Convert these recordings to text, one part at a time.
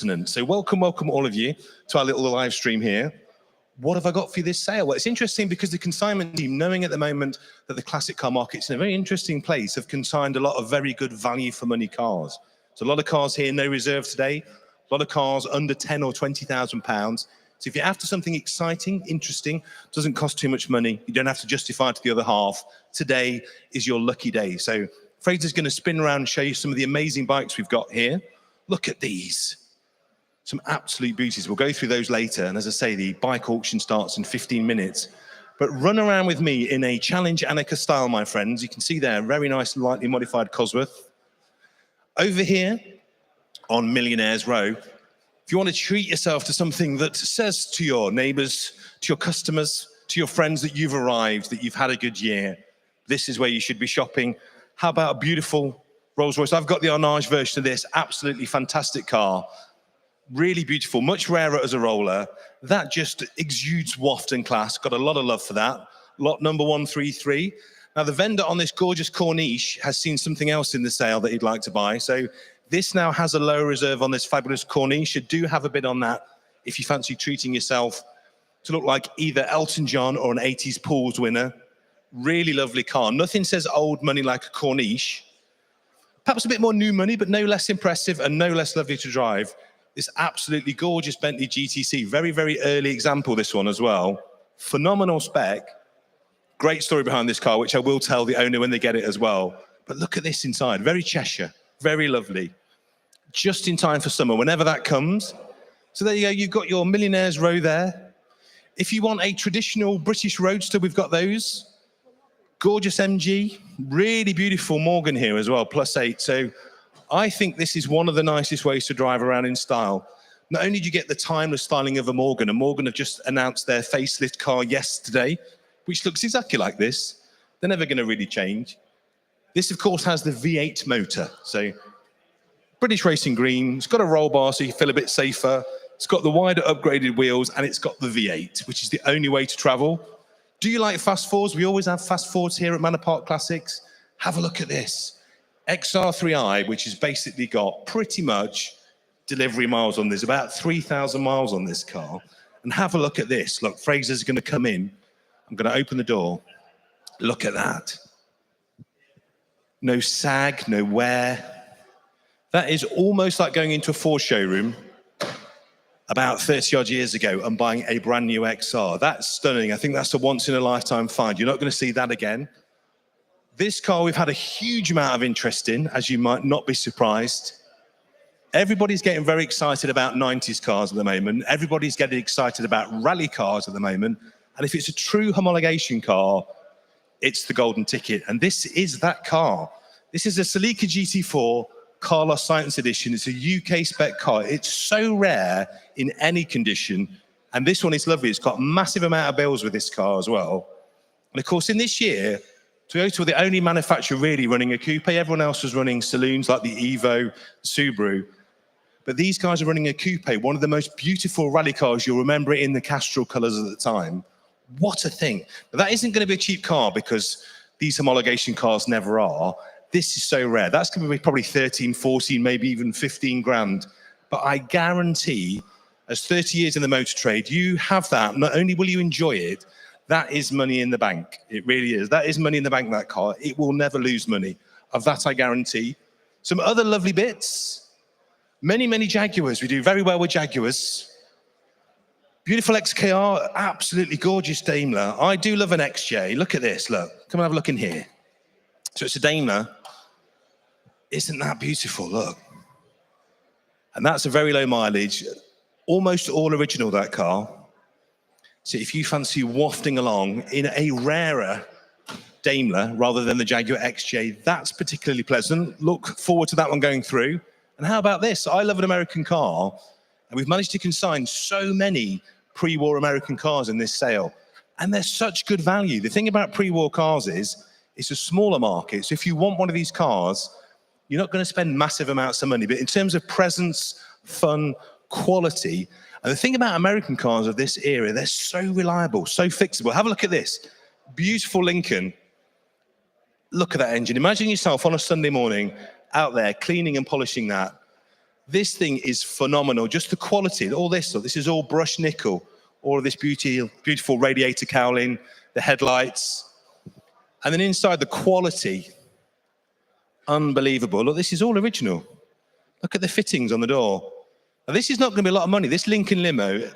So welcome all of you to our little live stream here. What have I got for you this sale? Well, it's interesting because the consignment team, knowing at the moment that the classic car market's in a very interesting place, have consigned a lot of very good value for money cars. So a lot of cars here, no reserve today. A lot of cars under 10 or 20,000 pounds. So if you're after something exciting, interesting, doesn't cost too much money, you don't have to justify it to the other half, today is your lucky day. So Fraser's going to spin around and show you some of the amazing bikes we've got here. Look at these. Some absolute beauties. We'll go through those later. And as I say, the bike auction starts in 15 minutes. But run around with me in a Challenge Annika style, my friends. You can see there, very nice, lightly modified Cosworth. Over here on Millionaires Row, if you want to treat yourself to something that says to your neighbours, to your customers, to your friends that you've arrived, that you've had a good year, this is where you should be shopping. How about a beautiful Rolls Royce? I've got the Arnage version of this, absolutely fantastic car. Really beautiful, much rarer as a roller. That just exudes waft and class. Got a lot of love for that. Lot number 133. Now, the vendor on this gorgeous Corniche has seen something else in the sale that he'd like to buy. So this now has a lower reserve on this fabulous Corniche. You do have a bid on that if you fancy treating yourself to look like either Elton John or an 80s pools winner. Really lovely car. Nothing says old money like a Corniche. Perhaps a bit more new money, but no less impressive and no less lovely to drive. This absolutely gorgeous Bentley GTC. Very, very early example, this one as well. Phenomenal spec. Great story behind this car, which I will tell the owner when they get it as well. But look at this inside. Very Cheshire. Very lovely. Just in time for summer, whenever that comes. So there you go. You've got your Millionaires Row there. If you want a traditional British roadster, we've got those. Gorgeous MG. Really beautiful Morgan here as well, +8. So I think this is one of the nicest ways to drive around in style. Not only do you get the timeless styling of a Morgan, and Morgan have just announced their facelift car yesterday, which looks exactly like this. They're never going to really change. This, of course, has the V8 motor. So British Racing Green. It's got a roll bar so you feel a bit safer. It's got the wider upgraded wheels, and it's got the V8, which is the only way to travel. Do you like fast fours? We always have fast fours here at Manor Park Classics. Have a look at this. XR3i, which has basically got pretty much delivery miles on this, about 3,000 miles on this car. And have a look at this. Look, Fraser's going to come in. I'm going to open the door. Look at that. No sag, no wear. That is almost like going into a Ford showroom about 30 odd years ago and buying a brand new XR. That's stunning. I think that's a once in a lifetime find. You're not going to see that again. This car we've had a huge amount of interest in, as you might not be surprised. Everybody's getting very excited about 90s cars at the moment. Everybody's getting excited about rally cars at the moment. And if it's a true homologation car, it's the golden ticket. And this is that car. This is a Celica GT4 Carlos Sainz edition. It's a UK spec car. It's so rare in any condition. And this one is lovely. It's got a massive amount of bells with this car as well. And of course, in this year, Toyota were the only manufacturer really running a coupe. Everyone else was running saloons like the Evo, Subaru. But these guys are running a coupe, one of the most beautiful rally cars. You'll remember it in the Castrol colours at the time. What a thing. But that isn't going to be a cheap car because these homologation cars never are. This is so rare. That's going to be probably 13, 14, maybe even 15 grand. But I guarantee, as 30 years in the motor trade, you have that. Not only will you enjoy it, that is money in the bank. It really is. That is money in the bank, that car. It will never lose money. Of that, I guarantee. Some other lovely bits. Many, many Jaguars. We do very well with Jaguars. Beautiful XKR. Absolutely gorgeous Daimler. I do love an XJ. Look at this. Look. Come and have a look in here. So it's a Daimler. Isn't that beautiful? Look. And that's a very low mileage. Almost all original, that car. So if you fancy wafting along in a rarer Daimler rather than the Jaguar XJ, that's particularly pleasant. Look forward to that one going through. And how about this? I love an American car, and we've managed to consign so many pre-war American cars in this sale. And they're such good value. The thing about pre-war cars is it's a smaller market. So if you want one of these cars, you're not going to spend massive amounts of money. But in terms of presence, fun, quality, and the thing about American cars of this era, they're so reliable, so fixable. Have a look at this. Beautiful Lincoln. Look at that engine. Imagine yourself on a Sunday morning out there cleaning and polishing that. This thing is phenomenal. Just the quality, all this stuff. This is all brushed nickel. All of this beautiful radiator cowling, the headlights. And then inside, the quality, unbelievable. Look, this is all original. Look at the fittings on the door. Now, this is not going to be a lot of money. This Lincoln limo,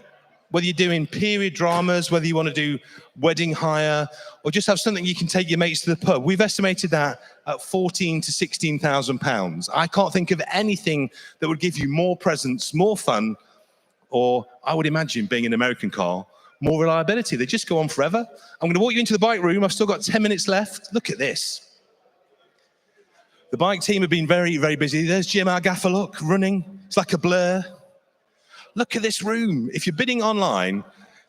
whether you're doing period dramas, whether you want to do wedding hire, or just have something you can take your mates to the pub, we've estimated that at £14,000 to £16,000. I can't think of anything that would give you more presence, more fun, or I would imagine, being an American car, more reliability. They just go on forever. I'm going to walk you into the bike room. I've still got 10 minutes left. Look at this. The bike team have been very, very busy. There's Jim, our gaffer, look, running. It's like a blur. Look at this room. If you're bidding online,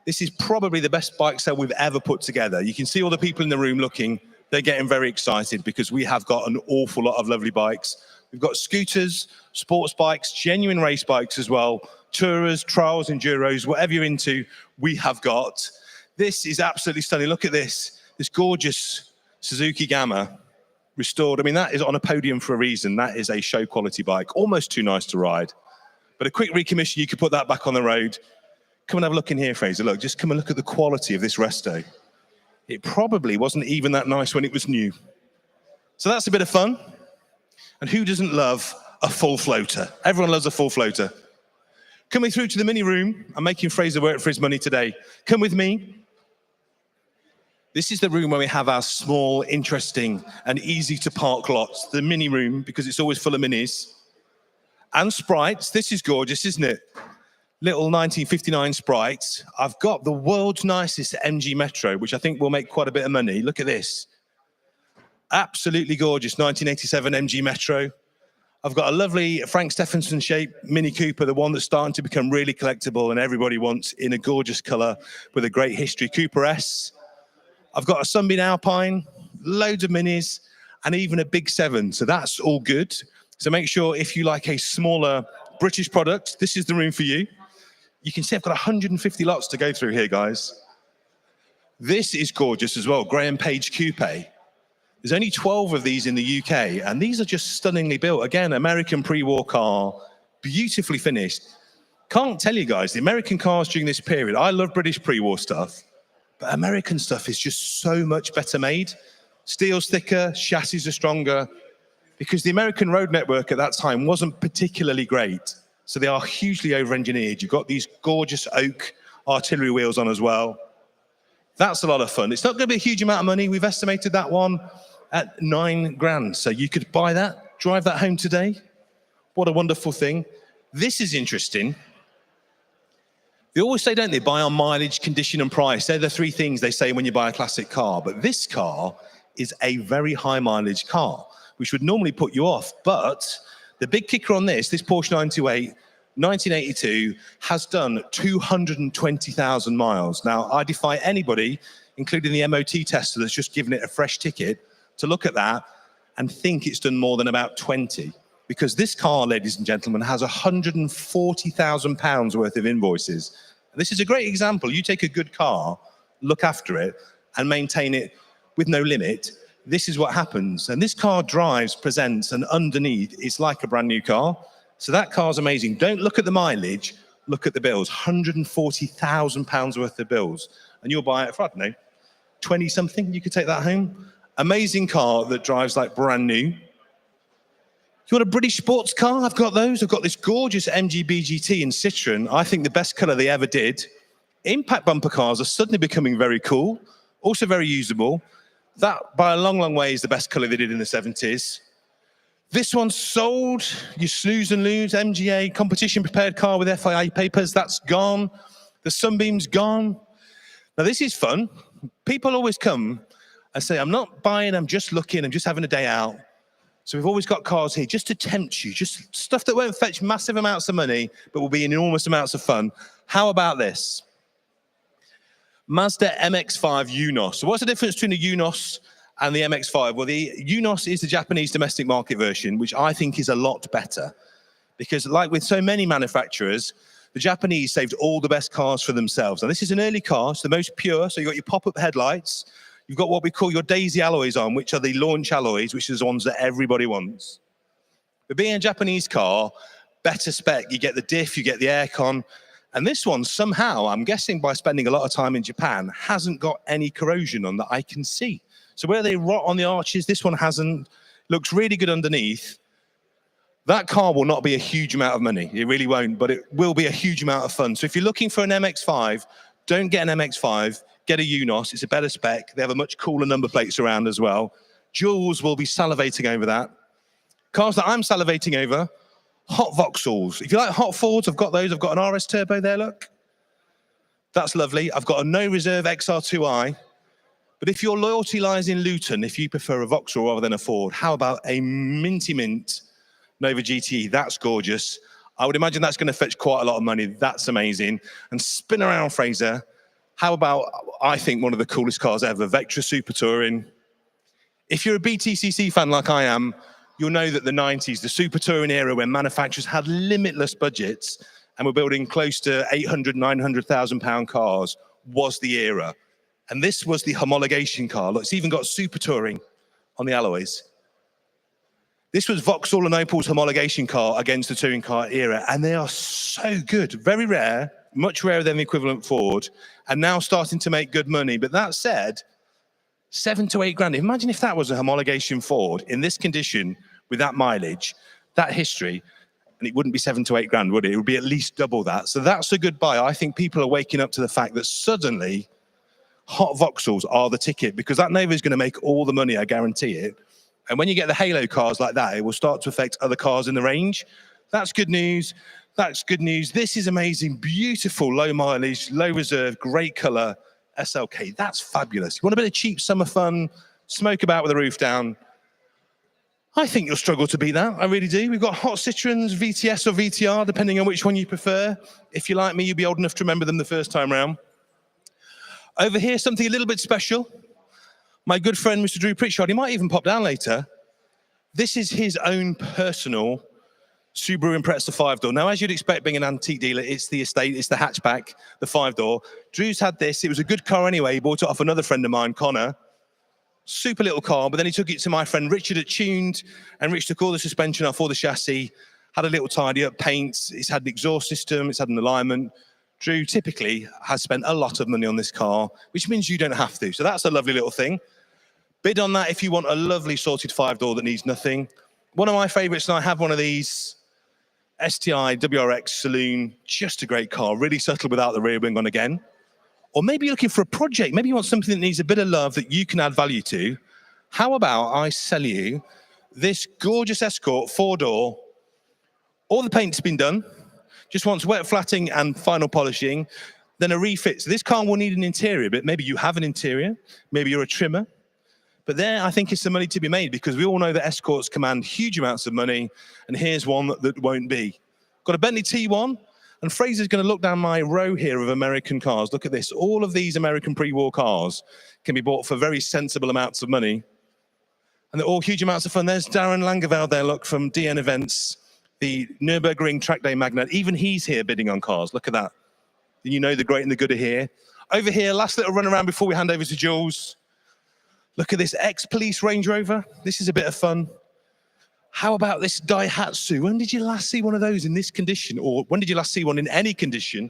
this is probably the best bike sale we've ever put together. You can see all the people in the room looking. They're getting very excited because we have got an awful lot of lovely bikes. We've got scooters, sports bikes, genuine race bikes as well, tourers, trials, enduros, whatever you're into, we have got. This is absolutely stunning. Look at this gorgeous Suzuki Gamma restored. I mean, that is on a podium for a reason. That is a show quality bike, almost too nice to ride. But a quick recommission, you could put that back on the road. Come and have a look in here, Fraser. Look, just come and look at the quality of this resto. It probably wasn't even that nice when it was new. So that's a bit of fun. And who doesn't love a full floater? Everyone loves a full floater. Coming through to the mini room, I'm making Fraser work for his money today. Come with me. This is the room where we have our small, interesting, and easy to park lots. The mini room, because it's always full of minis. And sprites. This is gorgeous, isn't it? Little 1959 sprites. I've got the world's nicest MG Metro, which I think will make quite a bit of money. Look at this. Absolutely gorgeous 1987 MG Metro. I've got a lovely Frank Stephenson shape Mini Cooper, the one that's starting to become really collectible and everybody wants, in a gorgeous colour with a great history, Cooper S. I've got a Sunbeam Alpine, loads of minis, and even a Big 7. So that's all good. So make sure if you like a smaller British product, this is the room for you. You can see I've got 150 lots to go through here, guys. This is gorgeous as well, Graham Page Coupe. There's only 12 of these in the UK, and these are just stunningly built. Again, American pre-war car, beautifully finished. Can't tell you guys, the American cars during this period, I love British pre-war stuff, but American stuff is just so much better made. Steel's thicker, chassis are stronger, because the American road network at that time wasn't particularly great. So they are hugely over-engineered. You've got these gorgeous oak artillery wheels on as well. That's a lot of fun. It's not going to be a huge amount of money. We've estimated that one at £9,000. So you could buy that, drive that home today. What a wonderful thing. This is interesting. They always say, don't they, buy on mileage, condition, and price. They're the three things they say when you buy a classic car. But this car is a very high mileage car, which would normally put you off. But the big kicker on this Porsche 928, 1982, has done 220,000 miles. Now, I defy anybody, including the MOT tester that's just given it a fresh ticket, to look at that and think it's done more than about 20. Because this car, ladies and gentlemen, has £140,000 worth of invoices. This is a great example. You take a good car, look after it, and maintain it with no limit. This is what happens. And this car drives, presents, and underneath, it's like a brand new car. So that car's amazing. Don't look at the mileage, look at the bills. £140,000 worth of bills. And you'll buy it for, I don't know, 20 something. You could take that home. Amazing car that drives like brand new. You want a British sports car? I've got those. I've got this gorgeous MG BGT in Citroen. I think the best colour they ever did. Impact bumper cars are suddenly becoming very cool, also very usable. That, by a long, long way, is the best colour they did in the 70s. This one's sold. You snooze and lose. MGA competition prepared car with FIA papers. That's gone. The Sunbeam's gone. Now, this is fun. People always come and say, I'm not buying, I'm just looking, I'm just having a day out. So we've always got cars here just to tempt you, just stuff that won't fetch massive amounts of money, but will be enormous amounts of fun. How about this? Mazda MX-5 Unos. So what's the difference between the Unos and the MX-5? Well, the Unos is the Japanese domestic market version, which I think is a lot better. Because like with so many manufacturers, the Japanese saved all the best cars for themselves. Now, this is an early car, it's the most pure. So you've got your pop-up headlights. You've got what we call your Daisy alloys on, which are the launch alloys, which are the ones that everybody wants. But being a Japanese car, better spec. You get the diff, you get the aircon. And this one, somehow, I'm guessing by spending a lot of time in Japan, hasn't got any corrosion on that I can see. So where they rot on the arches, this one hasn't. Looks really good underneath. That car will not be a huge amount of money. It really won't, but it will be a huge amount of fun. So if you're looking for an MX-5, don't get an MX-5, get a Unos. It's a better spec. They have a much cooler number plates around as well. Jules will be salivating over that. Cars that I'm salivating over, hot Vauxhalls. If you like hot Fords, I've got those. I've got an RS Turbo there, look. That's lovely. I've got a no reserve XR2i. But if your loyalty lies in Luton, if you prefer a Vauxhall rather than a Ford, how about a minty mint Nova GTE? That's gorgeous. I would imagine that's going to fetch quite a lot of money. That's amazing. And spin around, Fraser. How about, I think, one of the coolest cars ever, Vectra Super Touring. If you're a BTCC fan like I am, you'll know that the 90s, the Super Touring era when manufacturers had limitless budgets and were building close to 800, 900,000 pound cars was the era. And this was the homologation car. Look, it's even got Super Touring on the alloys. This was Vauxhall and Opel's homologation car against the touring car era, and they are so good. Very rare, much rarer than the equivalent Ford, and now starting to make good money. But that said, 7 to 8 grand. Imagine if that was a homologation Ford in this condition, with that mileage, that history, and it wouldn't be 7 to 8 grand, would it? It would be at least double that. So that's a good buy. I think people are waking up to the fact that suddenly hot Vauxhalls are the ticket, because that Nova is going to make all the money, I guarantee it. And when you get the halo cars like that, it will start to affect other cars in the range. That's good news. That's good news. This is amazing. Beautiful, low mileage, low reserve, great color SLK. That's fabulous. You want a bit of cheap summer fun, smoke about with the roof down. I think you'll struggle to beat that. I really do. We've got hot Citroens, VTS or VTR, depending on which one you prefer. If you're like me, you'll be old enough to remember them the first time round. Over here, something a little bit special. My good friend, Mr. Drew Pritchard, he might even pop down later. This is his own personal Subaru Impreza 5-door. Now, as you'd expect being an antique dealer, it's the estate, it's the hatchback, the 5-door. Drew's had this. It was a good car anyway. He bought it off another friend of mine, Connor. Super little car, but then he took it to my friend Richard at Tuned, and Rich took all the suspension off, all the chassis, had a little tidy up, paints. It's had an exhaust system, it's had an alignment. Drew typically has spent a lot of money on this car, which means you don't have to. So that's a lovely little thing. Bid on that if you want a lovely sorted 5-door that needs nothing. One of my favorites, and I have one of these, STI WRX Saloon, just a great car, really subtle without the rear wing on again. Or maybe you're looking for a project, maybe you want something that needs a bit of love that you can add value to. How about I sell you this gorgeous Escort 4-door. All the paint's been done. Just wants wet flatting and final polishing, then a refit. So this car will need an interior, but maybe you have an interior, maybe you're a trimmer. But there, I think, is some money to be made, because we all know that Escorts command huge amounts of money, and here's one that won't be. Got a Bentley T1, and Fraser's going to look down my row here of American cars. Look at this. All of these American pre-war cars can be bought for very sensible amounts of money, and they're all huge amounts of fun. There's Darren Langeveld there, look, from DN Events, the Nürburgring track day magnate. Even he's here bidding on cars. Look at that. You know the great and the good are here. Over here, last little run around before we hand over to Jules. Look at this ex-police Range Rover. This is a bit of fun. How about this Daihatsu? When did you last see one of those in this condition? Or when did you last see one in any condition?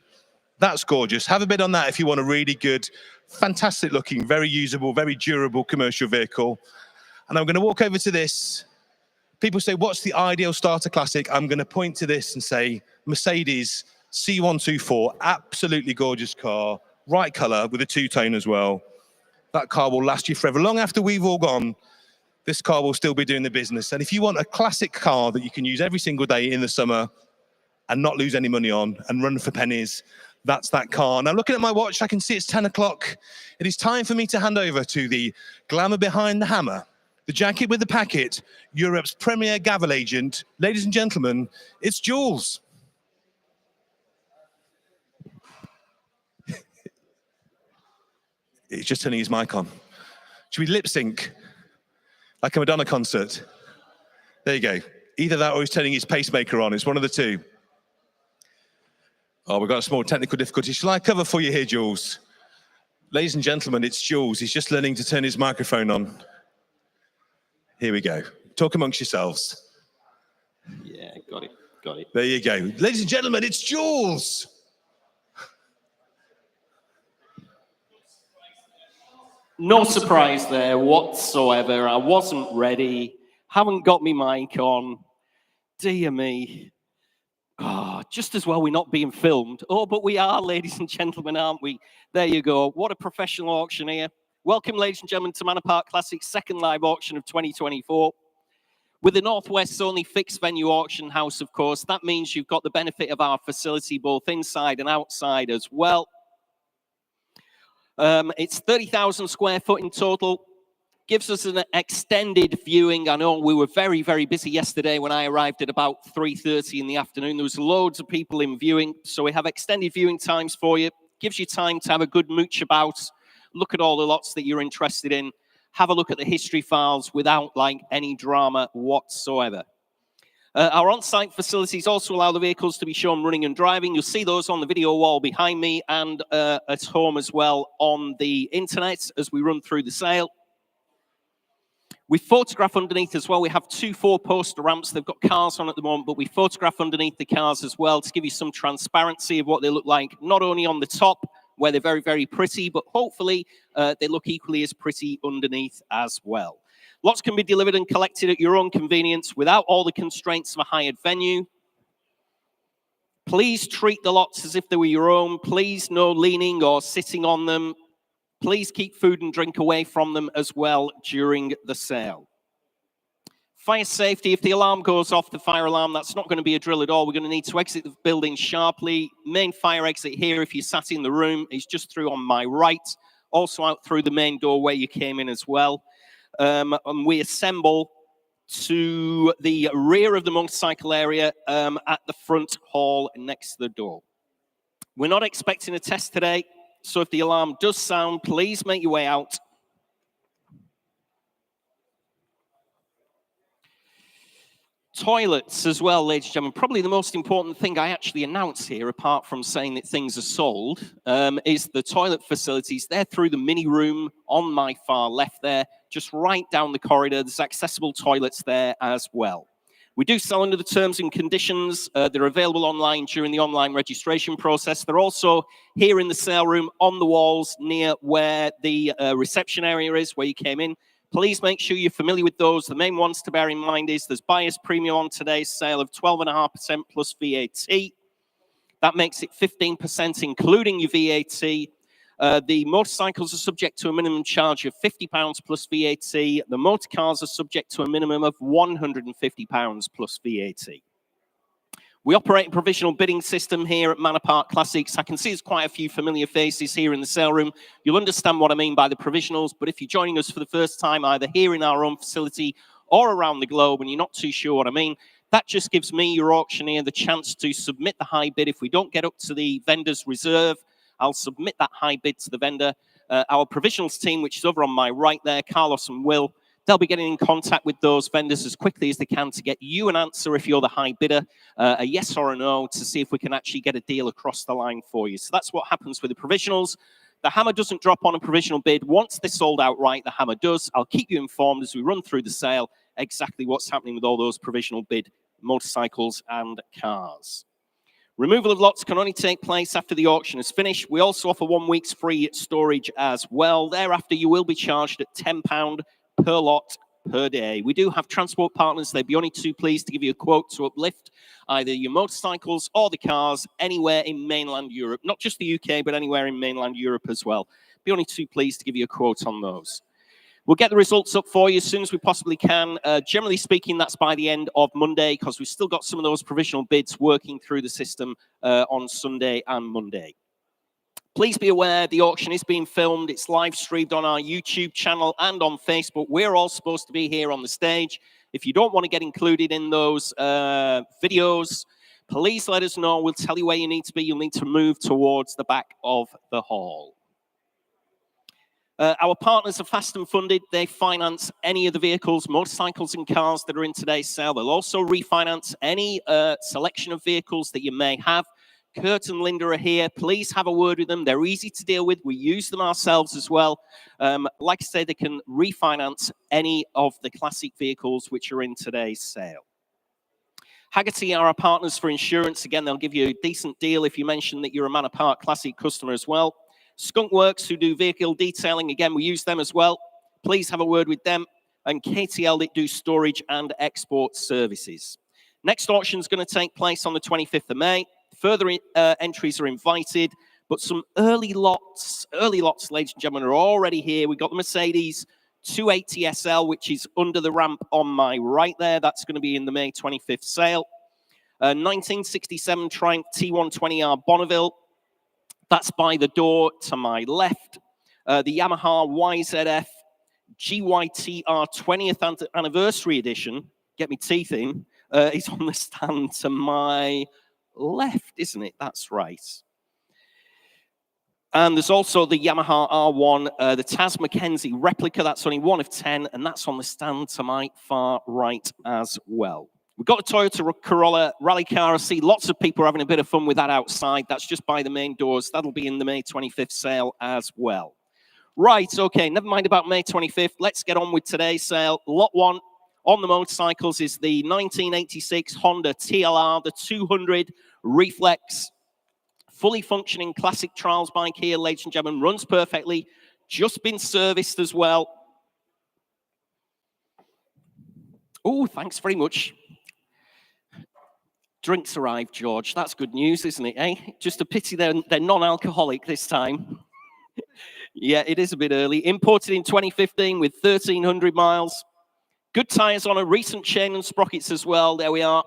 That's gorgeous. Have a bid on that if you want a really good, fantastic looking, very usable, very durable commercial vehicle. And I'm going to walk over to this. People say, what's the ideal starter classic? I'm going to point to this and say, Mercedes C124, absolutely gorgeous car, right color with a two-tone as well. That car will last you forever. Long after we've all gone, this car will still be doing the business. And if you want a classic car that you can use every single day in the summer and not lose any money on and run for pennies, that's that car. Now, looking at my watch, I can see it's 10 o'clock. It is time for me to hand over to the glamour behind the hammer, the jacket with the packet, Europe's premier gavel agent. Ladies and gentlemen, it's Jules. He's just turning his mic on. Should we lip sync? Like a Madonna concert. There you go. Either that or he's turning his pacemaker on. It's one of the two. Oh, we've got a small technical difficulty. Shall I cover for you here, Jules? Ladies and gentlemen, it's Jules. He's just learning to turn his microphone on. Here we go. Talk amongst yourselves. Yeah, got it. got it. There you go. Ladies and gentlemen, it's Jules. No surprise there whatsoever. I wasn't ready. Haven't got me mic on. Dear me. Oh, just as well we're not being filmed. Oh, but we are, ladies and gentlemen, aren't we? There you go. What a professional auctioneer. Welcome, ladies and gentlemen, to Manor Park Classic's second live auction of 2024. With the Northwest's only fixed venue auction house, of course, that means you've got the benefit of our facility both inside and outside as well. It's 30,000 square foot in total. Gives us an extended viewing. I know we were very, very busy yesterday when I arrived at about 3:30 in the afternoon. There was loads of people in viewing, so we have extended viewing times for you. Gives you time to have a good mooch about, look at all the lots that you're interested in, have a look at the history files without like any drama whatsoever. Our on-site facilities also allow the vehicles to be shown running and driving. You'll see those on the video wall behind me and at home as well on the internet as we run through the sale. We photograph underneath as well. We have 2 4-poster ramps. They've got cars on at the moment, but we photograph underneath the cars as well to give you some transparency of what they look like, not only on the top, where they're very, very pretty, but hopefully they look equally as pretty underneath as well. Lots can be delivered and collected at your own convenience without all the constraints of a hired venue. Please treat the lots as if they were your own. Please no leaning or sitting on them. Please keep food and drink away from them as well during the sale. Fire safety, if the alarm goes off, the fire alarm, that's not going to be a drill at all. We're going to need to exit the building sharply. Main fire exit here, if you sat in the room, is just through on my right. Also out through the main doorway you came in as well. And we assemble to the rear of the motorcycle area at the front hall next to the door. We're not expecting a test today. So if the alarm does sound, please make your way out. Toilets as well, ladies and gentlemen. Probably the most important thing I actually announce here, apart from saying that things are sold, is the toilet facilities. They're through the mini room on my far left there, just right down the corridor. There's accessible toilets there as well. We do sell under the terms and conditions. They're available online during the online registration process. They're also here in the sale room on the walls near where the reception area is, where you came in. Please make sure you're familiar with those. The main ones to bear in mind is there's buyer's premium on today's sale of 12.5% plus VAT. That makes it 15% including your VAT. The motorcycles are subject to a minimum charge of £50 plus VAT. The motor cars are subject to a minimum of £150 plus VAT. We operate a provisional bidding system here at Manor Park Classics. I can see there's quite a few familiar faces here in the sale room. You'll understand what I mean by the provisionals, but if you're joining us for the first time, either here in our own facility or around the globe, and you're not too sure what I mean, that just gives me, your auctioneer, the chance to submit the high bid. If we don't get up to the vendor's reserve, I'll submit that high bid to the vendor. Our provisionals team, which is over on my right there, Carlos and Will, they'll be getting in contact with those vendors as quickly as they can to get you an answer if you're the high bidder, a yes or a no, to see if we can actually get a deal across the line for you. So that's what happens with the provisionals. The hammer doesn't drop on a provisional bid. Once they're sold outright, the hammer does. I'll keep you informed as we run through the sale exactly what's happening with all those provisional bid motorcycles and cars. Removal of lots can only take place after the auction is finished. We also offer 1 week's free storage as well. Thereafter, you will be charged at £10 per lot per day. We do have transport partners. They'd be only too pleased to give you a quote to uplift either your motorcycles or the cars anywhere in mainland Europe. Not just the UK, but anywhere in mainland Europe as well. Be only too pleased to give you a quote on those. We'll get the results up for you as soon as we possibly can. Generally speaking, that's by the end of Monday, because we've still got some of those provisional bids working through the system on Sunday and Monday. Please be aware the auction is being filmed. It's live streamed on our YouTube channel and on Facebook. We're all supposed to be here on the stage. If you don't want to get included in those videos, please let us know. We'll tell you where you need to be. You'll need to move towards the back of the hall. Our partners are fast and funded. They finance any of the vehicles, motorcycles and cars that are in today's sale. They'll also refinance any selection of vehicles that you may have. Kurt and Linda are here. Please have a word with them. They're easy to deal with. We use them ourselves as well. Like I say, they can refinance any of the classic vehicles which are in today's sale. Haggerty are our partners for insurance. Again, they'll give you a decent deal if you mention that you're a Manor Park Classic customer as well. Skunk Works, who do vehicle detailing, again, we use them as well. Please have a word with them. And KTL that do storage and export services. Next auction is going to take place on the 25th of May. Further entries are invited, but some early lots, ladies and gentlemen, are already here. We've got the Mercedes 280 SL, which is under the ramp on my right there. That's going to be in the May 25th sale. 1967 Triumph T120R Bonneville. That's by the door to my left. The Yamaha YZF GYTR 20th Anniversary Edition, get me teeth in, is on the stand to my left, isn't it? That's right. And there's also the Yamaha R1, the Taz Mackenzie replica. That's only 1 of 10, and that's on the stand to my far right as well. We've got a Toyota Corolla rally car. I see lots of people are having a bit of fun with that outside. That's just by the main doors. That'll be in the May 25th sale as well. Right, okay, never mind about May 25th. Let's get on with today's sale. Lot 1 on the motorcycles is the 1986 Honda TLR, the 200 Reflex. Fully functioning classic trials bike here, ladies and gentlemen. Runs perfectly. Just been serviced as well. Oh, thanks very much. Drinks arrived, George. That's good news, isn't it, eh? Just a pity they're non-alcoholic this time. Yeah, it is a bit early. Imported in 2015 with 1,300 miles. Good tyres on a recent chain and sprockets as well. There we are.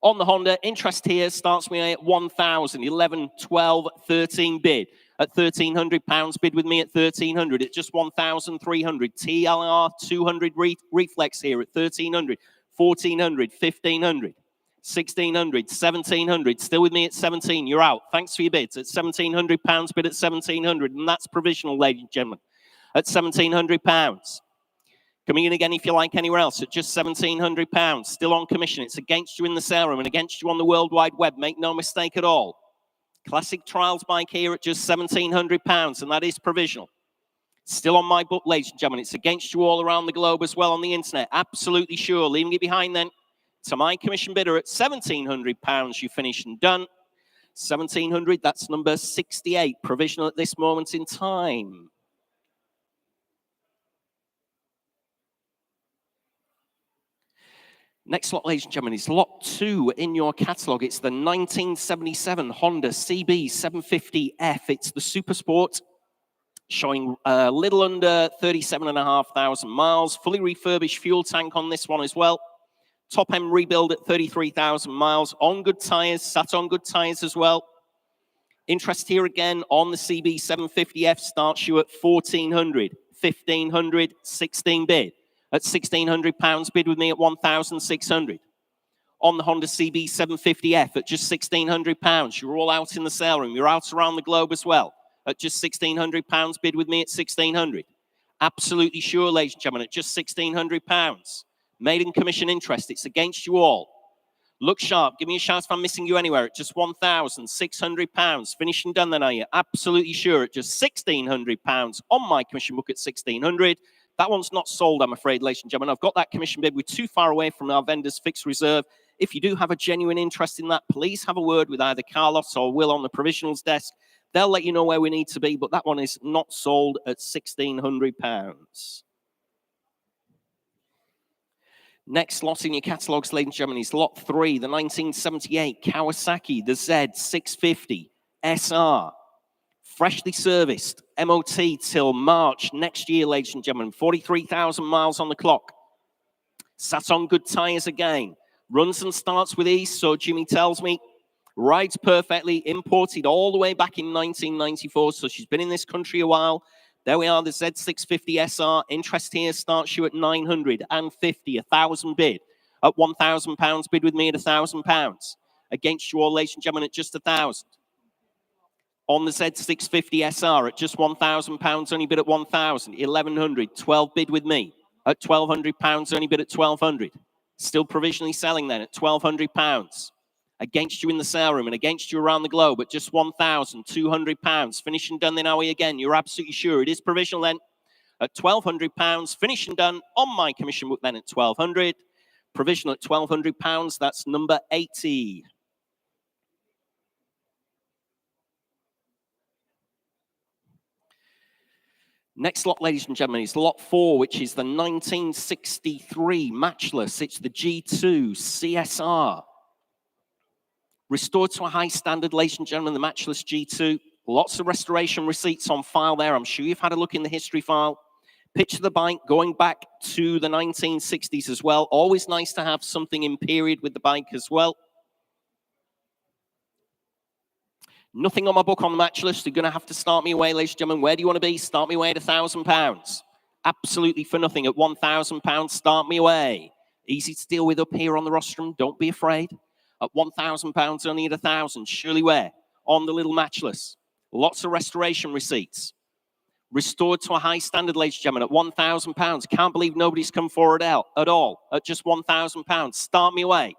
On the Honda, interest here starts me at 1,000, 11, 12, 13 bid. At £1,300, bid with me at 1,300. At just 1,300. TLR 200 Reflex here at 1,300, 1,400, 1,500, 1,600, 1,700. Still with me at 17. You're out. Thanks for your bids. At £1,700, bid at 1,700. And that's provisional, ladies and gentlemen. At £1,700. Coming in again if you like anywhere else at just £1,700. Still on commission. It's against you in the sale room and against you on the World Wide Web. Make no mistake at all. Classic Trials bike here at just £1,700, and that is provisional. Still on my book, ladies and gentlemen. It's against you all around the globe as well on the internet. Absolutely sure. Leaving it behind then to my commission bidder at £1,700. You finished and done. 1,700, that's number 68. Provisional at this moment in time. Next lot, ladies and gentlemen, is lot 2 in your catalogue. It's the 1977 Honda CB750F. It's the Super Sport, showing a little under 37,500 miles. Fully refurbished fuel tank on this one as well. Top end rebuild at 33,000 miles. On good tyres, sat on good tyres as well. Interest here again on the CB750F starts you at 1,400, 1,500, 16 bid. At £1,600, bid with me at 1,600. On the Honda CB750F at just £1,600. You're all out in the sale room. You're out around the globe as well. At just £1,600, bid with me at 1,600. Absolutely sure, ladies and gentlemen, at just £1,600. Maiden commission interest. It's against you all. Look sharp. Give me a shout if I'm missing you anywhere at just £1,600. Finished and done then, are you? Absolutely sure at just £1,600 on my commission book at 1,600. That one's not sold, I'm afraid, ladies and gentlemen. I've got that commission bid. We're too far away from our vendor's fixed reserve. If you do have a genuine interest in that, please have a word with either Carlos or Will on the provisionals desk. They'll let you know where we need to be, but that one is not sold at £1,600. Next lot in your catalogues, ladies and gentlemen, is lot 3, the 1978 Kawasaki, the Z650 SR. Freshly serviced, MOT till March next year, ladies and gentlemen. 43,000 miles on the clock. Sat on good tyres again. Runs and starts with ease, so Jimmy tells me. Rides perfectly. Imported all the way back in 1994, so she's been in this country a while. There we are, the Z650 SR. Interest here starts you at 950, 1,000 bid. At £1,000, bid with me at £1,000. Against you all, ladies and gentlemen, at just 1,000. On the Z650 SR at just £1,000, only bid at 1,000. 1,100, 12 bid with me. At £1,200, only bid at 1,200. Still provisionally selling then at £1,200. Against you in the sale room and against you around the globe at just £1,200. Finish and done then, are we again? You're absolutely sure it is provisional then. At £1,200, finish and done on my commission book then at 1,200. provisional at £1,200. That's number 80. Next lot, ladies and gentlemen, is lot 4, which is the 1963 matchless. It's the G2 CSR. Restored to a high standard, ladies and gentlemen, the matchless G2. Lots of restoration receipts on file there. I'm sure you've had a look in the history file. Picture the bike going back to the 1960s as well. Always nice to have something in period with the bike as well. Nothing on my book on the matchless. You're going to have to start me away, ladies and gentlemen. Where do you want to be? Start me away at £1,000. Absolutely for nothing at £1,000. Start me away. Easy to deal with up here on the rostrum. Don't be afraid. At £1,000, only at 1,000. Shirley Ware on the little matchless. Lots of restoration receipts. Restored to a high standard, ladies and gentlemen, at £1,000. Can't believe nobody's come forward at all. At just £1,000. Start me away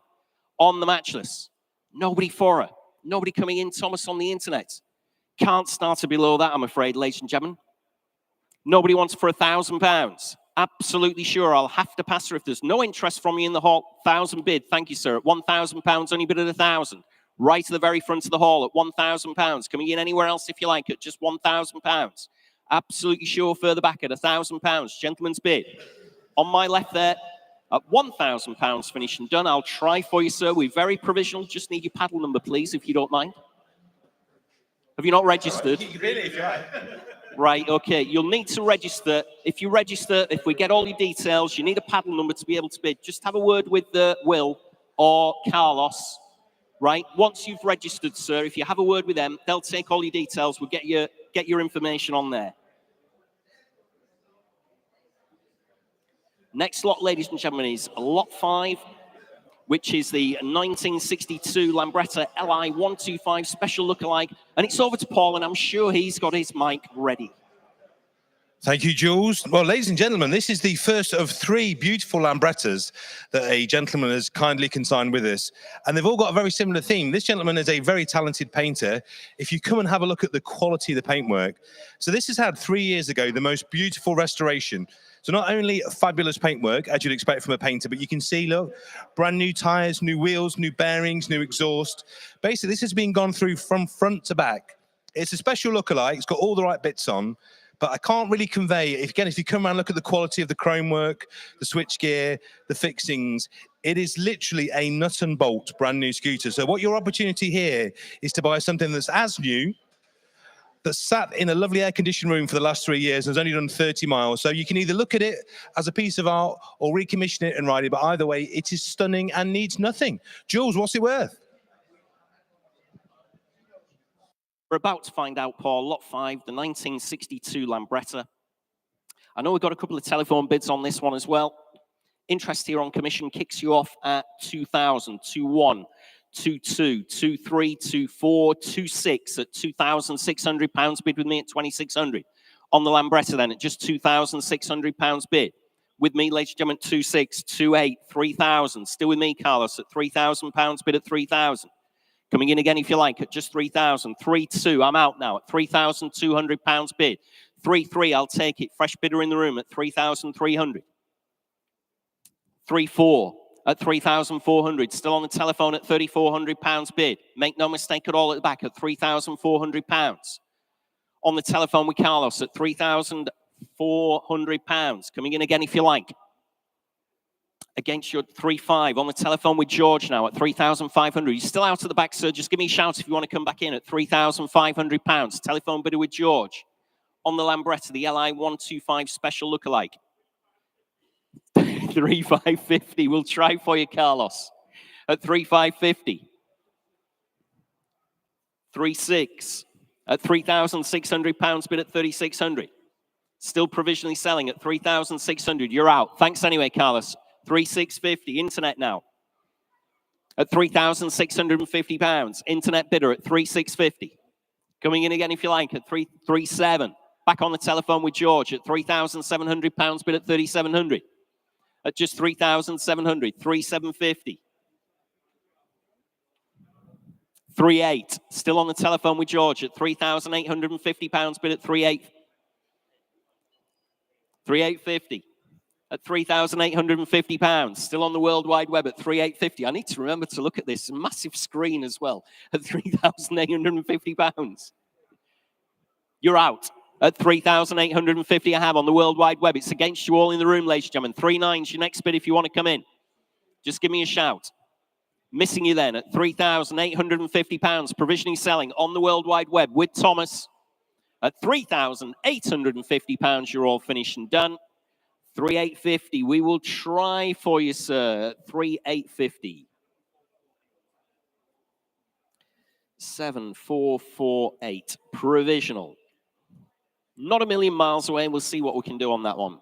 on the matchless. Nobody for her. Nobody coming in, Thomas, on the internet. Can't start it below that, I'm afraid, ladies and gentlemen. Nobody wants for £1,000. Absolutely sure I'll have to pass her if there's no interest from you in the hall. 1,000 bid. Thank you, sir. At £1,000, only bid at 1,000. Right to the very front of the hall at £1,000. Coming in anywhere else if you like at just £1,000. Absolutely sure further back at £1,000. Gentleman's bid. On my left there, at £1,000 finished and done. I'll try for you, sir. We're very provisional. Just need your paddle number, please, if you don't mind. Have you not registered? Right, okay. You'll need to register. If you register, if we get all your details, you need a paddle number to be able to bid. Just have a word with Will or Carlos. Right? Once you've registered, sir, if you have a word with them, they'll take all your details. We'll get your information on there. Next lot, ladies and gentlemen, is lot 5, which is the 1962 Lambretta LI 125 special lookalike. And it's over to Paul, and I'm sure he's got his mic ready. Thank you, Jules. Well, ladies and gentlemen, this is the first of 3 beautiful Lambrettas that a gentleman has kindly consigned with us. And they've all got a very similar theme. This gentleman is a very talented painter. If you come and have a look at the quality of the paintwork. So this has had 3 years ago, the most beautiful restoration. So not only fabulous paintwork, as you'd expect from a painter, but you can see, look, brand new tyres, new wheels, new bearings, new exhaust. Basically, this has been gone through from front to back. It's a special lookalike. It's got all the right bits on. But I can't really convey, if you come around and look at the quality of the chrome work, the switchgear, the fixings, it is literally a nut and bolt brand new scooter. So what your opportunity here is to buy something that's as new, that's sat in a lovely air-conditioned room for the last 3 years and has only done 30 miles. So you can either look at it as a piece of art or recommission it and ride it. But either way, it is stunning and needs nothing. Jules, what's it worth? We're about to find out, Paul. Lot 5, the 1962 Lambretta. I know we've got a couple of telephone bids on this one as well. Interest here on commission kicks you off at 2,000, 2,1, 2,2, 2,3, 2,4, 2,6 at £2,600 bid with me at 2,600. On the Lambretta then at just £2,600 bid. With me, ladies and gentlemen, 2,6, 2,8, 3,000. Still with me, Carlos, at £3,000 bid at 3,000. Coming in again, if you like, at just 3,000. 3,2, I'm out now at £3,200 bid. 3,3, I'll take it. Fresh bidder in the room at 3,300. 3,4 at 3,400. Still on the telephone at £3,400 bid. Make no mistake at all at the back at £3,400. On the telephone with Carlos at £3,400. Coming in again, if you like. Against your 3,500 on the telephone with George now at 3,500. You're still out at the back, sir. Just give me a shout if you want to come back in at £3,500. Telephone bidder with George. On the Lambretta, the LI 125 special lookalike. 3,550. We'll try for you, Carlos. At 3,550. 3,600. At £3,600 bid at 3,600. Still provisionally selling at 3,600. You're out. Thanks anyway, Carlos. 3,650. Internet now at £3,650. Internet bidder at 3,650. Coming in again if you like at 3,700. Back on the telephone with George at £3,700 bid at 3,700. At just 3,700. 3,750. 3,800. Still on the telephone with George at £3,850 bid at 3,800. 3,850. at £3,850. Still on the World Wide Web at 3,850. I need to remember to look at this massive screen as well at £3,850. You're out at 3,850. I have on the World Wide Web. It's against you all in the room, ladies and gentlemen. 3.9's your next bid if you want to come in. Just give me a shout. Missing you then at £3,850. Provisionally selling on the World Wide Web with Thomas at £3,850. You're all finished and done. 3,850. We will try for you, sir. 3,850. 7,448. Provisional. Not a million miles away. We'll see what we can do on that one.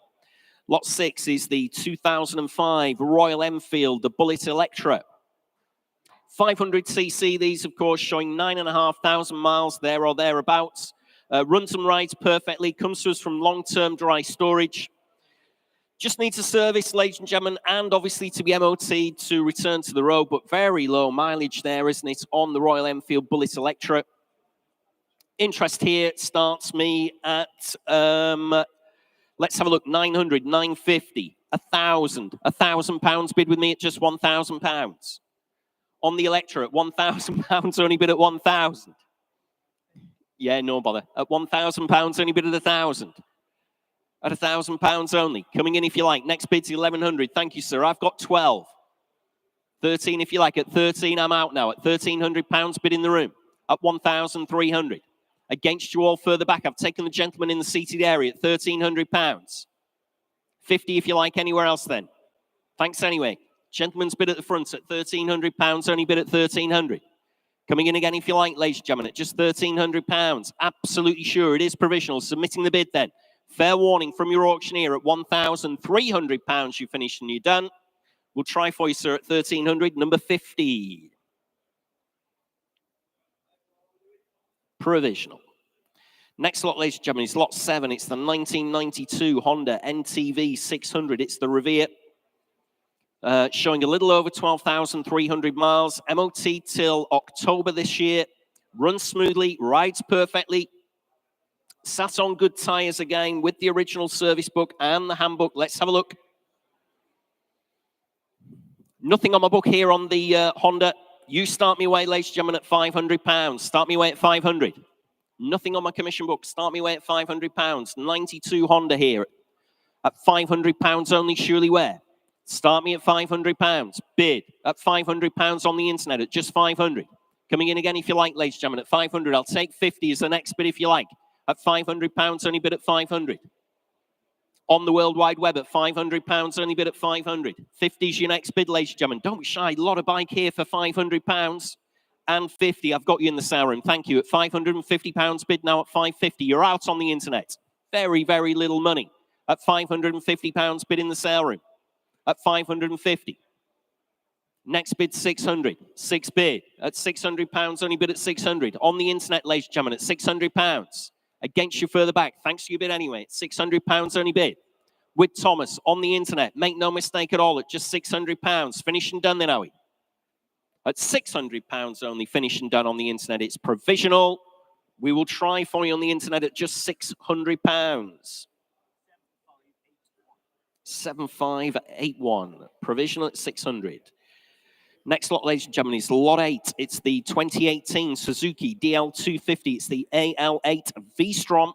Lot 6 is the 2005 Royal Enfield, the Bullet Electra. 500cc. These, of course, showing 9,500 miles there or thereabouts. Runs and rides perfectly. Comes to us from long-term dry storage. Just needs a service, ladies and gentlemen, and obviously to be MOT'd to return to the road, but very low mileage there, isn't it, on the Royal Enfield Bullet Electra. Interest here starts me at, let's have a look, 900, 950, 1,000. £1,000 bid with me at just £1,000. On the Electra at £1,000, only bid at 1,000. Yeah, no bother. At £1,000, only bid at 1,000. At £1,000 only. Coming in if you like. Next bid's 1,100. Thank you, sir. I've got 12. 13 if you like. At 13, I'm out now. At £1,300 bid in the room. At 1,300. Against you all further back. I've taken the gentleman in the seated area at £1,300. 50 if you like. Anywhere else then. Thanks anyway. Gentleman's bid at the front at £1,300. Only bid at 1,300. Coming in again if you like, ladies and gentlemen, at just £1,300. Absolutely sure it is provisional. Submitting the bid then. Fair warning from your auctioneer at £1,300. You finished and you're done. We'll try for you, sir, at 1,300. Number 50. Provisional. Next lot, ladies and gentlemen, is lot 7. It's the 1992 Honda NTV 600. It's the Revere. Showing a little over 12,300 miles. MOT till October this year. Runs smoothly, rides perfectly. Sat on good tyres again with the original service book and the handbook. Let's have a look. Nothing on my book here on the Honda. You start me away, ladies and gentlemen, at £500. Start me away at 500. Nothing on my commission book. Start me away at £500. 92 Honda here at £500 only, surely where? Start me at £500. Bid at £500 on the internet at just 500. Coming in again if you like, ladies and gentlemen, at 500. I'll take 50 as the next bid if you like. At £500, only bid at 500. On the World Wide Web at £500, only bid at 500. 50 is your next bid, ladies and gentlemen. Don't be shy. A lot of bike here for £500 and 50. I've got you in the sale room. Thank you. At £550 bid now at 550. You're out on the internet. Very, very little money. At £550 bid in the sale room. At 550. Next bid, 600. 6 bid. At £600, only bid at 600. On the internet, ladies and gentlemen, at £600. Against you further back. Thanks to your bid anyway. At £600 only bid. With Thomas on the internet. Make no mistake at all. At just £600. Finish and done then, are we? At £600 only. Finish and done on the internet. It's provisional. We will try for you on the internet at just £600. 7581. Provisional at 600. Next lot, ladies and gentlemen, is lot 8. It's the 2018 Suzuki DL250. It's the AL8 V-Strom.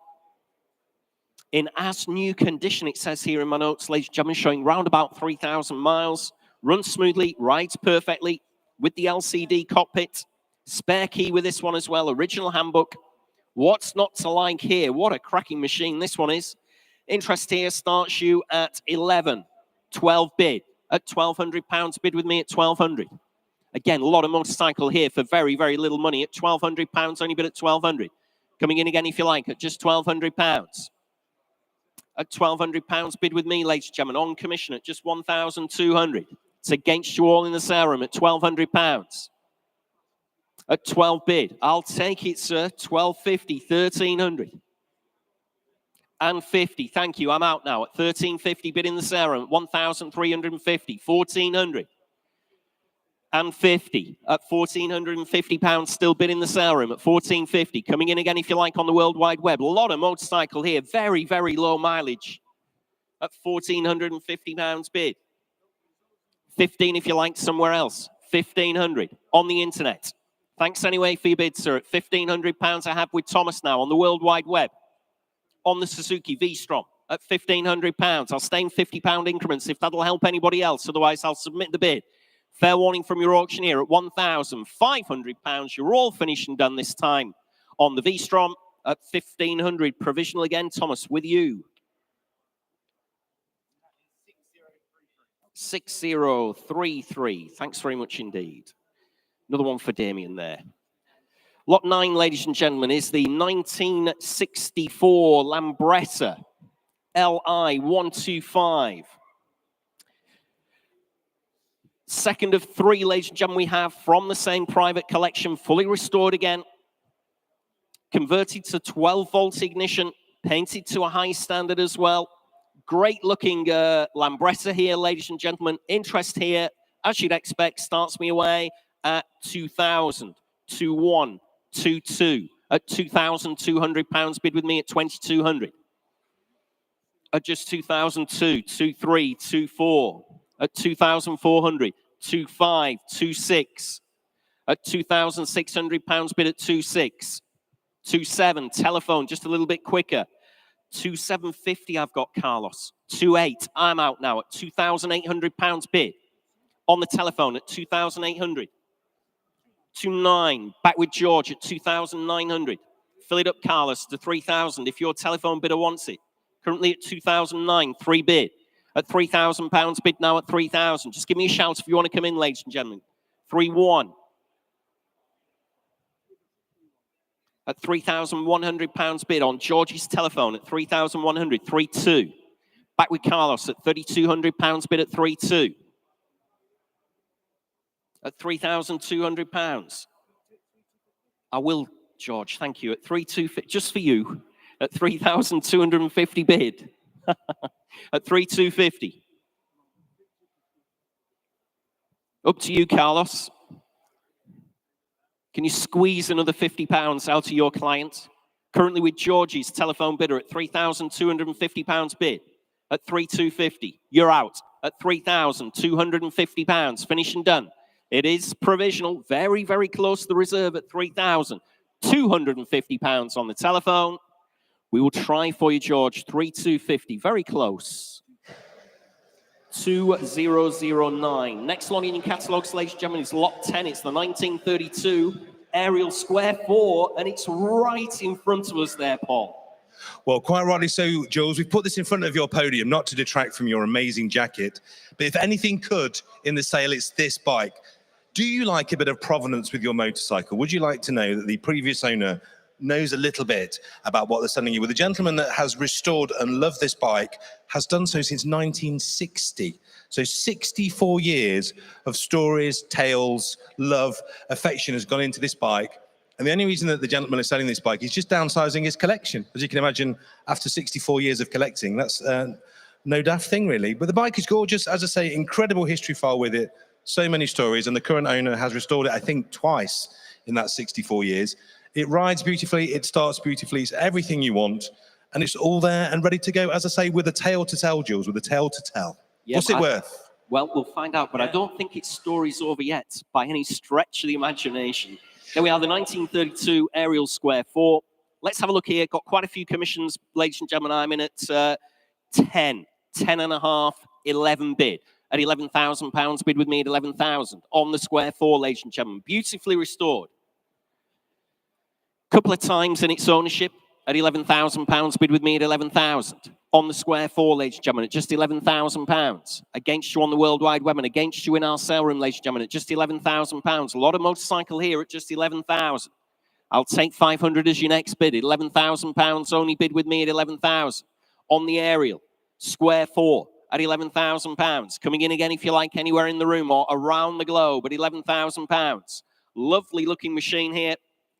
In as new condition, it says here in my notes, ladies and gentlemen, showing round about 3,000 miles. Runs smoothly, rides perfectly with the LCD cockpit. Spare key with this one as well. Original handbook. What's not to like here? What a cracking machine this one is. Interest here starts you at 11. 12 bid. At £1,200 bid with me at 1,200. Again, a lot of motorcycle here for very, very little money. At £1,200, only bid at 1,200. Coming in again if you like at just £1,200. At £1,200 bid with me, ladies and gentlemen, on commission at just 1,200. It's against you all in the sale room at £1,200. At 12 bid, I'll take it, sir. 1,250, 1,300. And 50. Thank you. I'm out now at 1,350 bid in the sale room. 1,350. 1,400. And 50 at £1,450 still bid in the sale room at 1,450. Coming in again if you like on the World Wide Web. A lot of motorcycle here. Very, very low mileage. at £1,450 bid. 15 if you like somewhere else. 1,500 on the internet. Thanks anyway for your bid, sir. At £1,500 I have with Thomas now on the World Wide Web. On the Suzuki V-Strom at £1,500. I'll stay in £50 increments if that'll help anybody else. Otherwise, I'll submit the bid. Fair warning from your auctioneer at £1,500. You're all finished and done this time. On the V-Strom at 1,500. Provisional again, Thomas, with you. 6033. Thanks very much indeed. Another one for Damien there. Lot 9, ladies and gentlemen, is the 1964 Lambretta LI 125. Second of 3, ladies and gentlemen, we have from the same private collection, fully restored again. Converted to 12-volt ignition, painted to a high standard as well. Great looking Lambretta here, ladies and gentlemen. Interest here, as you'd expect, starts me away at 2,000, 2,1, 2,2. At £2,200 bid with me at 2,200. At just 2,002, 2,3, 2,4. At 2,400, 2,5, 2,6. At £2,600 bid at 2,6. 2,7, telephone, just a little bit quicker. 2,750 I've got, Carlos. 2,8, I'm out now at £2,800 bid. On the telephone at 2,800. 2,9, back with George at 2,900. Fill it up, Carlos, to 3,000 if your telephone bidder wants it. Currently at 2,009, 3 bid. At £3,000 bid now at 3,000. Just give me a shout if you want to come in, ladies and gentlemen. 3,1. At £3,100 bid on Georgie's telephone at 3,100, 3,2. Back with Carlos at £3,200 bid at 3,2. At £3,200. I will, George, thank you. At 3,250, just for you, at 3,250 bid. At 3,250. Up to you, Carlos. Can you squeeze another £50 out of your client? Currently with Georgie's telephone bidder at £3,250 bid. At 3,250. You're out. At £3,250. Finish and done. It is provisional. Very, very close to the reserve at £3,250 on the telephone. We will try for you, George. 3,250. Very close. 2009. Next one in your catalogues, ladies and gentlemen, is lot 10. It's the 1932 Aerial Square 4, and it's right in front of us there, Paul. Well, quite rightly so, Jules. We've put this in front of your podium, not to detract from your amazing jacket, but if anything could in the sale, it's this bike. Do you like a bit of provenance with your motorcycle? Would you like to know that the previous owner knows a little bit about what they're selling you? Well, the gentleman that has restored and loved this bike has done so since 1960. So 64 years of stories, tales, love, affection has gone into this bike. And the only reason that the gentleman is selling this bike is just downsizing his collection. As you can imagine, after 64 years of collecting, that's no daft thing, really. But the bike is gorgeous. As I say, incredible history file with it. So many stories. And the current owner has restored it, I think, twice in that 64 years. It rides beautifully, it starts beautifully, it's everything you want, and it's all there and ready to go, as I say, with a tale to tell, Jules, with a tale to tell. Yeah, what's it worth? Well, we'll find out, but I don't think its story's over yet, by any stretch of the imagination. There we are, the 1932 Aerial Square 4. Let's have a look here. Got quite a few commissions, ladies and gentlemen. I'm in at 10, 10 and a half, 11 bid. At £11,000 bid with me at 11,000. On the Square 4, ladies and gentlemen. Beautifully restored. Couple of times in its ownership at £11,000 bid with me at 11,000. On the Square 4, ladies and gentlemen, at just £11,000. Against you on the World Wide Web and against you in our sale room, ladies and gentlemen, at just £11,000. A lot of motorcycle here at just 11,000. I'll take 500 as your next bid. £11,000 only bid with me at 11,000. On the Aerial, Square 4 at £11,000. Coming in again if you like anywhere in the room or around the globe at £11,000. Lovely looking machine here.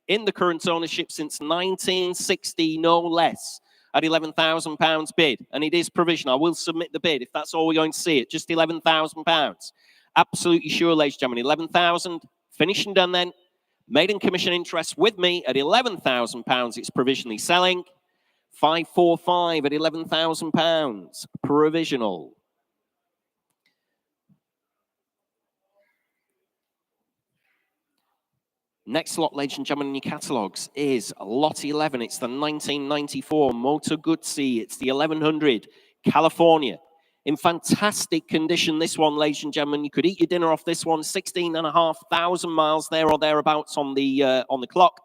In the current ownership since 1960, no less, at £11,000 bid. And it is provisional. I will submit the bid if that's all we're going to see it. Just £11,000. Absolutely sure, ladies and gentlemen. 11,000. Finished and done then. Maiden commission interest with me at £11,000. It's provisionally selling. 545 at £11,000. Provisional. Next lot, ladies and gentlemen, in your catalogues is lot 11. It's the 1994 Moto Guzzi. It's the 1100 California. In fantastic condition, this one, ladies and gentlemen. You could eat your dinner off this one. 16,500 miles there or thereabouts on the clock.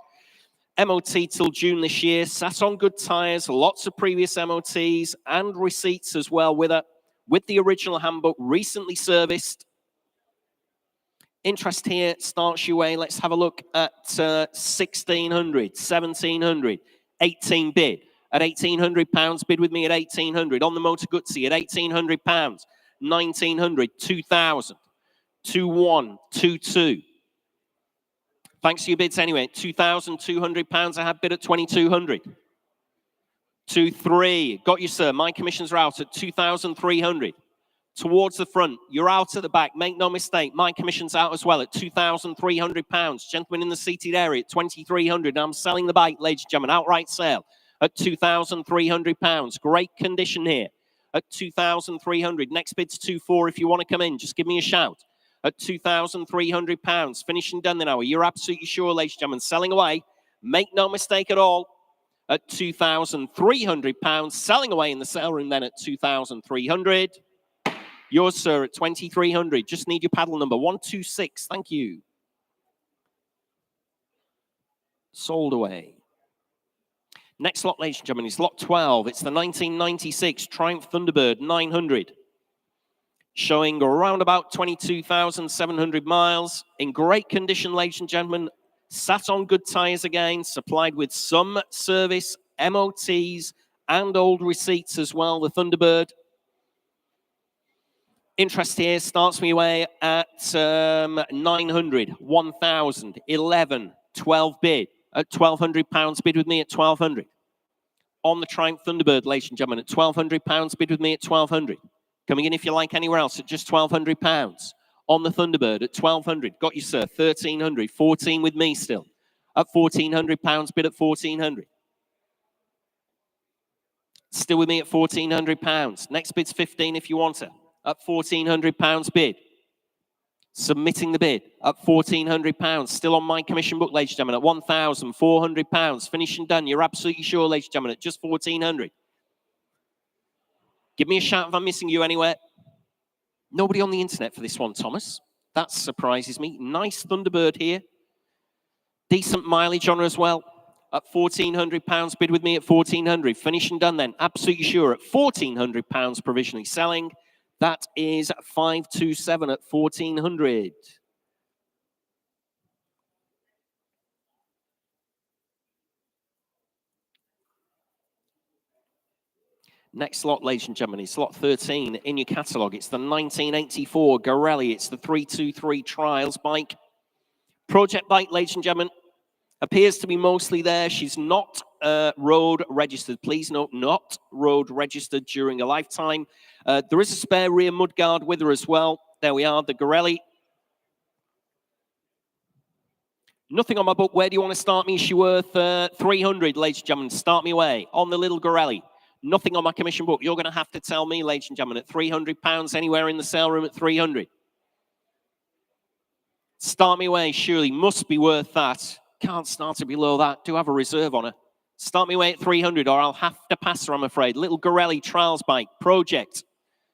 MOT till June this year. Sat on good tyres. Lots of previous MOTs and receipts as well with it. With the original handbook, recently serviced. Interest here starts your way. Let's have a look at 1,600, 1,700, 18 bid. At £1,800, bid with me at 1,800. On the Moto Guzzi at £1,800, 1,900, 2,000, 2,1, 2,2. Thanks for your bids anyway. £2,200. I have bid at 2,200. 2,300. Got you, sir. My commissions are out at 2,300. Towards the front, you're out at the back. Make no mistake, my commission's out as well at £2,300. Gentlemen in the seated area at 2,300. I'm selling the bike, ladies and gentlemen, outright sale at £2,300. Great condition here at 2,300. Next bid's 2,400. If you want to come in, just give me a shout at £2,300. Finishing done the hour. You're absolutely sure, ladies and gentlemen, selling away. Make no mistake at all at £2,300. Selling away in the sale room then at 2,300. Yours, sir, at 2,300. Just need your paddle number 126. Thank you. Sold away. Next lot, ladies and gentlemen, is lot 12. It's the 1996 Triumph Thunderbird 900. Showing around about 22,700 miles. In great condition, ladies and gentlemen. Sat on good tyres again. Supplied with some service, MOTs, and old receipts as well. The Thunderbird. Interest here starts me away at 900, 1,000, 11, 12 bid. At £1,200, bid with me at 1,200. On the Triumph Thunderbird, ladies and gentlemen, at £1,200, bid with me at 1,200. Coming in if you like anywhere else at just £1,200. On the Thunderbird at 1,200. Got you, sir, 1,300, 14 with me still. At £1,400, bid at 1,400. Still with me at £1,400. Next bid's 15 if you want it. At £1,400 bid. Submitting the bid at £1,400. Still on my commission book, ladies and gentlemen, at £1,400. Finishing done. You're absolutely sure, ladies and gentlemen, at just £1,400. Give me a shout if I'm missing you anywhere. Nobody on the internet for this one, Thomas. That surprises me. Nice Thunderbird here. Decent mileage on her as well. At £1,400. Bid with me at £1,400. Finishing done then. Absolutely sure at £1,400 provisionally selling. That is 527 at 1,400. Next lot, ladies and gentlemen, is lot 13 in your catalogue. It's the 1984 Garelli. It's the 323 Trials bike. Project bike, ladies and gentlemen. Appears to be mostly there. She's not road registered. Please note, not road registered during a lifetime. There is a spare rear mudguard with her as well. There we are, the Garelli. Nothing on my book. Where do you want to start me? Is she worth 300, ladies and gentlemen? Start me away on the little Garelli. Nothing on my commission book. You're going to have to tell me, ladies and gentlemen, at £300, anywhere in the sale room at 300. Start me away, surely. Must be worth that. Can't start her below that. Do have a reserve on her. Start me away at 300 or I'll have to pass her, I'm afraid. Little Garelli Trials bike, Project.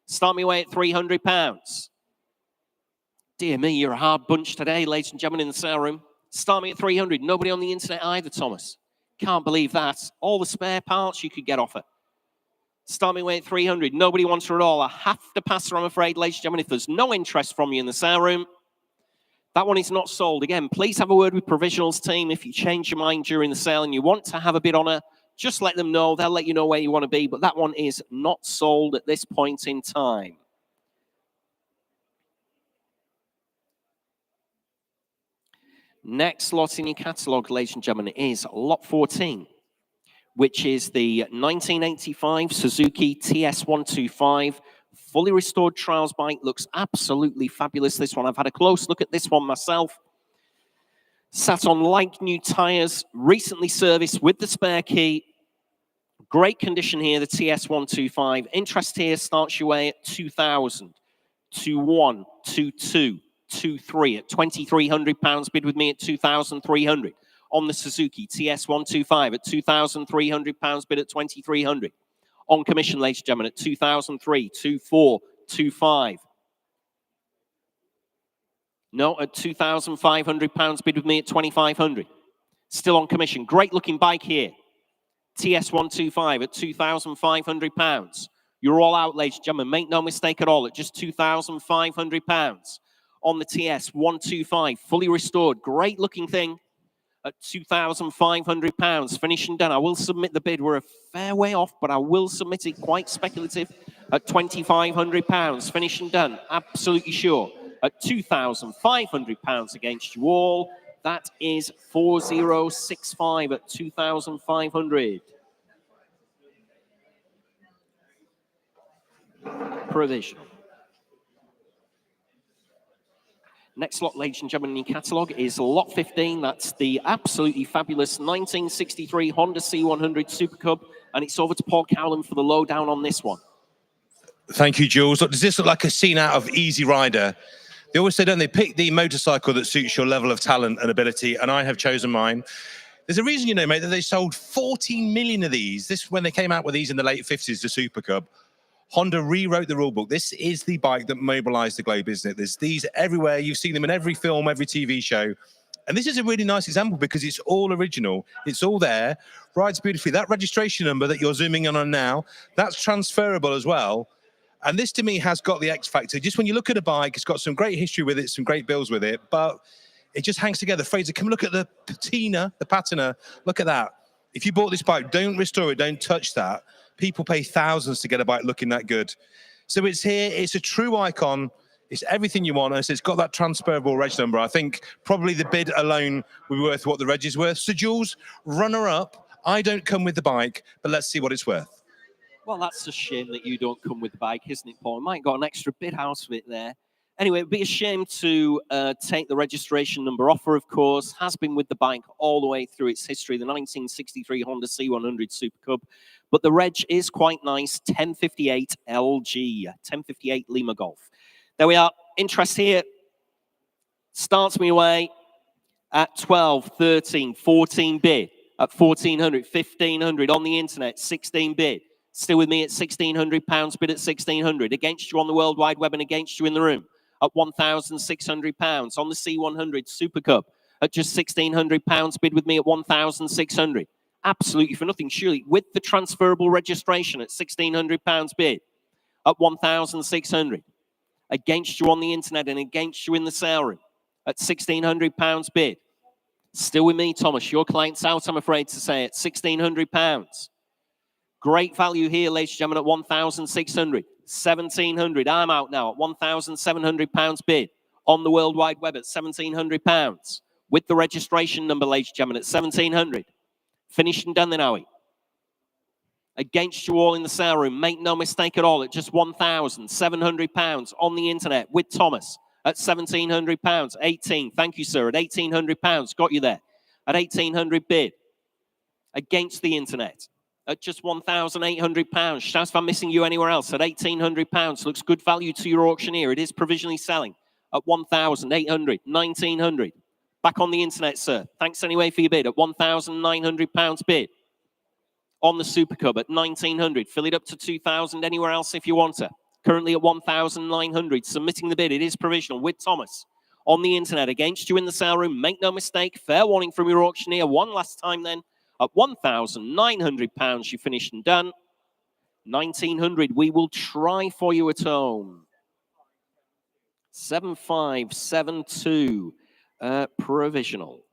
Start me away at £300. Dear me, you're a hard bunch today, ladies and gentlemen, in the sale room. Start me at 300. Nobody on the internet either, Thomas. Can't believe that. All the spare parts you could get off her. Start me away at 300. Nobody wants her at all. I have to pass her, I'm afraid, ladies and gentlemen. If there's no interest from you in the sale room, that one is not sold. Again, please have a word with Provisionals team. If you change your mind during the sale and you want to have a bid on her, just let them know. They'll let you know where you want to be. But that one is not sold at this point in time. Next lot in your catalogue, ladies and gentlemen, is lot 14, which is the 1985 Suzuki TS125 fully restored trials bike. Looks absolutely fabulous, this one. I've had a close look at this one myself. Sat on like new tyres, recently serviced with the spare key. Great condition here, the TS125. Interest here starts your way at 2,000, 2,1, 2,2, 2,3 at £2,300. Bid with me at 2,300. On the Suzuki TS125 at £2,300. Bid at 2,300. On commission, ladies and gentlemen, at 2,003, 2,4, 2,5. No, at £2,500. Bid with me at 2,500. Still on commission. Great looking bike here. TS125 at £2,500. You're all out, ladies and gentlemen. Make no mistake at all, at just £2,500. On the TS125, fully restored. Great looking thing at £2,500. Finishing done. I will submit the bid. We're a fair way off, but I will submit it, quite speculative, at £2,500. Finishing done. Absolutely sure. At £2,500 against you all. That is 4065 at 2,500. Provisional. Next lot, ladies and gentlemen, in your catalogue is lot 15. That's the absolutely fabulous 1963 Honda C100 Super Cub. And it's over to Paul Cowland for the lowdown on this one. Thank you, Jules. Does this look like a scene out of Easy Rider? They always say, don't they, pick the motorcycle that suits your level of talent and ability, and I have chosen mine. There's a reason, you know, mate, that they sold 14 million of these. This, when they came out with these in the late 50s, the Super Cub, Honda rewrote the rule book. This is the bike that mobilized the globe, isn't it? There's these everywhere. You've seen them in every film, every TV show. And this is a really nice example because it's all original. It's all there, rides beautifully. That registration number that you're zooming in on now, that's transferable as well. And this, to me, has got the X factor. Just when you look at a bike, it's got some great history with it, some great bills with it, but it just hangs together. Fraser, come look at the patina. Look at that. If you bought this bike, don't restore it, don't touch that. People pay thousands to get a bike looking that good. So it's here, it's a true icon. It's everything you want. It's got that transferable reg number. I think probably the bid alone will be worth what the reg is worth. So Jules, runner up. I don't come with the bike, but let's see what it's worth. Well, that's a shame that you don't come with the bike, isn't it, Paul? You might got an extra bid out of it there. Anyway, it'd be a shame to take the registration number off her, of course. Has been with the bike all the way through its history, the 1963 Honda C100 Super Cub. But the reg is quite nice, 1058 LG, 1058 Lima Golf. There we are. Interest here starts me away at 12, 13, 14 bid, at 1,400, 1,500 on the internet, 16 bid. Still with me at £1,600, bid at 1,600. Against you on the World Wide Web and against you in the room at £1,600. On the C100 Super Cub at just £1,600, bid with me at 1,600. Absolutely for nothing, surely, with the transferable registration at £1,600 bid at 1,600. Against you on the internet and against you in the sale room at £1,600 bid. Still with me, Thomas. Your client's out, I'm afraid to say, at £1,600. Great value here, ladies and gentlemen, at 1,600. 1,700. I'm out now at £1,700 bid on the World Wide Web at £1,700. With the registration number, ladies and gentlemen, at 1,700. Finished and done then, are we? Against you all in the sale room, make no mistake at all, at just £1,700 on the internet with Thomas at £1,700. 18, thank you, sir, at £1,800. Got you there. At 1,800 bid. Against the internet. At just £1,800. Shout if I'm missing you anywhere else. At £1,800. Looks good value to your auctioneer. It is provisionally selling at 1,800, 1,900. Back on the internet, sir. Thanks anyway for your bid at £1,900 bid. On the Super Cub at 1,900. Fill it up to 2,000 anywhere else if you want to. Currently at 1,900. Submitting the bid. It is provisional with Thomas. On the internet against you in the sale room. Make no mistake. Fair warning from your auctioneer. One last time then. At £1,900, you finished and done. 1,900, we will try for you at home. 7572, provisional.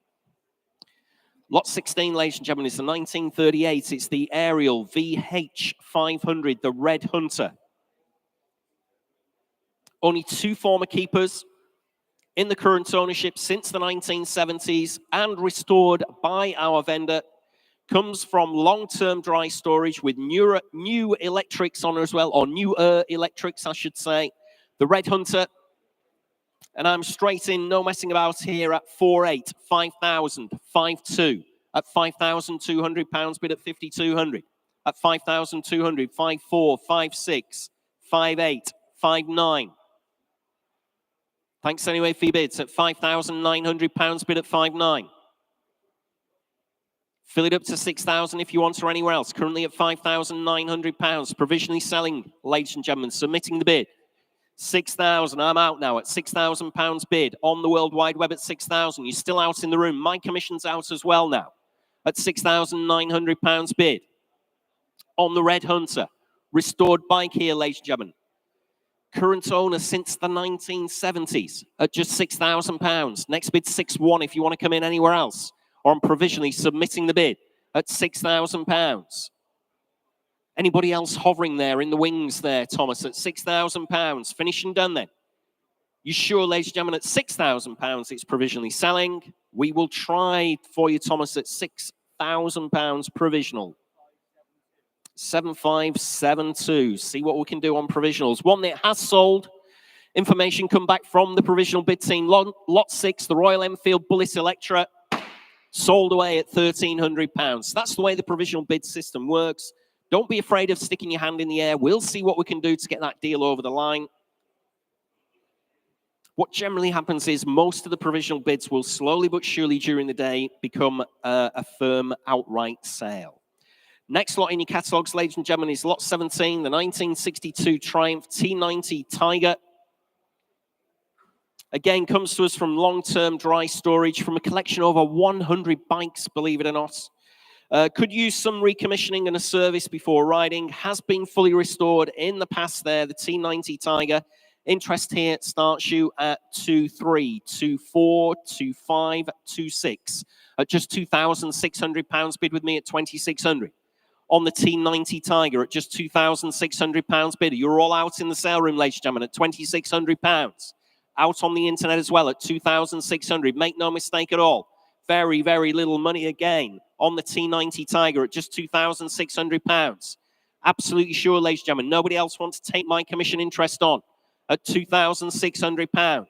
Lot 16, ladies and gentlemen, is the 1938. It's the Ariel VH500, the Red Hunter. Only two former keepers in the current ownership since the 1970s and restored by our vendor. Comes from long-term dry storage with new electrics on her as well, or newer electrics, I should say. The Red Hunter. And I'm straight in, no messing about here at 4,800, 5,000, 5,200 at £5,200, bid at 5,200. at 5,200, 5,400, 5,600, 5,800, 5,900. Thanks anyway for your bids at £5,900 bid at 5,900. Fill it up to 6,000 if you want, or anywhere else. Currently at £5,900. Provisionally selling, ladies and gentlemen. Submitting the bid. 6,000. I'm out now at £6,000 bid on the World Wide Web at 6,000. You're still out in the room. My commission's out as well now at £6,900 bid on the Red Hunter. Restored bike here, ladies and gentlemen. Current owner since the 1970s at just £6,000. Next bid 6,100 if you want to come in anywhere else. Or I'm provisionally submitting the bid at £6,000. Anybody else hovering there in the wings there, Thomas, at £6,000? Finished and done then. You sure, ladies and gentlemen, at £6,000 it's provisionally selling? We will try for you, Thomas, at £6,000 provisional. 7572. See what we can do on provisionals. One that has sold. Information come back from the provisional bid team. Lot 6, the Royal Enfield Bullet Electra, sold away at £1,300. That's the way the provisional bid system works. Don't be afraid of sticking your hand in the air. We'll see what we can do to get that deal over the line. What generally happens is most of the provisional bids will slowly but surely during the day become a firm outright sale. Next lot in your catalogues, ladies and gentlemen, is lot 17, the 1962 Triumph T90 Tiger. Again, comes to us from long-term dry storage from a collection of over 100 bikes, believe it or not. Could use some recommissioning and a service before riding. Has been fully restored in the past there, the T90 Tiger. Interest here starts you at 2,300, 2,400, 2,500, 2,600. At just £2,600 bid with me at 2,600. On the T90 Tiger at just £2,600 bid. You're all out in the sale room, ladies and gentlemen, at £2,600. Out on the internet as well at 2,600. Make no mistake at all. Very, very little money again on the T90 Tiger at just £2,600. Absolutely sure, ladies and gentlemen, nobody else wants to take my commission interest on at £2,600.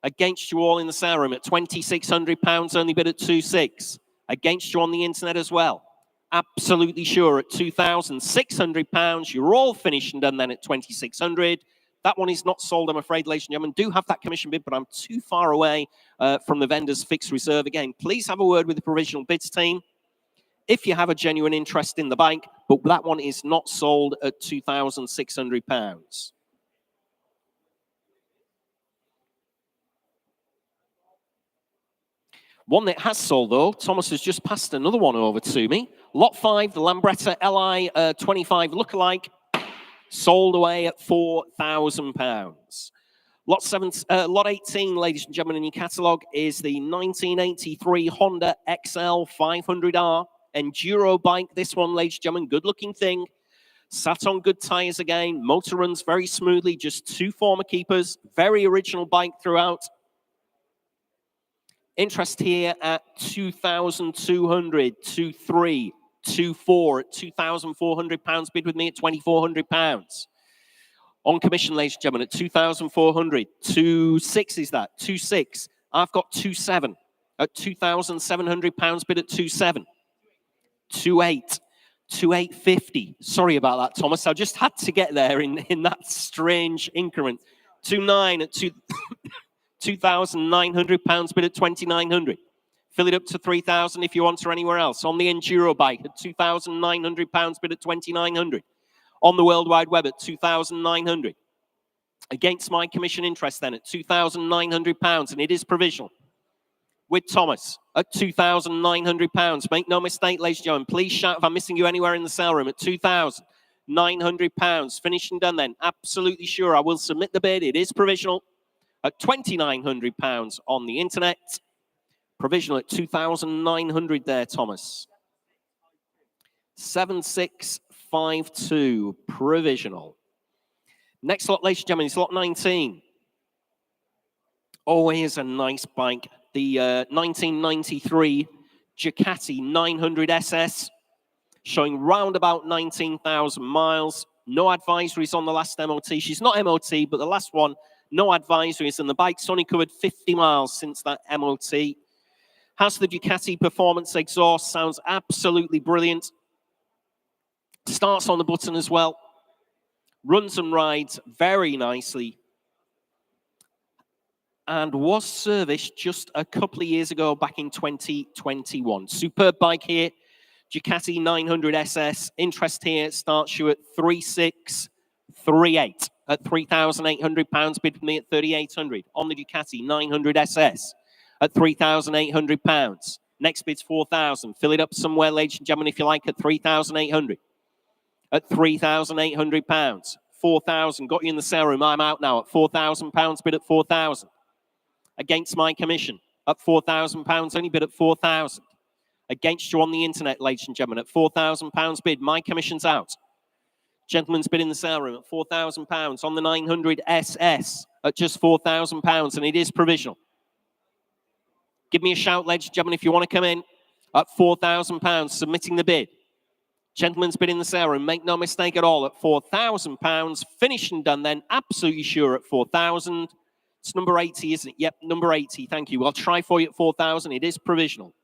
Against you all in the sale room at £2,600, only bid at 2,600. Against you on the internet as well. Absolutely sure at £2,600. You're all finished and done then at 2,600. That one is not sold, I'm afraid, ladies and gentlemen. Do have that commission bid, but I'm too far away from the vendor's fixed reserve. Again, please have a word with the provisional bids team if you have a genuine interest in the bike, but that one is not sold at £2,600. One that has sold, though, Thomas has just passed another one over to me. Lot 5, the Lambretta Li 25 lookalike, sold away at £4,000. Lot 18, ladies and gentlemen, in your catalogue is the 1983 Honda XL 500R Enduro bike. This one, ladies and gentlemen, good-looking thing. Sat on good tyres again. Motor runs very smoothly. Just 2 former keepers. Very original bike throughout. Interest here at 2,200, 2,300, 2,400, at £2,400 bid with me at £2,400. On commission, ladies and gentlemen, at 2,400, 2,600 is that, 2,600. I've got 2,700 at £2,700 bid at 2,700. 2,800, 2,850. Sorry about that, Thomas. I just had to get there in that strange increment. 2,900 at £2,900 bid at 2,900. Fill it up to 3,000 if you want or anywhere else. On the Enduro bike at £2,900 bid at 2,900. On the World Wide Web at 2,900. Against my commission interest then at £2,900, and it is provisional. With Thomas at £2,900. Make no mistake, ladies and gentlemen. Please shout if I'm missing you anywhere in the sale room at £2,900. Finished and done then. Absolutely sure I will submit the bid. It is provisional. At £2,900 on the internet. Provisional at 2,900 there, Thomas. 7652, provisional. Next lot, ladies and gentlemen, is lot 19. Oh, here's a nice bike. The 1993 Ducati 900 SS, showing round about 19,000 miles. No advisories on the last MOT. She's not MOT, but the last one, no advisories, and the bike's only covered 50 miles since that MOT. Has the Ducati performance exhaust, sounds absolutely brilliant. Starts on the button as well. Runs and rides very nicely. And was serviced just a couple of years ago, back in 2021. Superb bike here. Ducati 900 SS. Interest here starts you at 3638 at £3,800. Bid with me at 3,800 on the Ducati 900 SS at £3,800. Next bid's 4,000. Fill it up somewhere, ladies and gentlemen, if you like, at 3,800. At £3,800. 4,000. Got you in the sale room. I'm out now at £4,000. Bid at 4,000. Against my commission at £4,000. Only bid at 4,000. Against you on the internet, ladies and gentlemen, at £4,000 bid. My commission's out. Gentleman's bid in the sale room at £4,000 on the 900 SS at just £4,000, and it is provisional. Give me a shout, ladies and gentlemen, if you want to come in at £4,000, submitting the bid. Gentleman's bid in the sale room, make no mistake at all, at £4,000. Finished and done then, absolutely sure at 4,000. It's number 80, isn't it? Yep, number 80, thank you. I'll try for you at 4,000. It is provisional.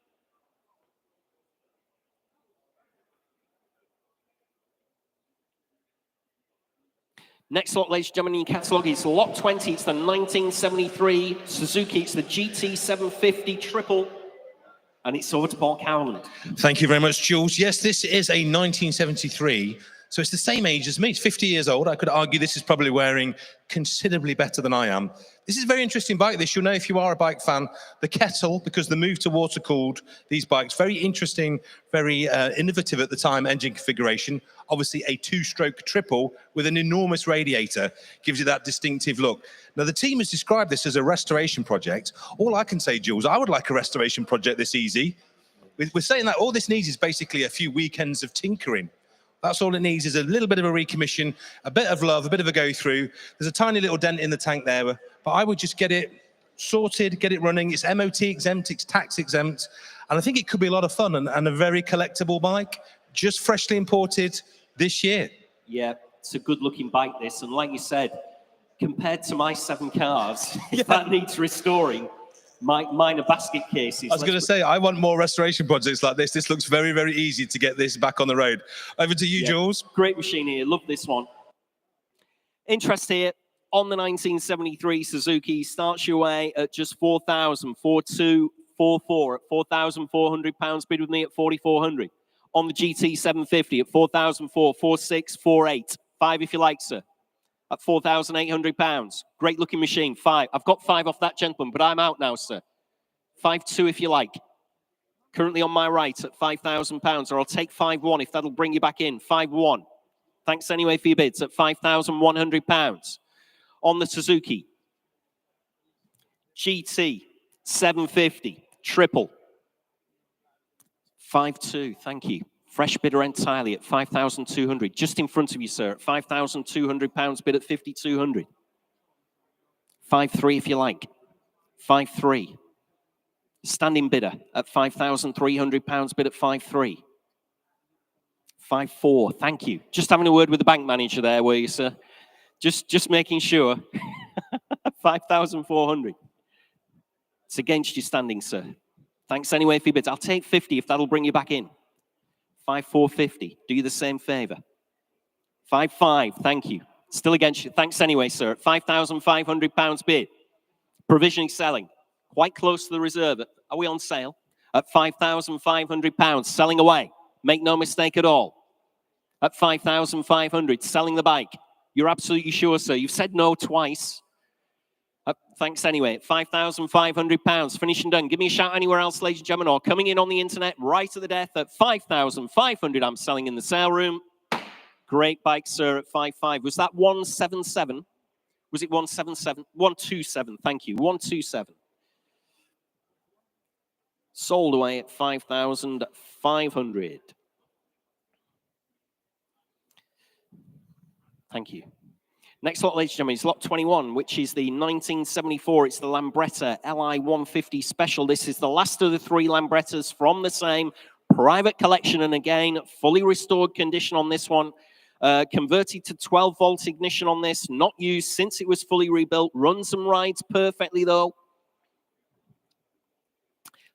Next lot, ladies and gentlemen, in your catalogue is lot 20. It's the 1973 Suzuki. It's the GT750 Triple. And it's over to Paul Cowland. Thank you very much, Jules. Yes, this is a 1973. So it's the same age as me. It's 50 years old. I could argue this is probably wearing considerably better than I am. This is a very interesting bike. This, you'll know if you are a bike fan. The Kettle, because the move to water-cooled, these bikes, very interesting, very innovative at the time, engine configuration. Obviously a two-stroke triple with an enormous radiator, gives you that distinctive look. Now, the team has described this as a restoration project. All I can say, Jules, I would like a restoration project this easy. We're saying that all this needs is basically a few weekends of tinkering. That's all it needs, is a little bit of a recommission, a bit of love, a bit of a go through. There's a tiny little dent in the tank there, but I would just get it sorted, get it running. It's MOT exempt, it's tax exempt, and I think it could be a lot of fun and a very collectible bike, just freshly imported this year. Yeah, it's a good looking bike, this, and like you said, compared to my 7 cars, if that needs restoring, mine are basket cases. I was going to say, I want more restoration projects like this. This looks very, very easy to get this back on the road. Over to you, Jules. Great machine here. Love this one. Interest here on the 1973 Suzuki starts your way at just 4,000, 4,244 at £4,400. Bid with me at 4,400. On the GT750 at 4,004, 4,648. 5 if you like, sir. At £4,800. Great looking machine. 5. I've got 5 off that gentleman, but I'm out now, sir. 5.2 if you like. Currently on my right at £5,000, or I'll take 5.1 if that'll bring you back in. 5.1. Thanks anyway for your bids at £5,100. On the Suzuki GT 750 Triple. 5.2. Thank you. Fresh bidder entirely at 5,200. Just in front of you, sir, at £5,200, bid at 5,200. 5.3 if you like. 5.3. Standing bidder at £5,300, bid at 5.3. 5.4. Thank you. Just having a word with the bank manager there, were you, sir? Just making sure. 5,400. It's against your standing, sir. Thanks anyway for your bids. I'll take 50 if that'll bring you back in. 5,450. Do you the same favor. 5.5. Thank you. Still against you. Thanks anyway, sir. At £5,500 bid. Provisionally selling. Quite close to the reserve. Are we on sale? At £5,500. Selling away. Make no mistake at all. At 5,500. Selling the bike. You're absolutely sure, sir. You've said no twice. Thanks anyway. £5,500. Finished and done. Give me a shout anywhere else, ladies and gentlemen, or coming in on the internet right to the death at 5,500. I'm selling in the sale room. Great bike, sir, at 5.5. Was that 177? Was it 177? 127. Thank you. 127. Sold away at 5,500. Thank you. Next lot, ladies and gentlemen, is lot 21, which is the 1974. It's the Lambretta Li 150 Special. This is the last of the 3 Lambrettas from the same private collection. And again, fully restored condition on this one. Converted to 12-volt ignition on this. Not used since it was fully rebuilt. Runs and rides perfectly, though.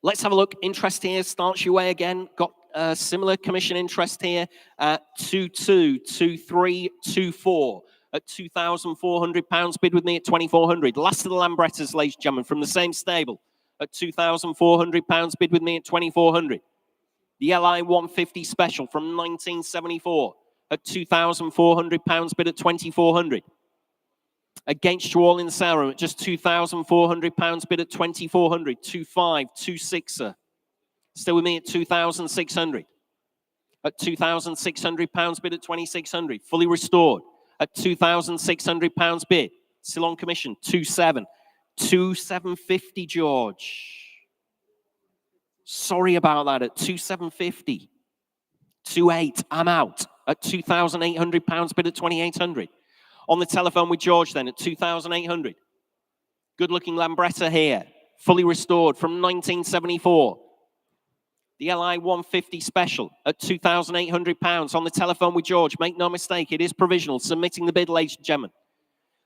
Let's have a look. Interest here starts your way again. Got similar commission interest here at 2.2, 2.3, 2.4. At £2,400, bid with me at 2,400. Last of the Lambrettas, ladies and gentlemen, from the same stable at £2,400, bid with me at 2,400. The LI 150 special from 1974 at £2,400, bid at 2,400. Against you all in the sale room at just £2,400, bid at 2,400. 2.5, 2.6. Still with me at 2,600. At £2,600, bid at 2,600. Fully restored at £2,600 bid. Still on commission. 2.7. 2,750, George. Sorry about that. At 2,750. 2.8. I'm out. At £2,800, bid at 2,800. On the telephone with George then at 2,800. Good looking Lambretta here. Fully restored from 1974. The LI 150 special at £2,800 on the telephone with George. Make no mistake, it is provisional. Submitting the bid, ladies and gentlemen.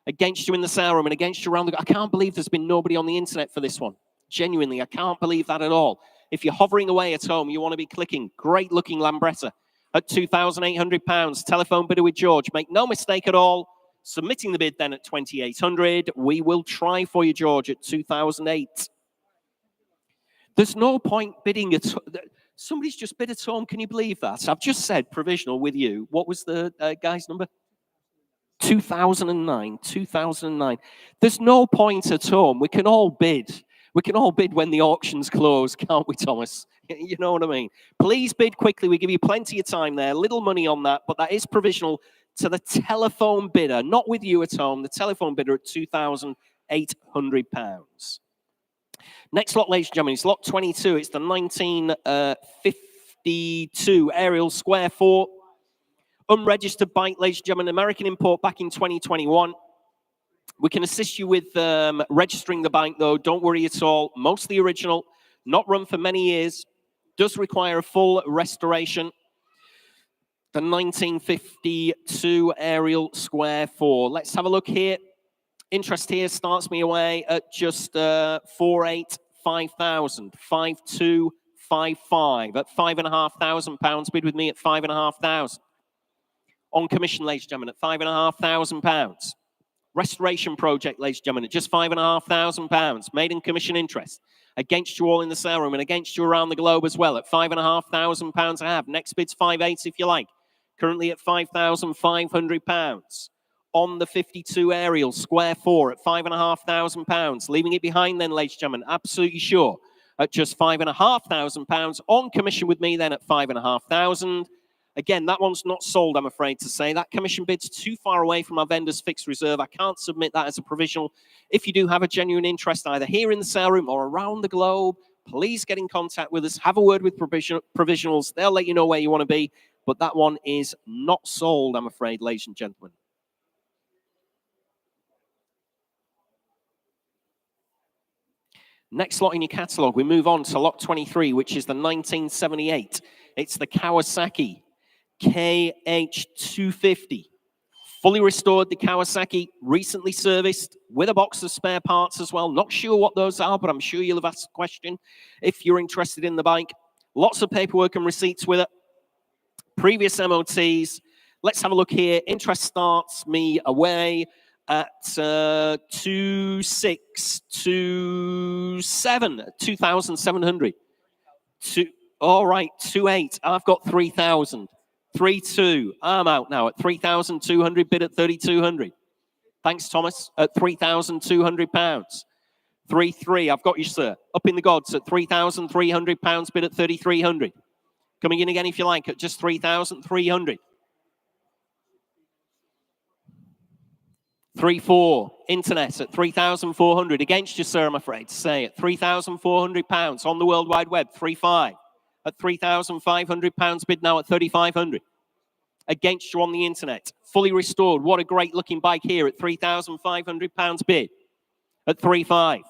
Against you in the sale room and against you around the... I can't believe there's been nobody on the internet for this one. Genuinely, I can't believe that at all. If you're hovering away at home, you want to be clicking. Great looking Lambretta at £2,800. Telephone bidder with George. Make no mistake at all. Submitting the bid then at 2,800. We will try for you, George, at 2,008. There's no point bidding at... Somebody's just bid at home. Can you believe that? I've just said provisional with you. What was the guy's number? 2009. 2009. There's no point at home. We can all bid. We can all bid when the auctions close, can't we, Thomas? You know what I mean? Please bid quickly. We give you plenty of time there. Little money on that, but that is provisional to the telephone bidder. Not with you at home. The telephone bidder at £2,800. Next lot, ladies and gentlemen, it's lot 22. It's the 1952 Ariel Square 4. Unregistered bike, ladies and gentlemen, American import back in 2021. We can assist you with registering the bike, though. Don't worry at all. Mostly original, not run for many years. Does require a full restoration. The 1952 Ariel Square 4. Let's have a look here. Interest here starts me away at just 4.8, 5,000, 5.2, 5.5 at £5,500. Bid with me at £5,500. On commission, ladies and gentlemen, at £5,500. Restoration project, ladies and gentlemen, at just £5,500. Maiden commission interest. Against you all in the sale room and against you around the globe as well at £5,500 I have. Next bid's 5.8 if you like. Currently at £5,500. On the 52 Ariel Square 4 at £5,500. Leaving it behind then, ladies and gentlemen, absolutely sure, at just £5,500. On commission with me then at £5,500. Again, that one's not sold, I'm afraid to say. That commission bid's too far away from our vendor's fixed reserve. I can't submit that as a provisional. If you do have a genuine interest either here in the sale room or around the globe, please get in contact with us. Have a word with provisionals. They'll let you know where you want to be. But that one is not sold, I'm afraid, ladies and gentlemen. Next lot in your catalogue, we move on to lot 23, which is the 1978. It's the Kawasaki KH250. Fully restored, the Kawasaki, recently serviced with a box of spare parts as well. Not sure what those are, but I'm sure you'll have asked a question if you're interested in the bike. Lots of paperwork and receipts with it. Previous MOTs. Let's have a look here. Interest starts me away at 2,700. All right, 2.8. I've got 3,000. 3.2. I'm out now at 3,200. Bid at 3,200. Thanks, Thomas. At £3,200. 3.3. I've got you, sir. Up in the gods at £3,300. Bid at 3,300. Coming in again if you like at just 3,300. 3.4. Internet at 3,400. Against you, sir, I'm afraid to say, at £3,400 on the World Wide Web. 3.5. At £3,500. Bid now at 3,500. Against you on the internet. Fully restored. What a great looking bike here at £3,500 bid. At 3.5.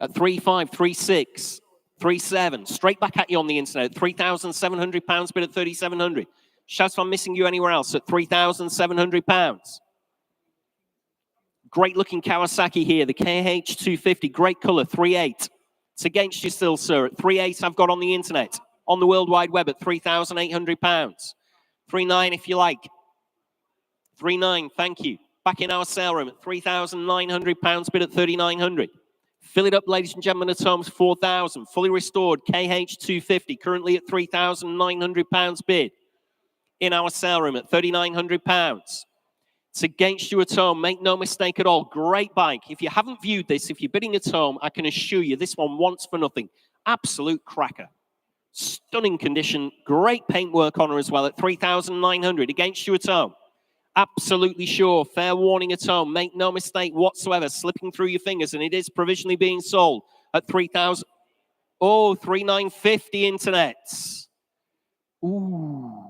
At 3.5, 3.6, 3.7. Straight back at you on the internet. £3,700 bid at 3,700. Shout if I'm missing you anywhere else at £3,700. Great looking Kawasaki here, the KH250, great color, 3.8. It's against you still, sir. At 3.8, I've got on the internet, on the World Wide Web at £3,800. 3.9 if you like. 3.9, thank you. Back in our sale room at £3,900, bid at 3,900. Fill it up, ladies and gentlemen, at home, 4,000. Fully restored, KH250, currently at £3,900 bid. In our sale room at £3,900. It's against you at home, make no mistake at all. Great bike. If you haven't viewed this, if you're bidding at home, I can assure you this one wants for nothing. Absolute cracker. Stunning condition, great paintwork on her as well at 3,900 against you at home. Absolutely sure, fair warning at home, make no mistake whatsoever, slipping through your fingers, and it is provisionally being sold at 3,000. Oh, 3,950 internets. Ooh.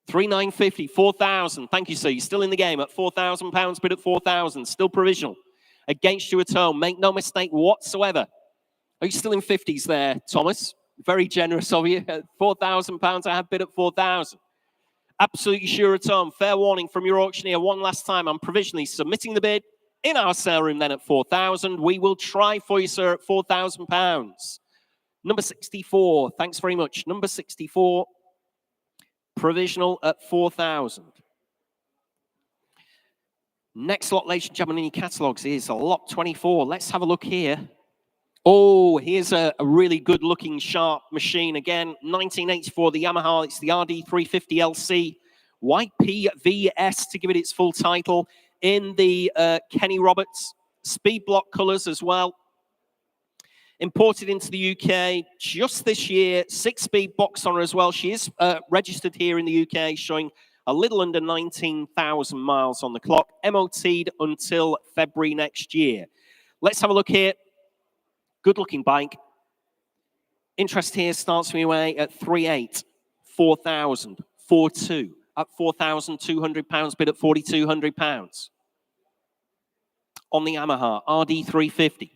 3,950, 4,000. Thank you, sir. You're still in the game at £4,000, bid at 4,000. Still provisional. Against you at home. Make no mistake whatsoever. Are you still in 50s there, Thomas? Very generous of you. At £4,000, I have bid at 4,000. Absolutely sure at home. Fair warning from your auctioneer. One last time. I'm provisionally submitting the bid in our sale room then at 4,000. We will try for you, sir, at £4,000. Number 64. Thanks very much. Number 64. Provisional at 4,000. Next lot, ladies and gentlemen, in your catalogues is lot 24. Let's have a look here. Oh, here's a really good-looking, sharp machine. Again, 1984, the Yamaha. It's the RD350LC. White PVS, to give it its full title, in the Kenny Roberts speed block colours as well. Imported into the UK just this year, 6-speed box on her as well. She is registered here in the UK, showing a little under 19,000 miles on the clock, MOT'd until February next year. Let's have a look here. Good-looking bike. Interest here starts me away at 3.8, 4,000, 4.2, at £4,200, bid at £4,200. On the Yamaha RD350.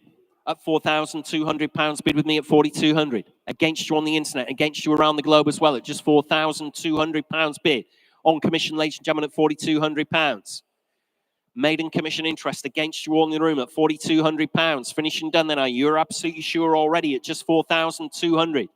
At £4,200, bid with me at 4,200. Against you on the internet, against you around the globe as well at just £4,200 bid. On commission, ladies and gentlemen, at £4,200. Maiden commission interest against you all in the room at £4,200. Finishing done then, are you? You're absolutely sure already at just £4,200.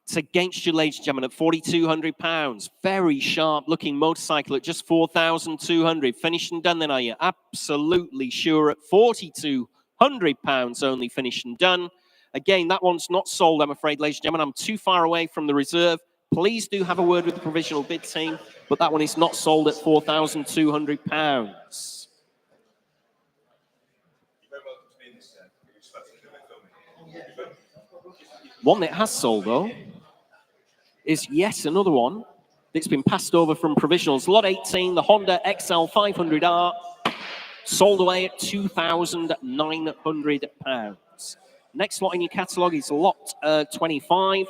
It's against you, ladies and gentlemen, at £4,200. Very sharp looking motorcycle at just £4,200. Finishing done then, are you? Absolutely sure at £4,200 only, finished and done. Again, that one's not sold, I'm afraid, ladies and gentlemen. I'm too far away from the reserve. Please do have a word with the provisional bid team, but that one is not sold at £4,200. One that has sold, though, is yet another one that's been passed over from provisionals. Lot 18, the Honda XL 500R, sold away at £2,900. Next lot in your catalogue is lot 25,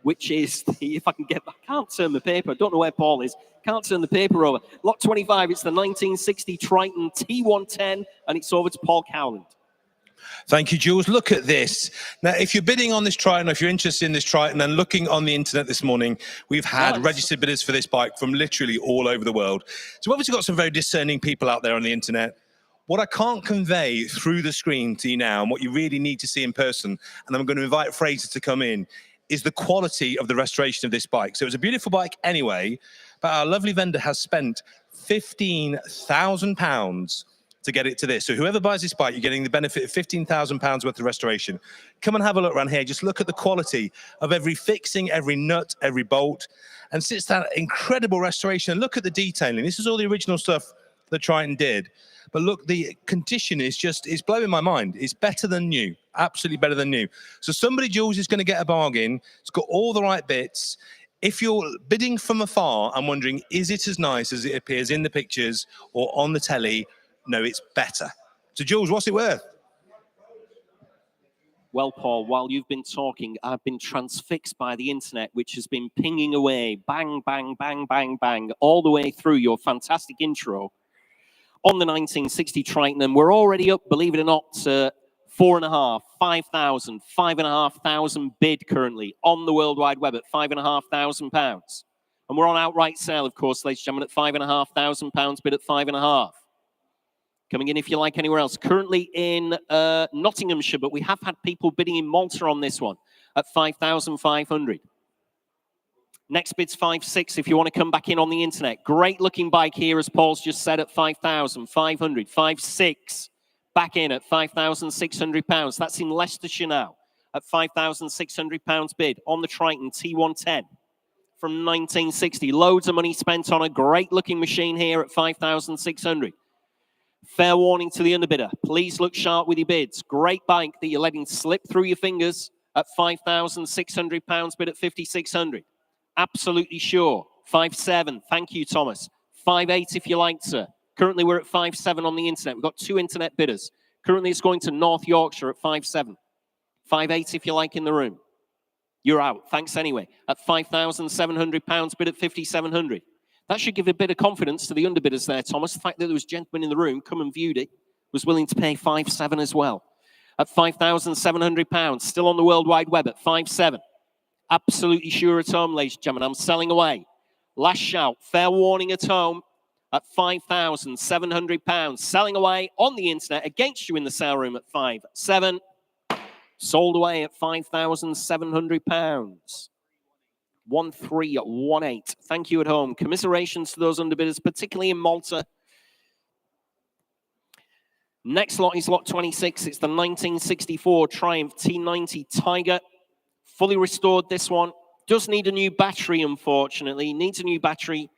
which is, if I can get, I can't turn the paper. I don't know where Paul is. Can't turn the paper over. Lot 25, it's the 1960 Triton T110, and it's over to Paul Cowland. Thank you, Jules. Look at this. Now, if you're bidding on this Triton, or if you're interested in this Triton, and looking on the internet this morning, we've had registered bidders for this bike from literally all over the world. So we've obviously got some very discerning people out there on the internet. What I can't convey through the screen to you now, and what you really need to see in person, and I'm going to invite Fraser to come in, is the quality of the restoration of this bike. So it's a beautiful bike anyway, but our lovely vendor has spent £15,000 to get it to this. So whoever buys this bike, you're getting the benefit of £15,000 worth of restoration. Come and have a look around here. Just look at the quality of every fixing, every nut, every bolt, and since that incredible restoration, and look at the detailing. This is all the original stuff that Triton did. But look, the condition is it's blowing my mind. It's better than new, absolutely better than new. So somebody, Jules, is going to get a bargain. It's got all the right bits. If you're bidding from afar and wondering, is it as nice as it appears in the pictures or on the telly? No, it's better. So, Jules, what's it worth? Well, Paul, while you've been talking, I've been transfixed by the internet, which has been pinging away, bang, bang, bang, bang, bang, all the way through your fantastic intro on the 1960 Triton, and we're already up, believe it or not, 4.5, 5,000, 5,500 bid currently on the World Wide Web at £5,500. And we're on outright sale, of course, ladies and gentlemen, at £5,500, bid at 5.5. Coming in, if you like, anywhere else. Currently in Nottinghamshire, but we have had people bidding in Malta on this one at 5,500. Next bid's 5.6 if you want to come back in on the internet. Great looking bike here, as Paul's just said, at 5,500. 5.6 back in at £5,600. That's in Leicestershire now at £5,600 bid on the Triton T110 from 1960. Loads of money spent on a great looking machine here at 5,600. Fair warning to the underbidder. Please look sharp with your bids. Great bike that you're letting slip through your fingers at £5,600 bid at 5,600. Absolutely sure. 5.7. Thank you, Thomas. 5.8 if you like, sir. Currently, we're at 5.7 on the internet. We've got 2 internet bidders. Currently, it's going to North Yorkshire at 5.7. 5.8 if you like in the room. You're out. Thanks anyway. At £5,700 bid at 5,700. That should give a bit of confidence to the underbidders there, Thomas. The fact that there was a gentleman in the room, come and viewed it, was willing to pay 5.7 as well. At £5,700. Still on the World Wide Web at 5.7. Absolutely sure at home, ladies and gentlemen. I'm selling away. Last shout. Fair warning at home at £5,700. Selling away on the internet against you in the sale room at 5.7. Sold away at £5,700. 1318. Thank you at home. Commiserations to those underbidders, particularly in Malta. Next lot is lot 26. It's the 1964 Triumph T90 Tiger. Fully restored, this one. Does need a new battery, unfortunately. Needs a new battery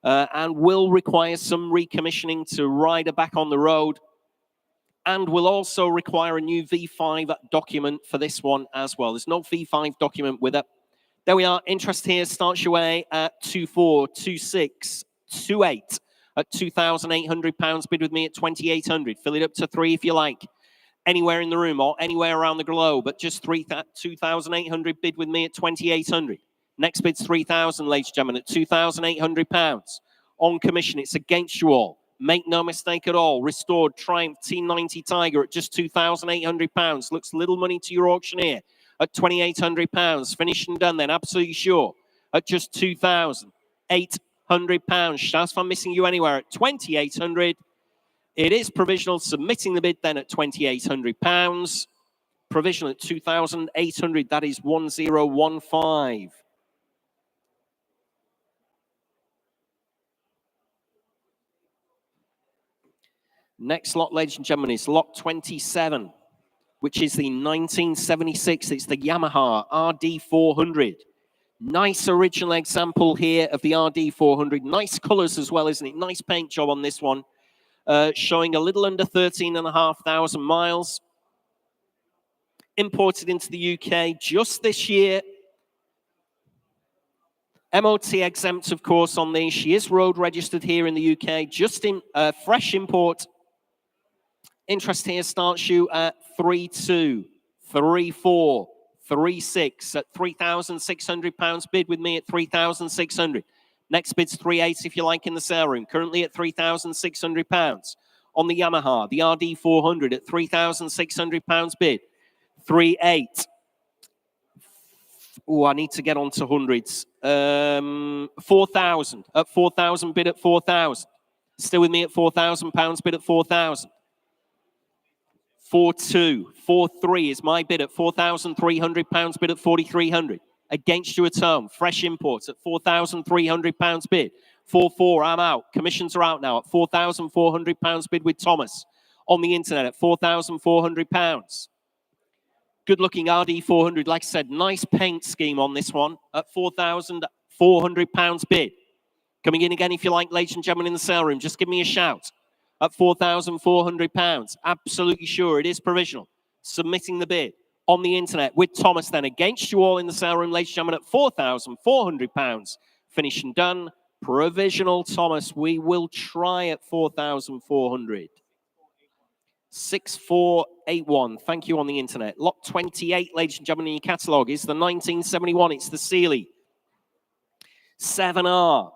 and will require some recommissioning to ride it back on the road. And will also require a new V5 document for this one as well. There's no V5 document with it. There we are. Interest here starts your way at 2.4, 2.6, 2.8 at £2,800. Bid with me at 2,800. Fill it up to 3 if you like. Anywhere in the room or anywhere around the globe, but just 2,800. Bid with me at 2,800. Next bid's 3,000, ladies and gentlemen, at £2,800. On commission, it's against you all. Make no mistake at all. Restored Triumph T90 Tiger at just £2,800. Looks little money to your auctioneer at £2,800. Finished and done then, absolutely sure, at just £2,800. Shouts if I'm missing you anywhere at 2,800. It is provisional, submitting the bid then at £2,800. Provisional at 2,800, that is 1015. Next lot, ladies and gentlemen, is lot 27, which is the 1976. It's the Yamaha RD400. Nice original example here of the RD400. Nice colours as well, isn't it? Nice paint job on this one. Showing a little under 13,500 miles. Imported into the UK just this year. MOT exempt, of course, on these. She is road registered here in the UK. Just in fresh import. Interest here starts you at 3.2, 3.4, 3.6 at £3,600. Bid with me at 3,600. Next bid's 3.8 if you like in the sale room. Currently at £3,600. On the Yamaha, the RD400 at £3,600 bid. 3.8. Oh, I need to get on to hundreds. 4,000. At 4,000 bid at 4,000. Still with me at £4,000 bid at 4,000. 4.2. 4.3 is my bid at £4,300 bid at 4,300. Against you at home. Fresh imports at £4,300 bid. 4.4, I'm out. Commissions are out now at £4,400 bid with Thomas. On the internet at £4,400. Good looking RD400. Like I said, nice paint scheme on this one at £4,400 bid. Coming in again if you like, ladies and gentlemen in the sale room. Just give me a shout at £4,400. Absolutely sure it is provisional. Submitting the bid on the internet with Thomas then against you all in the sale room, ladies and gentlemen, at £4,400. Finished and done. Provisional, Thomas. We will try at 4,400. 6481. Thank you on the internet. Lot 28, ladies and gentlemen, in your catalogue is the 1971. It's the Sealy 7R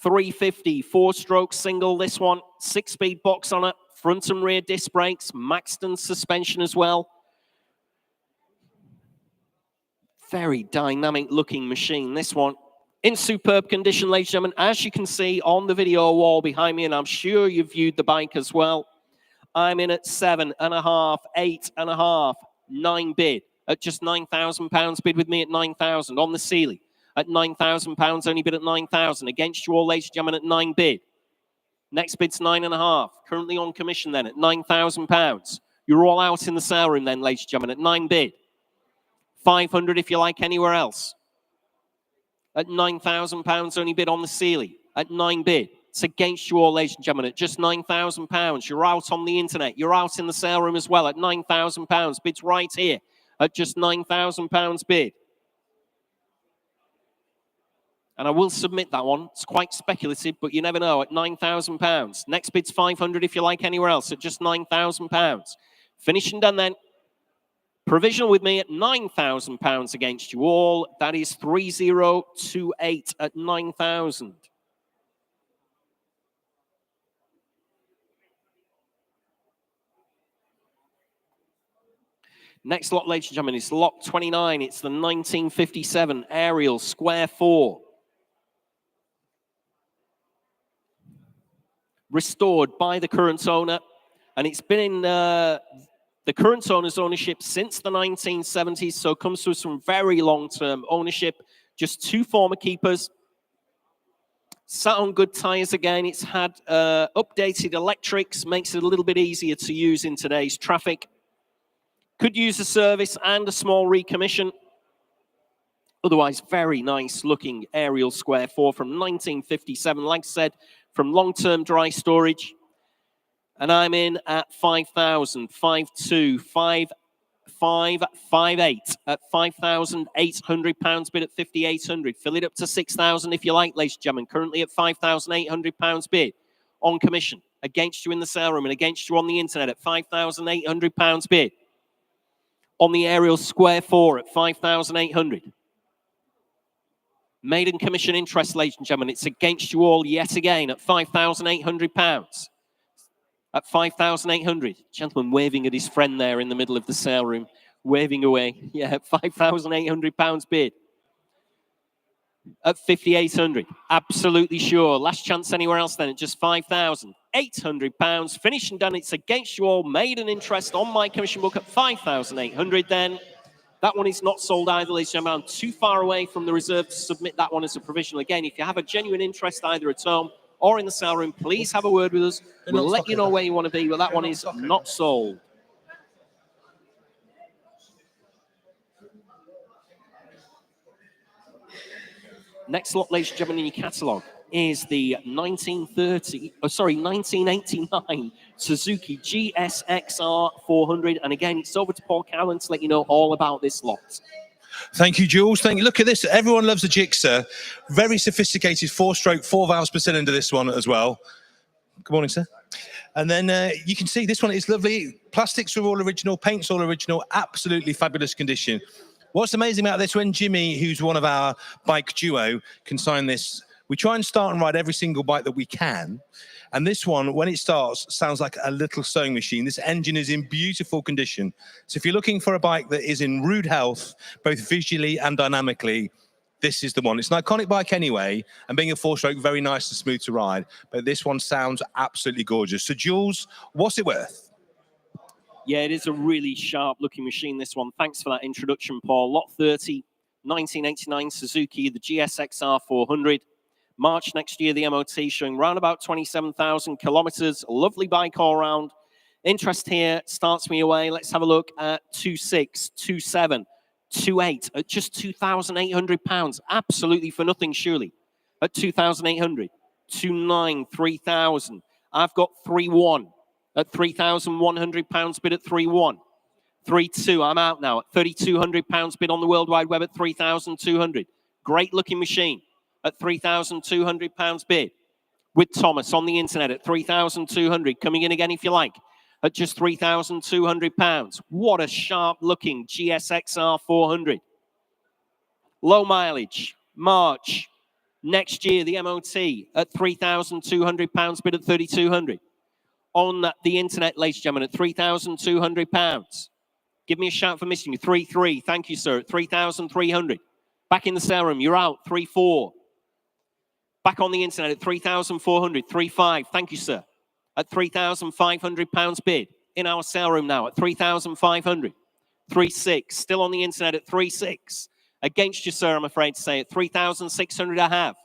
350 4-stroke single. This one 6-speed box on it, front and rear disc brakes, Maxton suspension as well. Very dynamic looking machine, this one. In superb condition, ladies and gentlemen, as you can see on the video wall behind me, and I'm sure you've viewed the bike as well. I'm in at 7.5, 8.5, 9 bid at just £9,000. Bid with me at 9,000 on the Sealy. At £9,000, only bid at 9,000. Against you all, ladies and gentlemen, at 9 bid. Next bid's 9.5. Currently on commission then at £9,000. You're all out in the sale room then, ladies and gentlemen, at 9 bid. 500 if you like anywhere else. At £9,000, only bid on the Sealy. At 9 bid. It's against you all, ladies and gentlemen, at just £9,000. You're out on the internet. You're out in the sale room as well at £9,000. Bid's right here at just £9,000 bid. And I will submit that one. It's quite speculative, but you never know, at £9,000. Next bid's 500 if you like anywhere else at just £9,000. Finish and done then. Provisional with me at £9,000 against you all. That is 3028 at 9,000. Next lot, ladies and gentlemen, is lot 29. It's the 1957 Ariel Square 4. Restored by the current owner, and it's been in the current owner's ownership since the 1970s, so it comes through some very long-term ownership. Just 2 former keepers. Sat on good tyres again. It's had updated electrics, makes it a little bit easier to use in today's traffic. Could use a service and a small recommission. Otherwise, very nice looking Ariel Square 4 from 1957, like I said, from long-term dry storage. And I'm in at 5,000, 5,2, 5,558 at £5,800 bid at 5,800. Fill it up to 6,000 if you like, ladies and gentlemen. Currently at £5,800 bid on commission. Against you in the sale room and against you on the internet at £5,800 bid. On the Ariel Square 4 at 5,800. Maiden commission interest, ladies and gentlemen. It's against you all yet again at £5,800. At 5,800. Gentleman waving at his friend there in the middle of the sale room. Waving away. Yeah, at £5,800 bid. At 5,800. Absolutely sure. Last chance anywhere else then at just £5,800. Finished and done. It's against you all. Maiden interest on my commission book at 5,800 then. That one is not sold either, ladies and gentlemen. I'm too far away from the reserve to submit that one as a provisional. Again, if you have a genuine interest either at home or in the sale room, please have a word with us. We'll let you know where you want to be, but that one is not sold. Next lot, ladies and gentlemen, in your catalogue is the 1989 Suzuki GSXR 400. And again, it's over to Paul Cowan to let you know all about this lot. Thank you, Jules. Thank you. Look at this. Everyone loves a Gixxer. Very sophisticated 4-stroke, 4 valves per cylinder, this one as well. Good morning, sir. And then you can see this one is lovely. Plastics are all original, paint's all original, absolutely fabulous condition. What's amazing about this, when Jimmy, who's one of our bike duo, consign this, we try and start and ride every single bike that we can. And this one, when it starts, sounds like a little sewing machine. This engine is in beautiful condition. So if you're looking for a bike that is in rude health, both visually and dynamically, this is the one. It's an iconic bike anyway, and being a 4-stroke, very nice and smooth to ride. But this one sounds absolutely gorgeous. So Jules, what's it worth? Yeah, it is a really sharp-looking machine, this one. Thanks for that introduction, Paul. Lot 30, 1989 Suzuki, the GSXR 400. March next year, the MOT showing around about 27,000 kilometers. A lovely bike all round. Interest here starts me away. Let's have a look at 2.6, 2.7, 2.8 at just £2,800. Absolutely for nothing, surely. At 2,800. 2.9, 3,000. I've got 3.1 at £3,100 bid at 3.1. 3.2, I'm out now at £3,200 bid on the World Wide Web at 3,200. Great looking machine at £3,200 bid. With Thomas on the internet at 3,200. Coming in again if you like at just £3,200. What a sharp looking GSXR 400. Low mileage, March next year, the MOT at £3,200 bid at 3,200. On the internet, ladies and gentlemen, at £3,200. Give me a shout for missing you. 3.3. Thank you, sir. At 3,300. Back in the sale room, you're out. 3.4. Back on the internet at 3,400. 3.5. Thank you, sir. at £3,500 bid. In our sale room now at 3,500. 3,600. Still on the internet at 3,600. Against you, sir, I'm afraid to say, at 3,600 I have.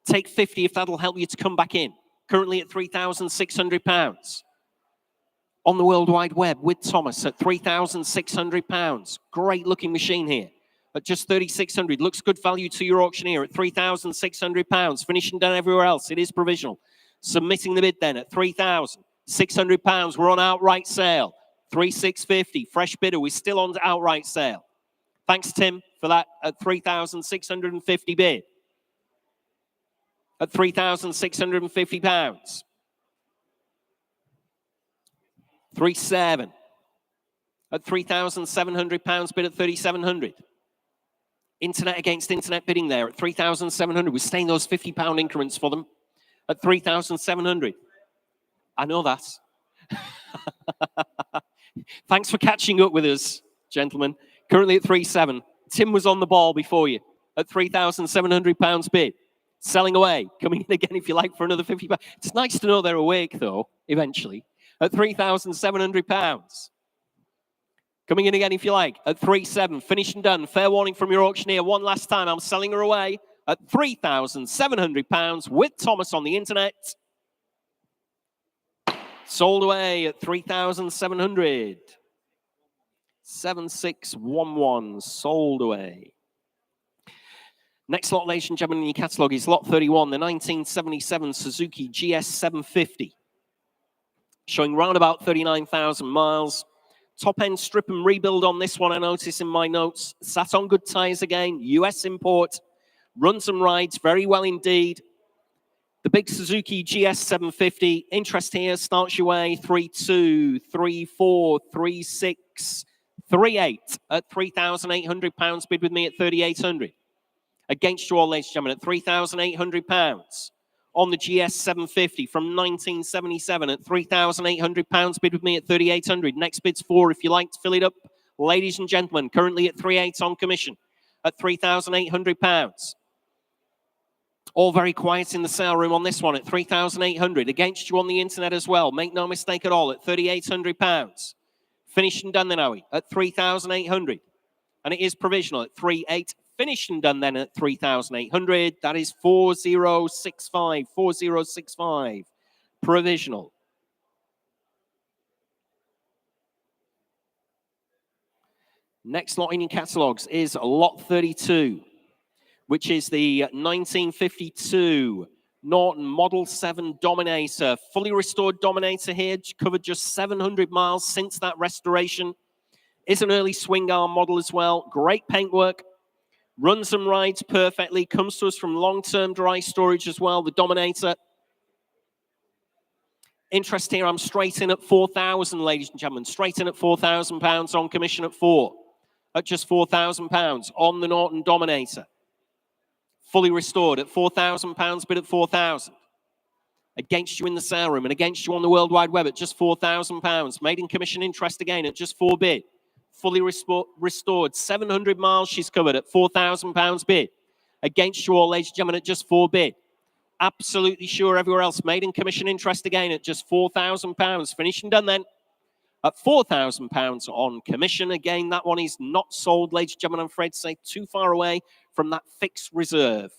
Take 50 if that'll help you to come back in. Currently at £3,600. On the World Wide Web with Thomas at £3,600. Great looking machine here at just 3,600. Looks good value to your auctioneer at £3,600. Finishing done everywhere else. It is provisional. Submitting the bid then at £3,600. We're on outright sale. 3,650. Fresh bidder. We're still on outright sale. Thanks, Tim, for that at £3,650 bid. At £3,650. 3,700. At £3,700 bid at 3,700. Internet against internet bidding there at 3,700. We're staying those £50 increments for them at 3,700. I know that. Thanks for catching up with us, gentlemen. Currently at 3,700. Tim was on the ball before you at £3,700 bid. Selling away. Coming in again if you like for another £50. It's nice to know they're awake though, eventually. At £3,700. Coming in again if you like at 3,700. Finished and done. Fair warning from your auctioneer. One last time. I'm selling her away at £3,700 with Thomas on the internet. Sold away at 3,700. 7611 sold away. Next lot, ladies and gentlemen, in your catalogue is lot 31, the 1977 Suzuki GS750. Showing round about 39,000 miles. Top end strip and rebuild on this one, I notice in my notes. Sat on good tyres again, US import. Runs and rides very well indeed. The big Suzuki GS750, interest here, starts your way 3,200, 3,400, 3,600, 3,800 at £3,800. Bid with me at 3,800. Against you all, ladies and gentlemen, at £3,800. On the GS750 from 1977 at £3,800. Bid with me at 3,800. Next bid's 4 if you like to fill it up. Ladies and gentlemen, currently at 3,800 on commission at £3,800. All very quiet in the sale room on this one at 3,800. Against you on the internet as well. Make no mistake at all at £3,800. Finished and done then, are we? At 3,800. And it is provisional at 3,800. Finished and done then at 3,800. That is 4,065. 4,065. Provisional. Next lot in your catalogues is lot 32, which is the 1952 Norton Model 7 Dominator. Fully restored Dominator here. Covered just 700 miles since that restoration. Is an early swing arm model as well. Great paintwork. Runs and rides perfectly. Comes to us from long-term dry storage as well, the Dominator. Interest here, I'm straight in at 4,000, ladies and gentlemen. Straight in at £4,000 on commission at 4. At just £4,000 on the Norton Dominator. Fully restored at £4,000, bid at 4,000. Against you in the sale room and against you on the World Wide Web at just £4,000. Made in commission interest again at just 4 bid. Fully restored. 700 miles she's covered at £4,000 bid. Against you all, ladies and gentlemen, at just 4 bid. Absolutely sure everywhere else. Made in commission interest again at just £4,000. Finished and done then at £4,000 on commission. Again, that one is not sold, ladies and gentlemen. I'm afraid to say too far away from that fixed reserve.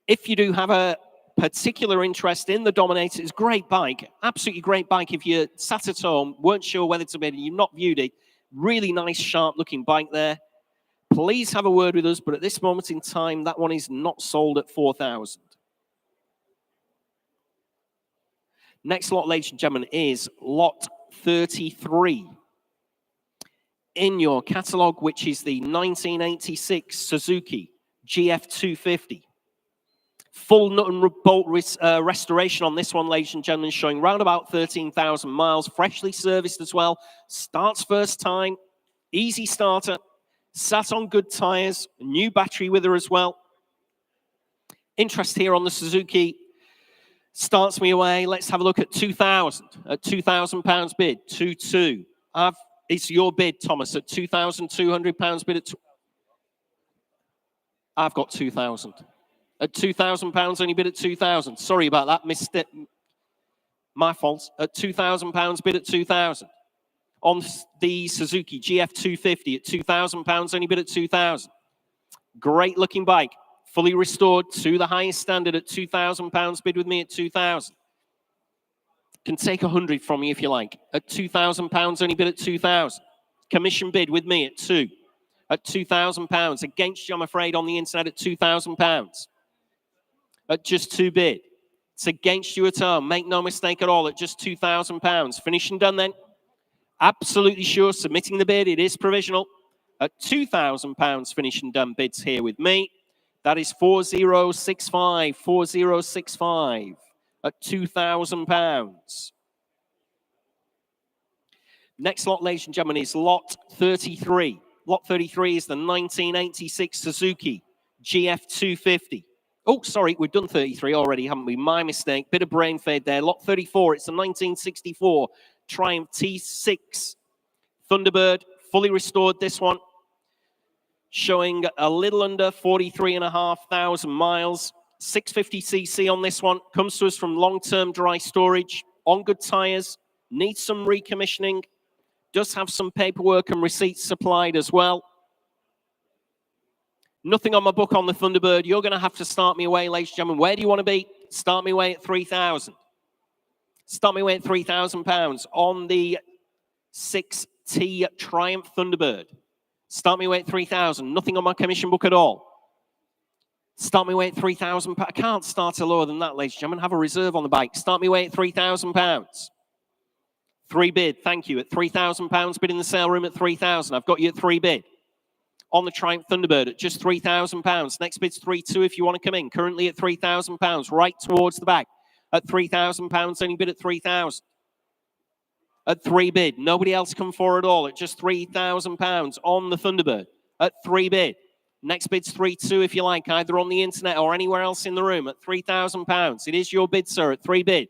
If you do have a particular interest in the Dominator, it's a great bike. Absolutely great bike. If you sat at home, weren't sure whether to bid, and you've not viewed it, really nice, sharp-looking bike there. Please have a word with us, but at this moment in time, that one is not sold at 4,000. Next lot, ladies and gentlemen, is lot 33 in your catalogue, which is the 1986 Suzuki GF250. Full nut and bolt restoration on this one, ladies and gentlemen, showing round about 13,000 miles, freshly serviced as well. Starts first time, easy starter, sat on good tyres, new battery with her as well. Interest here on the Suzuki starts me away. Let's have a look at 2,000. At £2,000 bid, 2,200. It's your bid, Thomas, at £2,200 bid. I've got 2,000. At £2,000, only bid at 2,000. Sorry about that. My fault. At £2,000, bid at 2,000. On the Suzuki GF250 at £2,000, only bid at 2,000. Great looking bike, fully restored to the highest standard at £2,000, bid with me at 2,000. Can take 100 from me if you like. At £2,000, only bid at 2,000. Commission bid with me at 2. At £2,000. Against you, I'm afraid, on the internet at £2,000. At just 2 bid. It's against you at home. Make no mistake at all. At just £2,000. Finished and done then. Absolutely sure. Submitting the bid. It is provisional. At £2,000, finished and done bids here with me. That is 4065. 4065. At £2,000. Next lot, ladies and gentlemen, is lot 33. Lot 33 is the 1986 Suzuki GF250. Oh, sorry, we've done 33 already, haven't we? My mistake. Bit of brain fade there. Lot 34, it's the 1964 Triumph T6 Thunderbird, fully restored this one. Showing a little under 43,500 miles. 650cc on this one. Comes to us from long-term dry storage. On good tyres. Needs some recommissioning. Does have some paperwork and receipts supplied as well. Nothing on my book on the Thunderbird. You're going to have to start me away, ladies and gentlemen. Where do you want to be? Start me away at 3,000. Start me away at £3,000 on the 6T Triumph Thunderbird. Start me away at 3,000. Nothing on my commission book at all. Start me away at £3,000. I can't start a lower than that, ladies and gentlemen. Have a reserve on the bike. Start me away at £3,000. 3 bid, thank you. At £3,000, bid in the sale room at 3,000. I've got you at 3 bid. On the Triumph Thunderbird at just £3,000. Next bid's 3,200 if you want to come in. Currently at £3,000, right towards the back. At £3,000, only bid at 3,000. At 3 bid, nobody else come forward at all. At just £3,000 on the Thunderbird. At 3 bid. Next bid's 3,200 if you like, either on the internet or anywhere else in the room. At £3,000. It is your bid, sir, at 3 bid.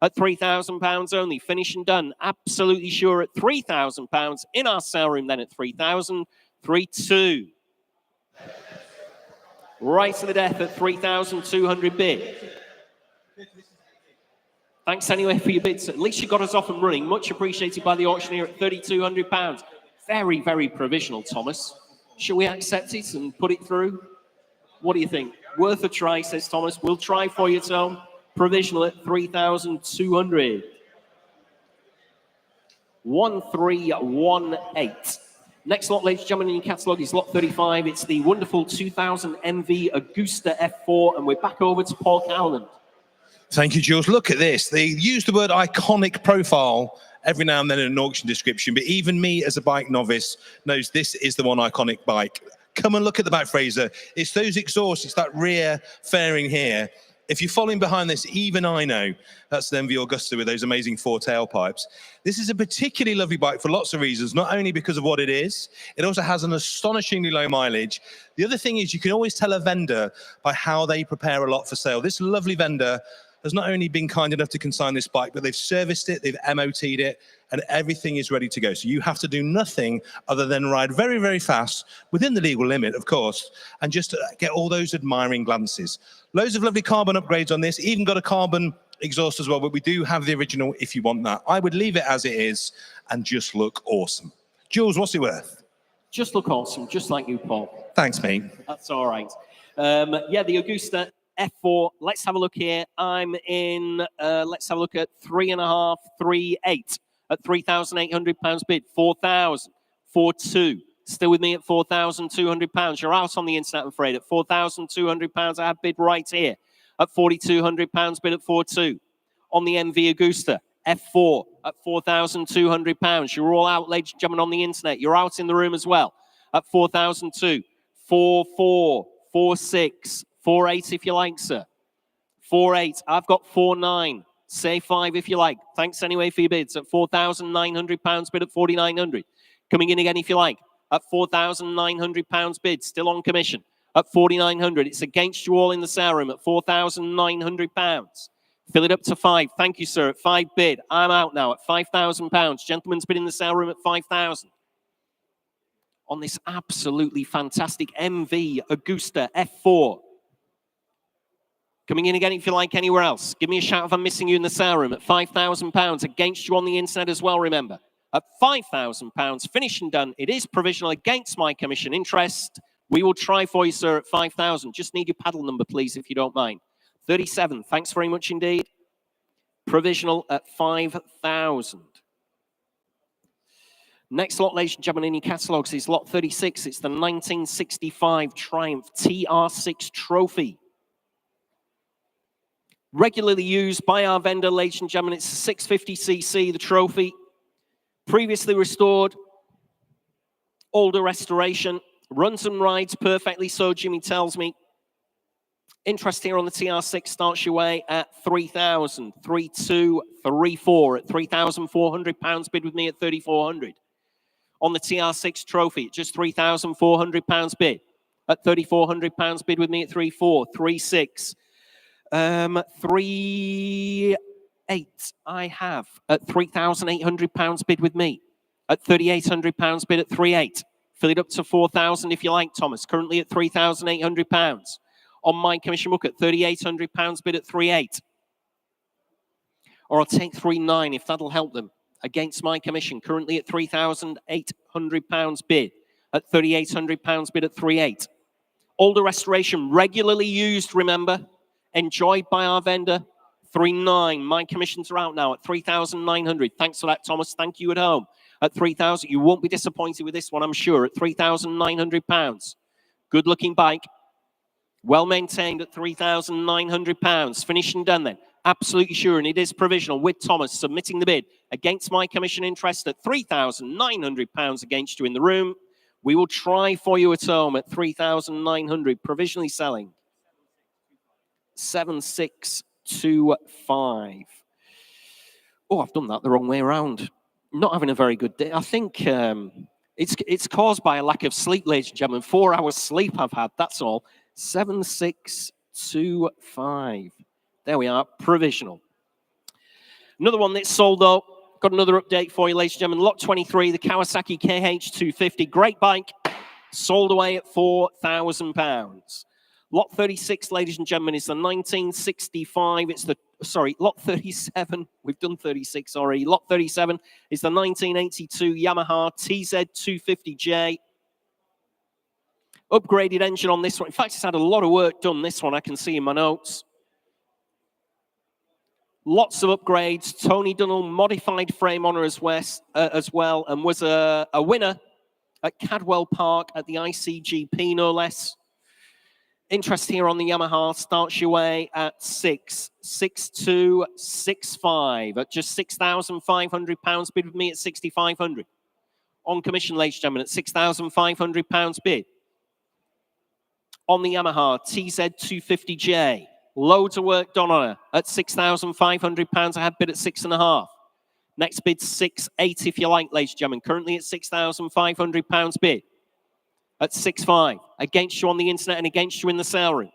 At £3,000 only, finish and done. Absolutely sure at £3,000 in our sale room. Then at 3,000, 3,200. Right to the death at 3,200 bid. Thanks anyway for your bids. At least you got us off and running. Much appreciated by the auctioneer at £3,200. Very, very provisional, Thomas. Shall we accept it and put it through? What do you think? Worth a try, says Thomas. We'll try for you, Tom. Provisional at 3,200. 1318. Next lot, ladies and gentlemen, in your catalogue is lot 35. It's the wonderful 2000 MV Augusta F4, and we're back over to Paul Cowland. Thank you, Jules. Look at this. They use the word iconic profile every now and then in an auction description, but even me as a bike novice knows this is the one iconic bike. Come and look at the back, Fraser. It's those exhausts. It's that rear fairing here. If you're following behind this, even I know that's the MV Augusta with those amazing 4 tailpipes. This is a particularly lovely bike for lots of reasons, not only because of what it is, it also has an astonishingly low mileage. The other thing is you can always tell a vendor by how they prepare a lot for sale. This lovely vendor has not only been kind enough to consign this bike, but they've serviced it, they've MOT'd it, and everything is ready to go. So you have to do nothing other than ride very, very fast, within the legal limit, of course, and just get all those admiring glances. Loads of lovely carbon upgrades on this, even got a carbon exhaust as well, but we do have the original if you want that. I would leave it as it is and just look awesome. Jules, what's it worth? Just look awesome, just like you, Paul. Thanks, mate. That's all right. Yeah, the Augusta F4. Let's have a look here. I'm in, let's have a look at 3.5, 3.8 at £3,800 bid. 4,000, 4,200. Still with me at £4,200. You're out on the internet, I'm afraid. At £4,200, I have bid right here. At £4,200 bid at 4,200. On the MV Augusta F4 at £4,200. You're all out, ladies and gentlemen, on the internet. You're out in the room as well. At 4,200. 4,400. 4,600. 4,800 if you like, sir. 4,800. I've got 4,900. Say 5 if you like. Thanks anyway for your bids. At £4,900 bid at 4,900. Coming in again if you like. At £4,900 bid. Still on commission. At 4,900. It's against you all in the sale room at £4,900. Fill it up to 5. Thank you, sir. At 5 bid. I'm out now at £5,000. Gentleman's bid in the sale room at 5,000. On this absolutely fantastic MV Augusta F4. Coming in again if you like anywhere else. Give me a shout if I'm missing you in the sale room at £5,000. Against you on the internet as well, remember. At £5,000, finished and done. It is provisional against my commission interest. We will try for you, sir, at 5,000. Just need your paddle number, please, if you don't mind. 37. Thanks very much indeed. Provisional at 5,000. Next lot, ladies and gentlemen, in your catalogues is lot 36. It's the 1965 Triumph TR6 Trophy. Regularly used by our vendor, ladies and gentlemen. It's a 650cc, the trophy. Previously restored. Older restoration. Runs and rides perfectly so, Jimmy tells me. Interest here on the TR6 starts your way at 3,000. 3,234 at £3,400. Bid with me at 3,400. On the TR6 trophy, just £3,400 bid. At £3,400 bid with me at 3,400. 3,600. 3,800 I have at £3,800 bid with me. At £3,800 bid at 3,800. Fill it up to 4,000 if you like, Thomas. Currently at £3,800. On my commission book at £3,800 bid at 3,800. Or I'll take 3,900 if that'll help them. Against my commission, currently at £3,800 bid. At £3,800 bid at 3,800. Older restoration, regularly used, remember. Enjoyed by our vendor, 3,900. My commissions are out now at 3,900. Thanks for that, Thomas. Thank you at home. At 3,000, you won't be disappointed with this one, I'm sure. At £3,900. Good looking bike. Well maintained at £3,900. Finished and done then. Absolutely sure, and it is provisional with Thomas submitting the bid against my commission interest at £3,900 against you in the room. We will try for you at home at 3,900, provisionally selling. 7,625. Oh, I've done that the wrong way around. Not having a very good day. I think it's caused by a lack of sleep, ladies and gentlemen. 4 hours sleep I've had, that's all. 7,625. There we are, provisional. Another one that's sold though. Got another update for you, ladies and gentlemen. Lot 23, the Kawasaki KH250. Great bike. Sold away at £4,000. Lot 36, ladies and gentlemen, is the 1965. It's the, sorry, lot 37. We've done 36 already. Lot 37 is the 1982 Yamaha TZ250J. Upgraded engine on this one. In fact, it's had a lot of work done, this one, I can see in my notes. Lots of upgrades. Tony Dunnell modified frame on her as well, and was a winner at Cadwell Park at the ICGP, no less. Interest here on the Yamaha starts your way at 6,265 at just £6,500 bid with me at 6,500. On commission, ladies and gentlemen, at £6,500 bid. On the Yamaha TZ250J, loads of work done on her at £6,500. I have bid at 6,500. Next bid 6,800 if you like, ladies and gentlemen. Currently at £6,500 bid. At 6,500. Against you on the internet and against you in the sale room.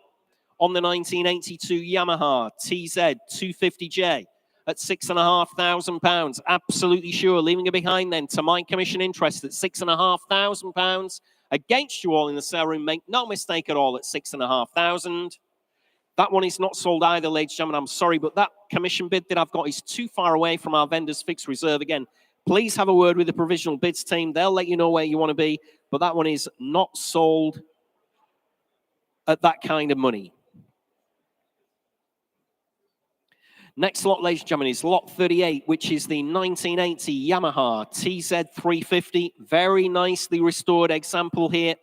On the 1982 Yamaha TZ250J at £6,500. Absolutely sure. Leaving it behind then to my commission interest at £6,500. Against you all in the sale room. Make no mistake at all at £6,500. That one is not sold either, ladies and gentlemen. I'm sorry, but that commission bid that I've got is too far away from our vendor's fixed reserve. Again, please have a word with the provisional bids team. They'll let you know where you want to be. But that one is not sold at that kind of money. Next lot, ladies and gentlemen, is lot 38, which is the 1980 Yamaha TZ350. Very nicely restored example here.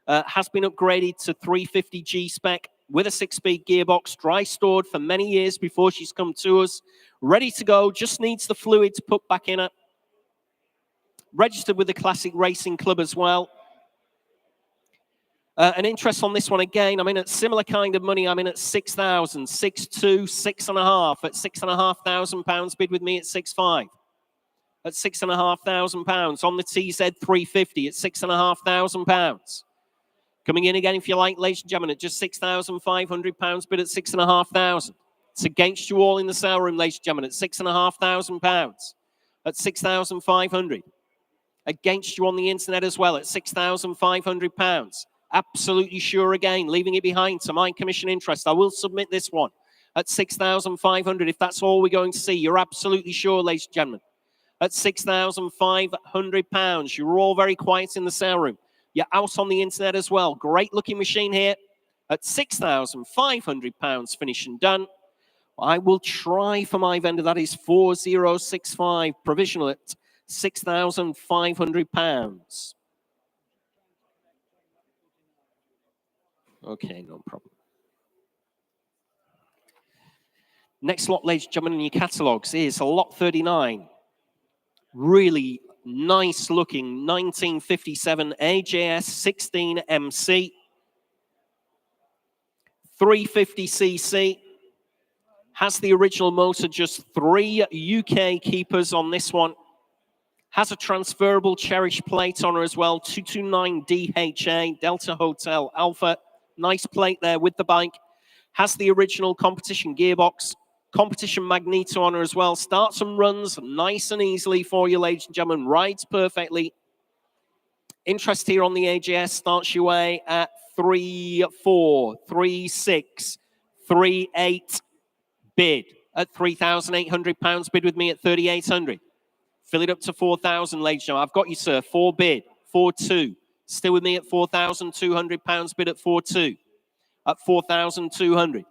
Has been upgraded to 350G spec with a 6-speed gearbox, dry stored for many years before she's come to us. Ready to go, just needs the fluids put back in her. Registered with the Classic Racing Club as well. An interest on this one again. I'm in at similar kind of money. I'm in at 6,000, 6,200, 6,500 at £6,500 bid with me at 6,500. At £6,500 on the TZ350 at £6,500. Coming in again, if you like, ladies and gentlemen, at just £6,500 bid at 6,500. It's against you all in the sale room, ladies and gentlemen, at £6,500. At 6,500. Against you on the internet as well at £6,500. Absolutely sure again, leaving it behind to my commission interest. I will submit this one at 6,500 if that's all we're going to see. You're absolutely sure, ladies and gentlemen. At £6,500. You're all very quiet in the sale room. You're out on the internet as well. Great looking machine here at £6,500, finished and done. I will try for my vendor. That is 4065, provisional at £6,500. Okay, no problem. Next lot, ladies and gentlemen, in your catalogues is lot 39. Really nice looking 1957 AJS 16MC 350cc. Has the original motor, just 3 UK keepers on this one. Has a transferable Cherish plate on her as well, 229 DHA, Delta Hotel Alpha. Nice plate there with the bike. Has the original competition gearbox, competition magneto on her as well. Starts and runs nice and easily for you, ladies and gentlemen. Rides perfectly. Interest here on the AJS starts your way at 3.4, 3.6, 3.8 bid at £3,800. Bid with me at 3,800. Fill it up to 4,000, ladies and gentlemen. I've got you, sir. 4 bid, 4.2. Still with me at £4,200. Bid at 4.2. At 4,200.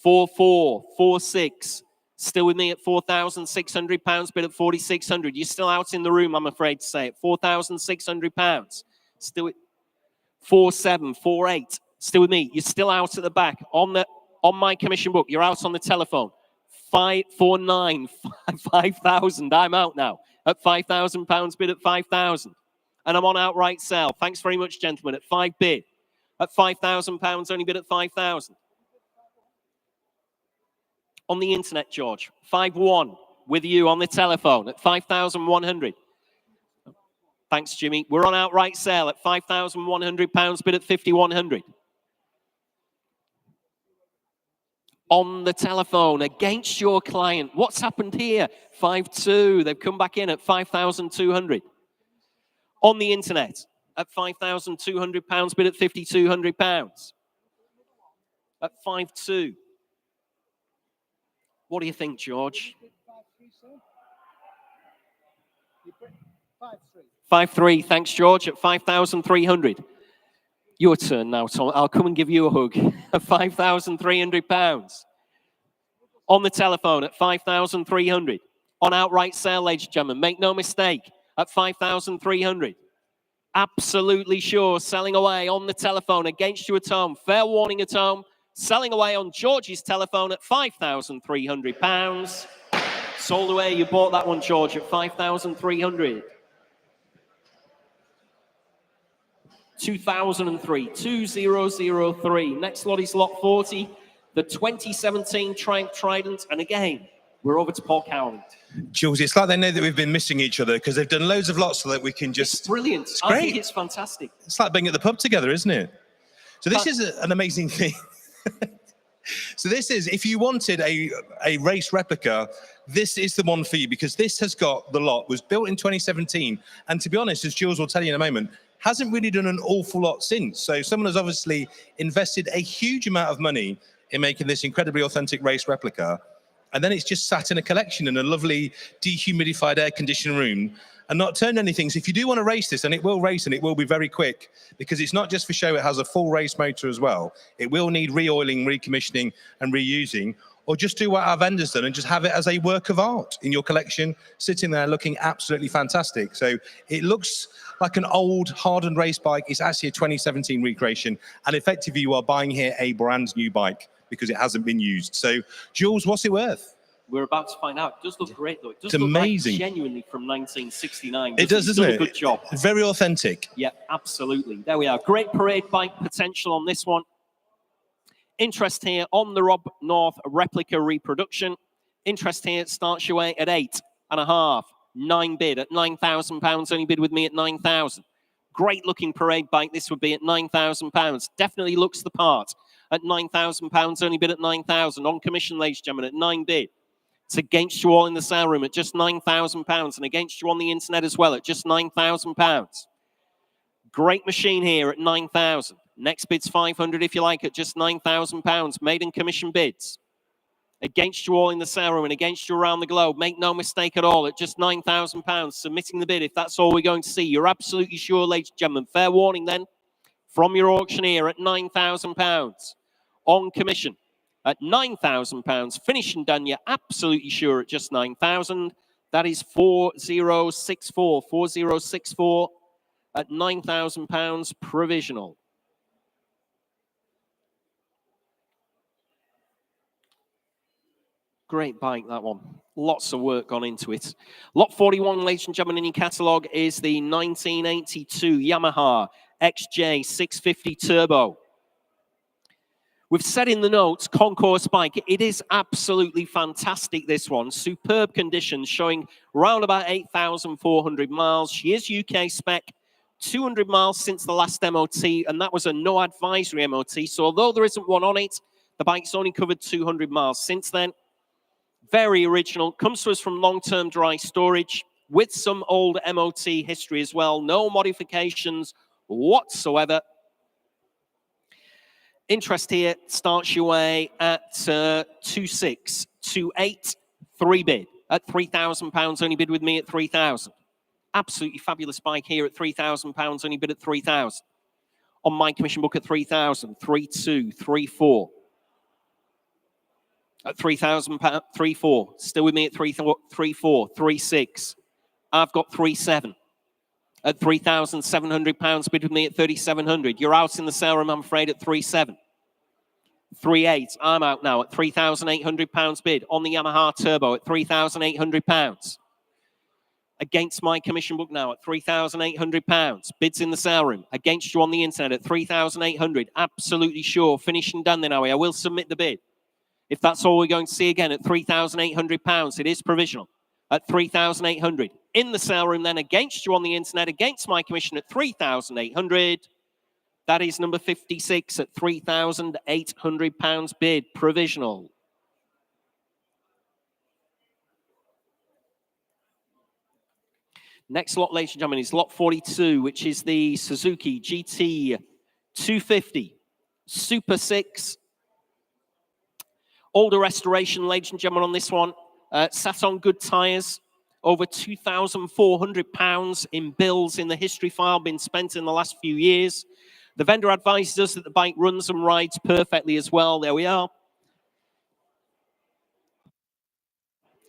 4.4, 4.6. Still with me at £4,600. Bid at 4,600. You're still out in the room, I'm afraid to say it. £4,600. Still at 4.7, 4.8. Still with me. You're still out at the back. On my commission book, you're out on the telephone. 5.49, 5,000. I'm out now at £5,000. Bid at 5,000. And I'm on outright sale. Thanks very much, gentlemen. At 5 bid. At £5,000, only bid at 5,000. On the internet, George. 5.1 with you on the telephone at 5,100. Thanks, Jimmy. We're on outright sale at £5,100. Bid at 5,100. On the telephone against your client. What's happened here? 5.2. They've come back in at 5,200. On the internet at £5,200. Bid at £5,200. At 5.2. What do you think, George? 5.3. Thanks, George. At 5,300. Your turn now, Tom. I'll come and give you a hug. At £5,300. On the telephone at 5,300. On outright sale, ladies and gentlemen. Make no mistake. At 5,300. Absolutely sure. Selling away on the telephone against you at home. Fair warning at home. Selling away on George's telephone at £5,300. Sold away. You bought that one, George, at 5,300. 2003, 2003. Next lot is lot 40, the 2017 Triumph Trident. And again, we're over to Paul Cowling. Jules, it's like they know that we've been missing each other because they've done loads of lots so that we can just... It's brilliant. It's great. I think it's fantastic. It's like being at the pub together, isn't it? So this is an amazing thing. So this is, if you wanted a race replica, this is the one for you because this has got the lot, was built in 2017. And to be honest, as Jules will tell you in a moment, hasn't really done an awful lot since. So someone has obviously invested a huge amount of money in making this incredibly authentic race replica. And then it's just sat in a collection in a lovely dehumidified air-conditioned room and not turned anything. So if you do want to race this, and it will race and it will be very quick, because it's not just for show, it has a full race motor as well. It will need re-oiling, recommissioning and reusing, or just do what our vendor's done and just have it as a work of art in your collection, sitting there looking absolutely fantastic. So it looks like an old hardened race bike. It's actually a 2017 recreation, and effectively you are buying here a brand new bike because it hasn't been used. So Jules, what's it worth? We're about to find out. It does look great, though. It does look amazing. Like genuinely from 1969. It does, doesn't it? A good job. Very authentic. Yeah, absolutely. There we are. Great parade bike potential on this one. Interest here on the Rob North replica reproduction. Interest here starts your way at 8.5. 9 bid at £9,000. Only bid with me at 9,000. Great looking parade bike. This would be at £9,000. Definitely looks the part at £9,000. Only bid at 9,000. On commission, ladies and gentlemen, at 9 bid. It's against you all in the sale room at just £9,000, and against you on the internet as well at just £9,000. Great machine here at 9,000. Next bid's 500 if you like, at just £9,000. Maiden commission bids. Against you all in the sale room and against you around the globe. Make no mistake at all, at just £9,000. Submitting the bid if that's all we're going to see. You're absolutely sure, ladies and gentlemen. Fair warning then from your auctioneer at £9,000. On commission at £9,000. Finished and done, you're absolutely sure at just 9,000. That is 4064. 4064 at £9,000 provisional. Great bike, that one. Lots of work gone into it. Lot 41, ladies and gentlemen, in your catalogue is the 1982 Yamaha XJ 650 Turbo. We've said in the notes, concourse bike. It is absolutely fantastic, this one. Superb conditions, showing around about 8,400 miles. She is UK spec, 200 miles since the last MOT, and that was a no advisory MOT. So although there isn't one on it, the bike's only covered 200 miles since then. Very original. Comes to us from long-term dry storage with some old MOT history as well. No modifications whatsoever. Interest here starts your way at 2628, 3 bid at £3,000. Only bid with me at 3,000. Absolutely fabulous bike here at £3,000. Only bid at 3,000. On my commission book at 3,000, 3,2, 3,4. At £3,000, 3,4. Still with me at 3,4, 3,6. I've got 3,7. At £3,700, bid with me at 3,700. You're out in the sale room, I'm afraid, at 3,7. 3,8. I'm out now at £3,800 bid on the Yamaha Turbo at £3,800. Against my commission book now at £3,800. Bids in the sale room. Against you on the internet at £3,800. Absolutely sure. Finished and done then, are we? I will submit the bid. If that's all we're going to see again at £3,800, it is provisional at £3,800. In the sale room then, against you on the internet, against my commission at £3,800. That is number 56 at £3,800 bid, provisional. Next lot, ladies and gentlemen, is lot 42, which is the Suzuki GT 250 Super 6. Older restoration, ladies and gentlemen, on this one. Sat on good tyres. Over £2,400 in bills in the history file been spent in the last few years. The vendor advises us that the bike runs and rides perfectly as well. There we are.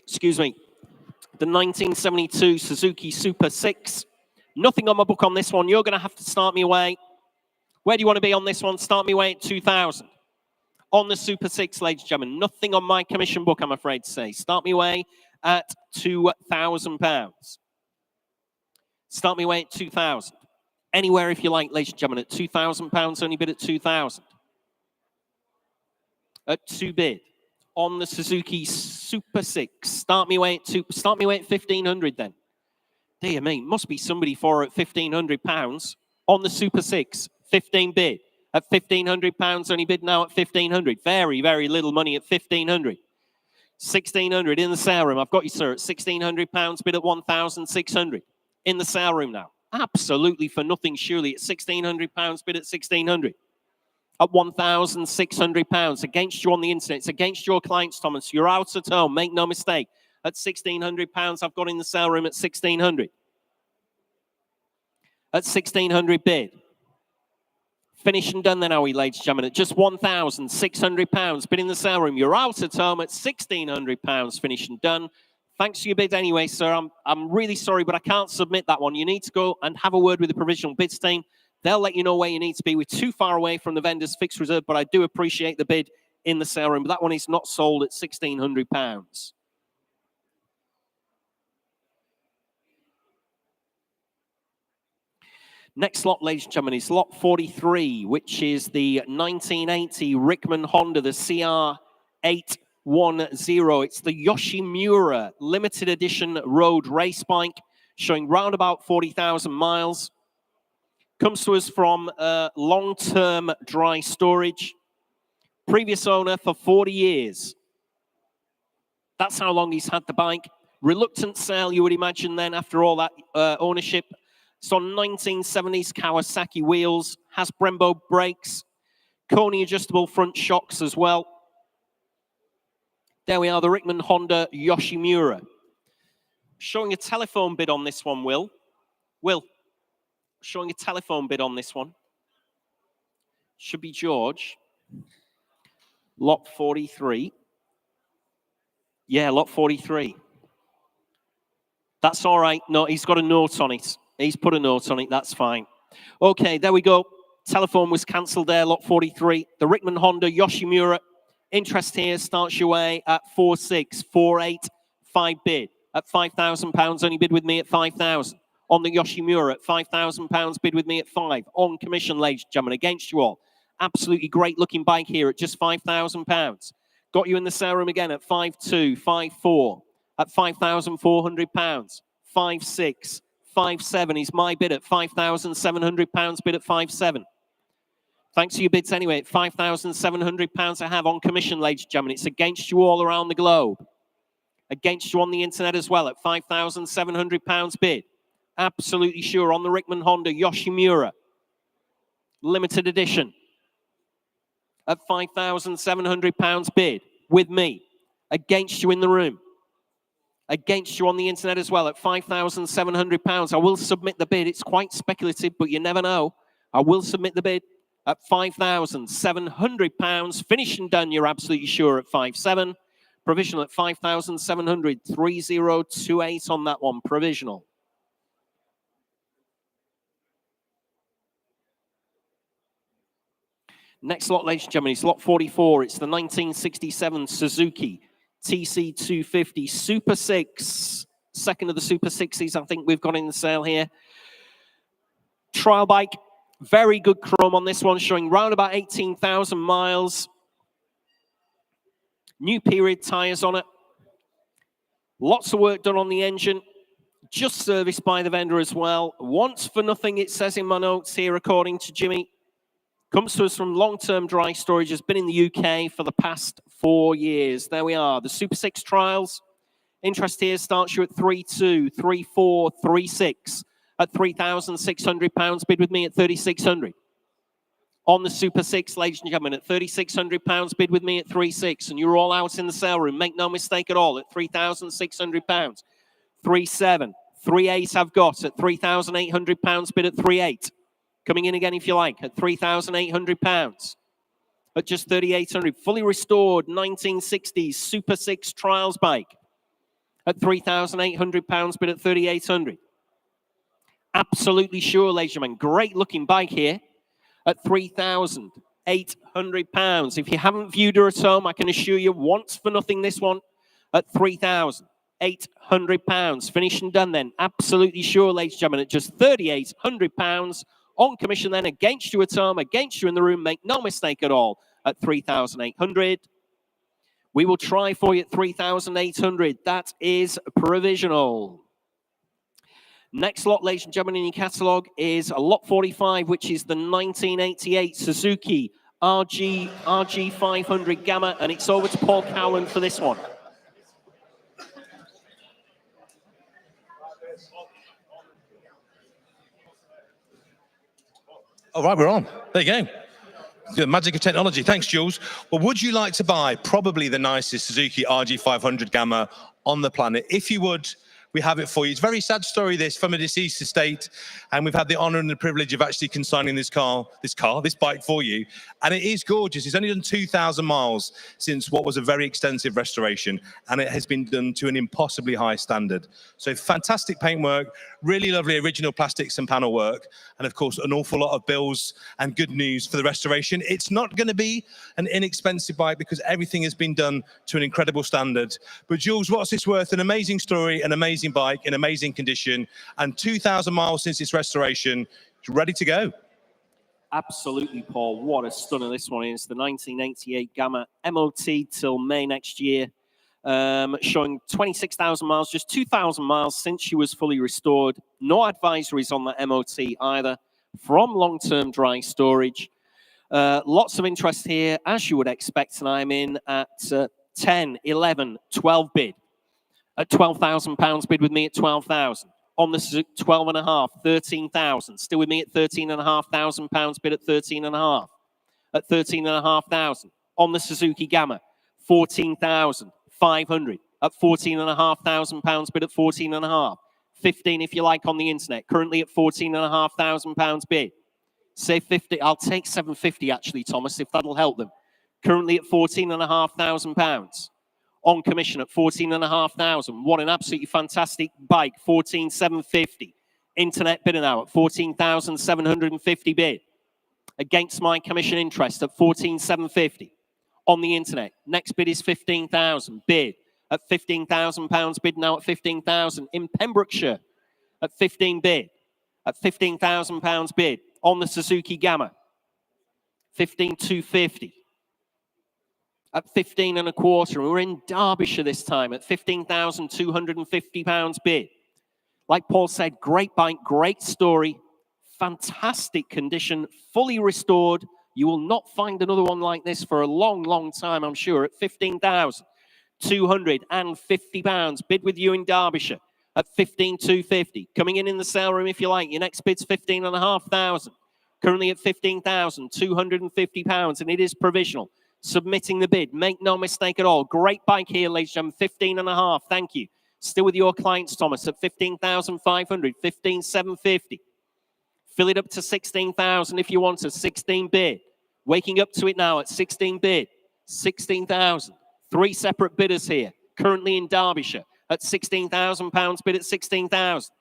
Excuse me. The 1972 Suzuki Super 6. Nothing on my book on this one. You're going to have to start me away. Where do you want to be on this one? Start me away at 2,000. On the Super 6, ladies and gentlemen. Nothing on my commission book, I'm afraid to say. Start me away at £2,000. Start me away at 2,000. Anywhere if you like, ladies and gentlemen, at £2,000. Only bid at 2,000. At 2 bid. On the Suzuki Super 6. Start me away at 1,500 then. Dear me, must be somebody for at £1,500. On the Super 6, 15 bid. At £1,500, only bid now at 1,500. Very, very little money at 1,500. 1,600 in the sale room. I've got you, sir, at £1,600, bid at 1,600. In the sale room now. Absolutely for nothing, surely, at £1,600, bid at 1,600. At £1,600. Against you on the internet. It's against your clients, Thomas. You're out at home. Make no mistake. At £1,600, I've got in the sale room at 1,600. At 1,600 bid. Finished and done then, are we, ladies and gentlemen? At just £1,600. Bid in the sale room. You're out at home at £1,600. Finished and done. Thanks for your bid anyway, sir. I'm really sorry, but I can't submit that one. You need to go and have a word with the provisional bids team. They'll let you know where you need to be. We're too far away from the vendor's fixed reserve, but I do appreciate the bid in the sale room. But that one is not sold at £1,600. Next lot, ladies and gentlemen, is lot 43, which is the 1980 Rickman Honda, the CR810. It's the Yoshimura limited edition road race bike, showing round about 40,000 miles. Comes to us from long-term dry storage. Previous owner for 40 years. That's how long he's had the bike. Reluctant sale, you would imagine then, after all that ownership. It's on 1970s Kawasaki wheels, has Brembo brakes, Koni adjustable front shocks as well. There we are, the Rickman Honda Yoshimura. Showing a telephone bid on this one, Will. Will, showing a telephone bid on this one. Should be George. Lot 43. Yeah, lot 43. That's all right. No, he's got a note on it. He's put a note on it. That's fine. Okay, there we go. Telephone was cancelled there, lot 43. The Rickman Honda Yoshimura. Interest here starts your way at 4,648. 5 bid at £5,000. Only bid with me at 5,000. On the Yoshimura at £5,000. Bid with me at 5. On commission, ladies and gentlemen, against you all. Absolutely great looking bike here at just £5,000. Got you in the sale room again at 5,2, 5,4. At £5,400. 5,6, 5,7 is my bid at £5,700. Bid at 5,7. Thanks for your bids anyway. At £5,700 I have on commission, ladies and gentlemen. It's against you all around the globe. Against you on the internet as well at £5,700 bid. Absolutely sure on the Rickman Honda Yoshimura. Limited edition. At £5,700 bid with me. Against you in the room. Against you on the internet as well at £5,700. I will submit the bid. It's quite speculative, but you never know. I will submit the bid at £5,700. Finished and done, you're absolutely sure, at 5,700. Provisional at 5,700. 3028 on that one. Provisional. Next lot, ladies and gentlemen, is lot 44. It's the 1967 Suzuki TC250 Super 6. Second of the Super 6s I think we've got in the sale here. Trial bike. Very good chrome on this one, showing round about 18,000 miles. New period tyres on it. Lots of work done on the engine. Just serviced by the vendor as well. Once for nothing, it says in my notes here, according to Jimmy. Comes to us from long-term dry storage. Has been in the UK for the past 4 years. There we are. The Super 6 trials. Interest here starts you at 3,2, 3,4, 3,6. At £3,600. Bid with me at 3,600. On the Super 6, ladies and gentlemen, at £3,600. Bid with me at 3,600. And you're all out in the sale room. Make no mistake at all. At £3,600. 3,700. 3,800 I've got at £3,800. Bid at 3,800. Coming in again if you like at £3,800. At just 3,800. Fully restored 1960s Super 6 trials bike. At £3,800. Bid at 3,800. Absolutely sure, ladies and gentlemen. Great looking bike here at £3,800. If you haven't viewed her at home, I can assure you, once for nothing, this one at £3,800. Finished and done then. Absolutely sure, ladies and gentlemen, at just £3,800 on commission then, against you at home, against you in the room. Make no mistake at all at 3,800. We will try for you at 3,800. That is provisional. Next lot, ladies and gentlemen, in your catalogue is a lot 45, which is the 1988 Suzuki RG 500 Gamma, and it's over to Paul Cowland for this one. All right, we're on. There you go. The magic of technology. Thanks, Jules. Well, would you like to buy probably the nicest Suzuki RG 500 Gamma on the planet? If you would, we have it for you. It's a very sad story, this, from a deceased estate, and we've had the honor and the privilege of actually consigning this bike for you. And it is gorgeous. It's only done 2,000 miles since what was a very extensive restoration, and it has been done to an impossibly high standard. So fantastic paintwork, really lovely original plastics and panel work, and of course an awful lot of bills and good news for the restoration. It's not going to be an inexpensive bike because everything has been done to an incredible standard. But Jules, what's this worth? An amazing story, an amazing bike in amazing condition, and 2,000 miles since its restoration. It's ready to go. Absolutely, Paul. What a stunner this one is. The 1988 Gamma MOT till May next year. Showing 26,000 miles, just 2,000 miles since she was fully restored. No advisories on the MOT either, from long-term dry storage. Lots of interest here, as you would expect, and I'm in at 10, 11, 12 bid. At £12,000, bid with me at 12,000. On the Suzuki, 12.5, 13,000. Still with me at £13,500 bid at 13.5. At 13,500. On the Suzuki Gamma, 14,500. At £14,500 bid at 14.5. 15 if you like on the internet. Currently at £14,500 bid. Say 50. I'll take 750 actually, Thomas, if that'll help them. Currently at £14,500. On commission at 14,500. What an absolutely fantastic bike. 14,750. Internet bidder now at 14,750 bid. Against my commission interest at 14,750. On the internet. Next bid is 15,000. Bid at £15,000 bid now at 15,000. In Pembrokeshire at 15 bid. At £15,000 bid. On the Suzuki Gamma. 15,250. At 15.25, and we're in Derbyshire this time at £15,250 bid. Like Paul said, great bike, great story, fantastic condition, fully restored. You will not find another one like this for a long, long time, I'm sure, at £15,250 bid with you in Derbyshire at 15,250. Coming in the sale room if you like. Your next bid's 15,500. Currently at £15,250, and it is provisional. Submitting the bid. Make no mistake at all. Great bike here, ladies and gentlemen. 15.5. Thank you. Still with your clients, Thomas, at 15,500. 15,750. Fill it up to 16,000 if you want to. 16 bid. Waking up to it now at 16 bid. 16,000. 3 separate bidders here. Currently in Derbyshire at £16,000 bid at 16,000.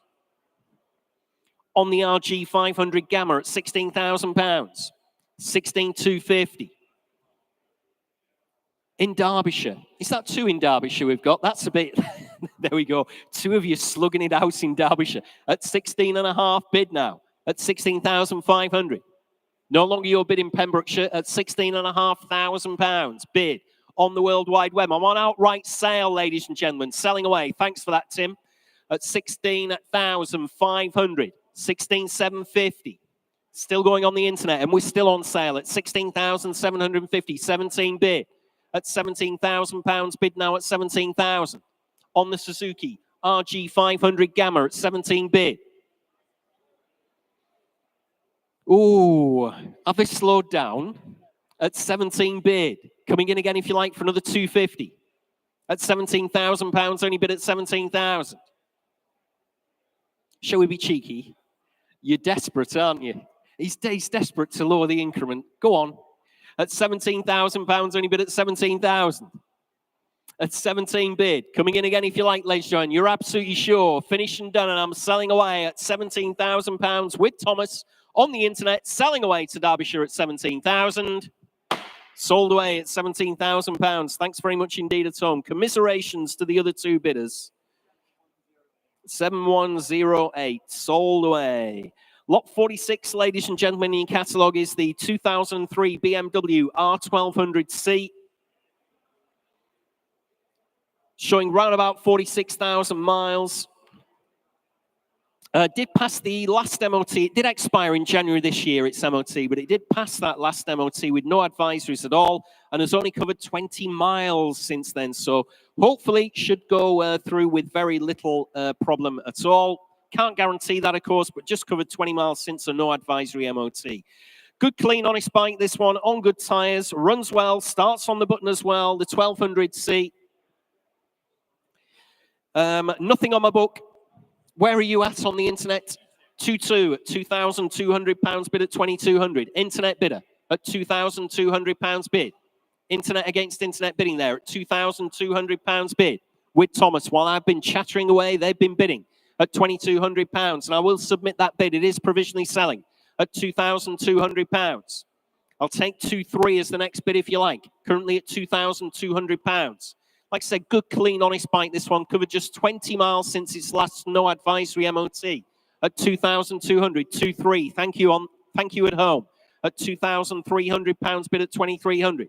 On the RG 500 Gamma at £16,000. 16,250. In Derbyshire. Is that 2 in Derbyshire we've got? That's a bit... There we go. 2 of you slugging it out in Derbyshire. At 16.5 bid now. At 16,500. No longer your bid in Pembrokeshire. At £16,500 bid on the World Wide Web. I'm on outright sale, ladies and gentlemen. Selling away. Thanks for that, Tim. At 16,500. 16,750. Still going on the internet. And we're still on sale at 16,750. 17 bid. At £17,000 bid now at 17,000. On the Suzuki RG 500 Gamma at 17 bid. Ooh, have they slowed down? At 17 bid. Coming in again if you like for another 250. At £17,000 only bid at 17,000. Shall we be cheeky? You're desperate, aren't you? He's desperate to lower the increment. Go on. At £17,000 only bid at 17,000. At 17 bid. Coming in again if you like, ladies and gentlemen. You're absolutely sure. Finished and done, and I'm selling away at £17,000 with Thomas on the internet. Selling away to Derbyshire at 17,000. Sold away at £17,000. Thanks very much indeed at home. Commiserations to the other 2 bidders. 7108. Sold away. Lot 46, ladies and gentlemen, in your catalogue is the 2003 BMW R1200C. Showing round about 46,000 miles. Did pass the last MOT. It did expire in January this year, its MOT, but it did pass that last MOT with no advisories at all and has only covered 20 miles since then. So hopefully should go through with very little problem at all. Can't guarantee that, of course, but just covered 20 miles since, so no advisory MOT. Good, clean, honest bike, this one, on good tyres, runs well, starts on the button as well, the 1200C. Nothing on my book. Where are you at on the internet? 2.2 at £2,200 bid at 2,200. Internet bidder at £2,200 bid. Internet against internet bidding there at £2,200 bid. With Thomas, while I've been chattering away, they've been bidding at £2,200. And I will submit that bid. It is provisionally selling at £2,200. I'll take 2.3 as the next bid if you like. Currently at £2,200. Like I said, good, clean, honest bike. This one covered just 20 miles since its last no advisory MOT at 2,200, 2.3. Thank you at home at £2,300 bid at 2,300.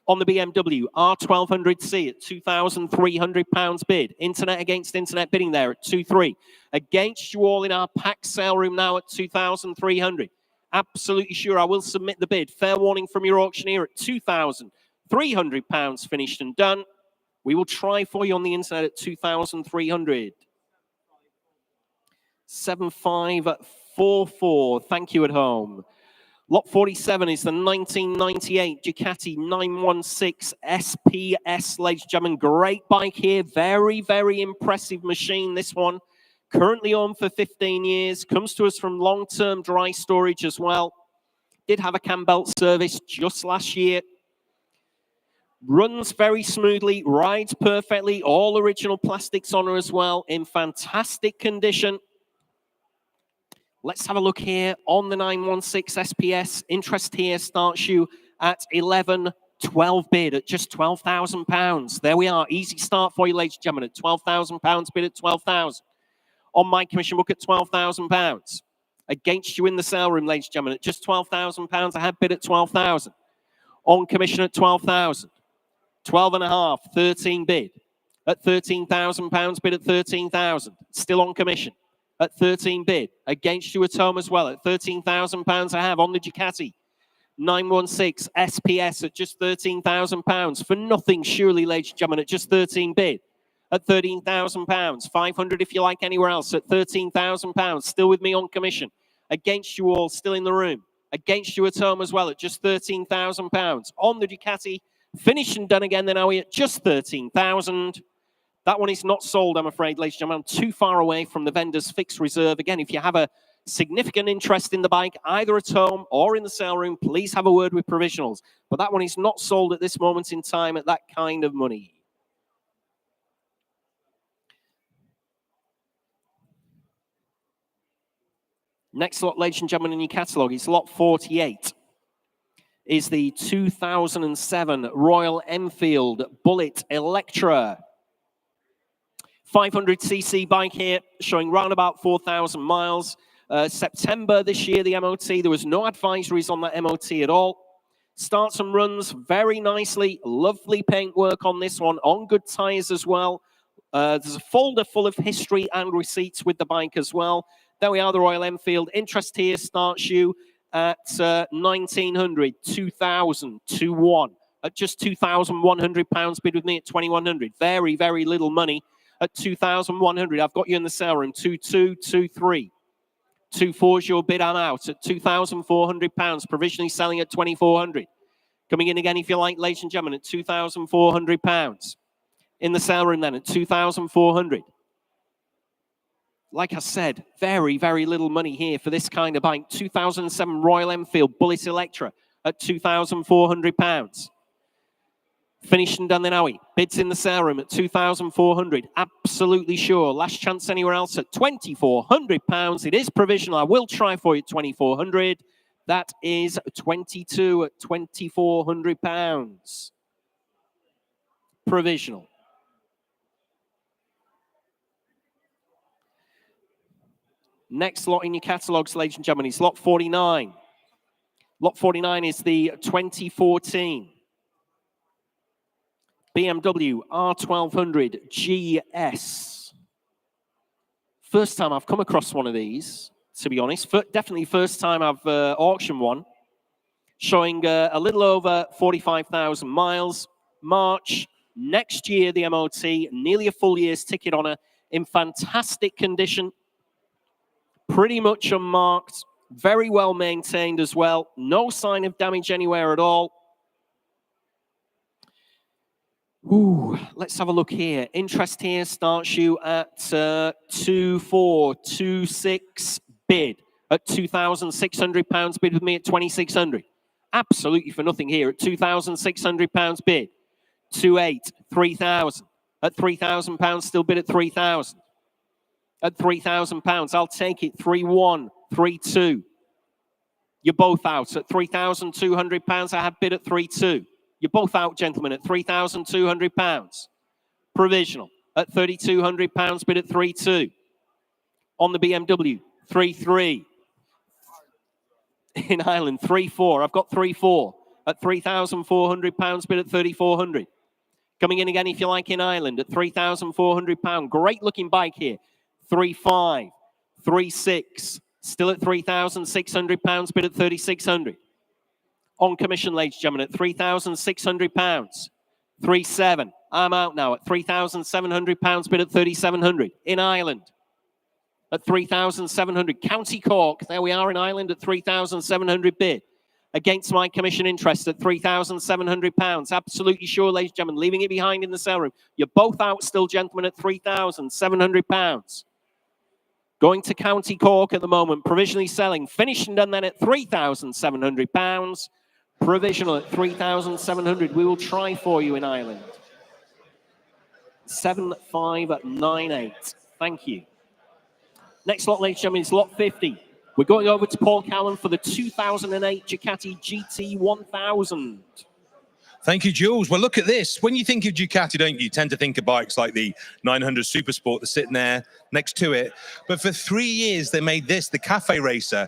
On the BMW R1200C at £2,300 bid. Internet against internet bidding there at 2.3. Against you all in our packed sale room now at 2,300. Absolutely sure I will submit the bid. Fair warning from your auctioneer at £2,300 finished and done. We will try for you on the internet at 2,300. 7544. Thank you at home. Lot 47 is the 1998 Ducati 916 SPS, ladies and gentlemen. Great bike here. Very, very impressive machine, this one. Currently owned for 15 years. Comes to us from long-term dry storage as well. Did have a cam belt service just last year. Runs very smoothly, rides perfectly. All original plastics on her as well. In fantastic condition. Let's have a look here on the 916 SPS. Interest here starts you at 11.12 bid at just £12,000. There we are. Easy start for you, ladies and gentlemen, at £12,000. Bid at 12,000. On my commission book at £12,000. Against you in the sale room, ladies and gentlemen, at just £12,000. I have bid at 12,000. On commission at 12,000. 12.5, 13 bid at £13,000. Bid at 13,000. Still on commission. At 13 bid, against you at home as well, at £13,000 I have on the Ducati. 916 SPS at just £13,000. For nothing, surely, ladies and gentlemen, at just 13 bid. At £13,000. 500 if you like anywhere else, at £13,000. Still with me on commission. Against you all, still in the room. Against you at home as well, at just £13,000. On the Ducati, finished and done again, then are we at just 13,000. That one is not sold, I'm afraid, ladies and gentlemen. I'm too far away from the vendor's fixed reserve. Again, if you have a significant interest in the bike, either at home or in the sale room, please have a word with provisionals. But that one is not sold at this moment in time at that kind of money. Next lot, ladies and gentlemen, in your catalogue is lot 48. Is the 2007 Royal Enfield Bullet Electra. 500cc bike here, showing round about 4,000 miles. September this year, the MOT. There was no advisories on that MOT at all. Starts and runs very nicely. Lovely paintwork on this one, on good tyres as well. There's a folder full of history and receipts with the bike as well. There we are, the Royal Enfield. Interest here starts you at 1,900, 2,000, 2,1. At just £2,100, bid with me at 2,100. Very, very little money. At 2,100, I've got you in the sale room. 2,2, 2,3. 2,4 is your bid. I'm out at £2,400. Provisionally selling at 2,400. Coming in again, if you like, ladies and gentlemen, at £2,400. In the sale room then at 2,400. Like I said, very, very little money here for this kind of bike. 2007 Royal Enfield Bullet Electra at £2,400. Finished and done then, are we? Bids in the sale room at 2,400. Absolutely sure. Last chance anywhere else at £2,400. It is provisional. I will try for you at 2,400. That is 22 at £2,400. Provisional. Next lot in your catalogues, ladies and gentlemen, is lot 49. Lot 49 is the 2014 BMW R1200 GS. First time I've come across one of these, to be honest. Definitely first time I've auctioned one. Showing a little over 45,000 miles. March next year, the MOT. Nearly a full year's ticket on her. In fantastic condition. Pretty much unmarked. Very well maintained as well. No sign of damage anywhere at all. Ooh, let's have a look here. Interest here starts you at 2,426 bid at £2,600. Bid with me at 2,600. Absolutely for nothing here at £2,600 bid. 2,800, 3,000. At £3,000 still bid at 3,000. At £3,000 I'll take it. 3,1, 3,2. You're both out at £3,200. I have bid at 3,2. You're both out, gentlemen, at £3,200. Provisional at £3,200. Bid at 3,2. On the BMW, 3,3. In Ireland, 3,4. I've got 3,4 at £3,400. Bid at 3,400. Coming in again, if you like, in Ireland at £3,400. Great looking bike here. 3,5, 3,6. Still at £3,600. Bid at 3,600. On commission, ladies and gentlemen, at £3,600. 3,7. I'm out now at £3,700. Bid at 3,700. In Ireland. at 3,700. County Cork, there we are in Ireland at 3,700 bid. Against my commission interest at £3,700. Absolutely sure, ladies and gentlemen, leaving it behind in the sale room. You're both out still, gentlemen, at £3,700. Going to County Cork at the moment, provisionally selling, finished and done then at £3,700. Provisional at 3,700. We will try for you in Ireland. 7598. Thank you. Next lot, ladies and gentlemen, is lot 50. We're going over to Paul Callan for the 2008 Ducati GT 1000. Thank you, Jules. Well, look at this. When you think of Ducati, don't you? You tend to think of bikes like the 900 Supersport that's sitting there next to it. But for 3 years, they made this, the Cafe Racer.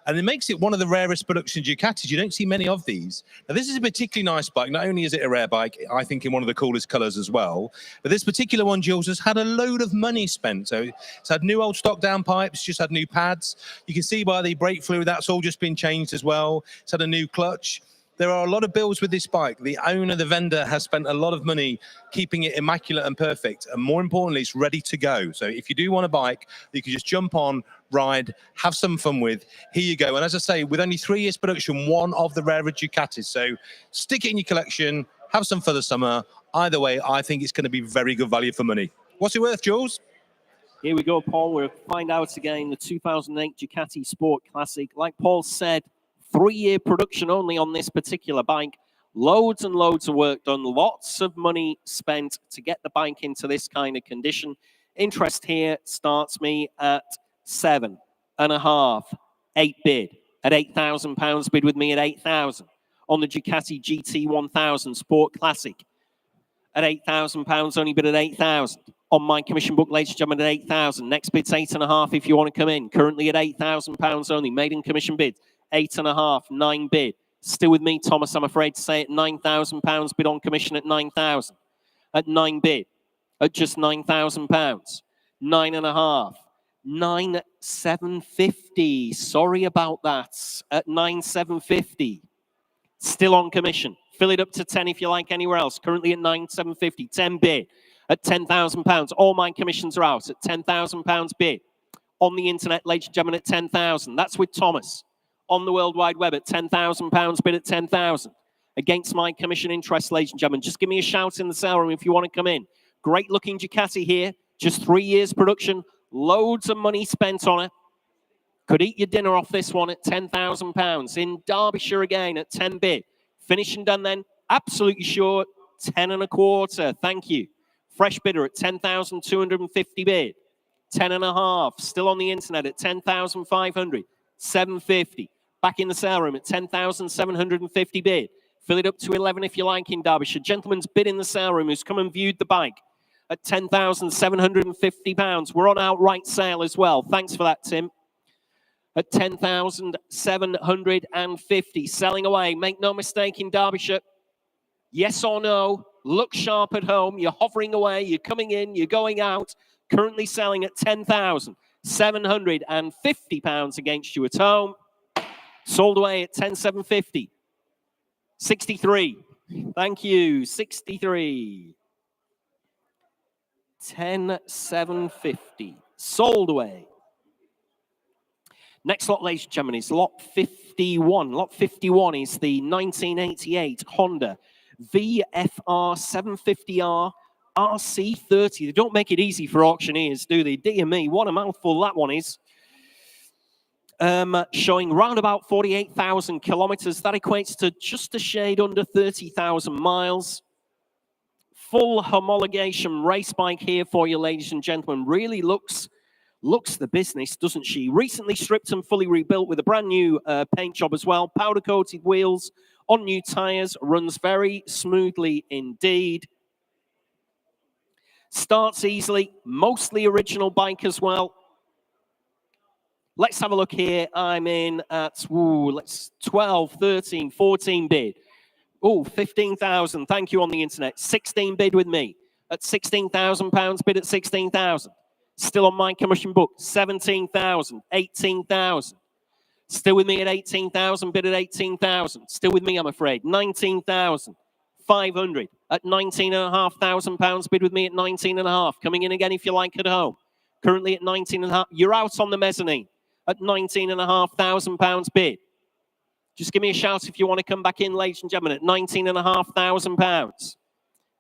And it makes it one of the rarest production Ducatis. You don't see many of these. Now, this is a particularly nice bike. Not only is it a rare bike, I think in one of the coolest colors as well. But this particular one, Jules, has had a load of money spent. So it's had new old stock down pipes, just had new pads. You can see by the brake fluid, that's all just been changed as well. It's had a new clutch. There are a lot of bills with this bike. The owner, the vendor, has spent a lot of money keeping it immaculate and perfect. And more importantly, it's ready to go. So if you do want a bike that you can just jump on, ride, have some fun with, here you go. And as I say, with only 3 years production, one of the rarer Ducatis. So stick it in your collection, have some for the summer. Either way, I think it's going to be very good value for money. What's it worth, Jules? Here we go, Paul. We'll find out again the 2008 Ducati Sport Classic. Like Paul said, 3-year production only on this particular bike. Loads and loads of work done. Lots of money spent to get the bike into this kind of condition. Interest here starts me at 7.5, 8 bid. At £8,000 bid with me at 8,000. On the Ducati GT 1000 Sport Classic. At £8,000, only bid at 8,000. On my commission book, ladies and gentlemen, at 8,000. Next bid's 8.5 if you want to come in. Currently at £8,000 only. Maiden commission bid. 8.5, 9 bid. Still with me, Thomas, I'm afraid to say, at £9,000 bid on commission at 9,000. At 9 bid. At just £9,000. 9.5. 9,750. Sorry about that. At 9,750. Still on commission. Fill it up to 10 if you like anywhere else. Currently at 9,750. 10 bid. At £10,000. All my commissions are out at £10,000 bid. On the internet, ladies and gentlemen, at 10,000. That's with Thomas. On the World Wide Web at £10,000 bid at 10,000. Against my commission interest, ladies and gentlemen. Just give me a shout in the sale room if you want to come in. Great looking Ducati here. Just 3 years production. Loads of money spent on it. Could eat your dinner off this one at £10,000. In Derbyshire again at 10 bid. Finish and done then. Absolutely sure. 10.25. Thank you. Fresh bidder at 10,250 bid. 10.5. Still on the internet at 10,500. 750. Back in the sale room at 10,750 bid. Fill it up to 11 if you like in Derbyshire. Gentleman's bid in the sale room who's come and viewed the bike at £10,750. We're on outright sale as well. Thanks for that, Tim. At 10,750. Selling away. Make no mistake in Derbyshire. Yes or no. Look sharp at home. You're hovering away. You're coming in. You're going out. Currently selling at £10,750 against you at home. Sold away at 10,750. 63. Thank you. 63. 10,750. Sold away. Next lot, ladies and gentlemen, is lot 51. Lot 51 is the 1988 Honda VFR 750R RC30. They don't make it easy for auctioneers, do they? Dear me, what a mouthful that one is. Showing round about 48,000 kilometers. That equates to just a shade under 30,000 miles. Full homologation race bike here for you, ladies and gentlemen. Really looks the business, doesn't she? Recently stripped and fully rebuilt with a brand new paint job as well. Powder coated wheels on new tires. Runs very smoothly indeed. Starts easily. Mostly original bike as well. Let's have a look here. I'm in at 12, 13, 14 bid. Oh, 15,000. Thank you on the internet. 16 bid with me at £16,000. Bid at 16,000. Still on my commission book. 17,000. 18,000. Still with me at 18,000. Bid at 18,000. Still with me, I'm afraid. 19,500 at £19,500. Bid with me at 19.5. Coming in again if you like at home. currently at 19.5. You're out on the mezzanine at £19,500 bid. Just give me a shout if you want to come back in, ladies and gentlemen, at £19,500.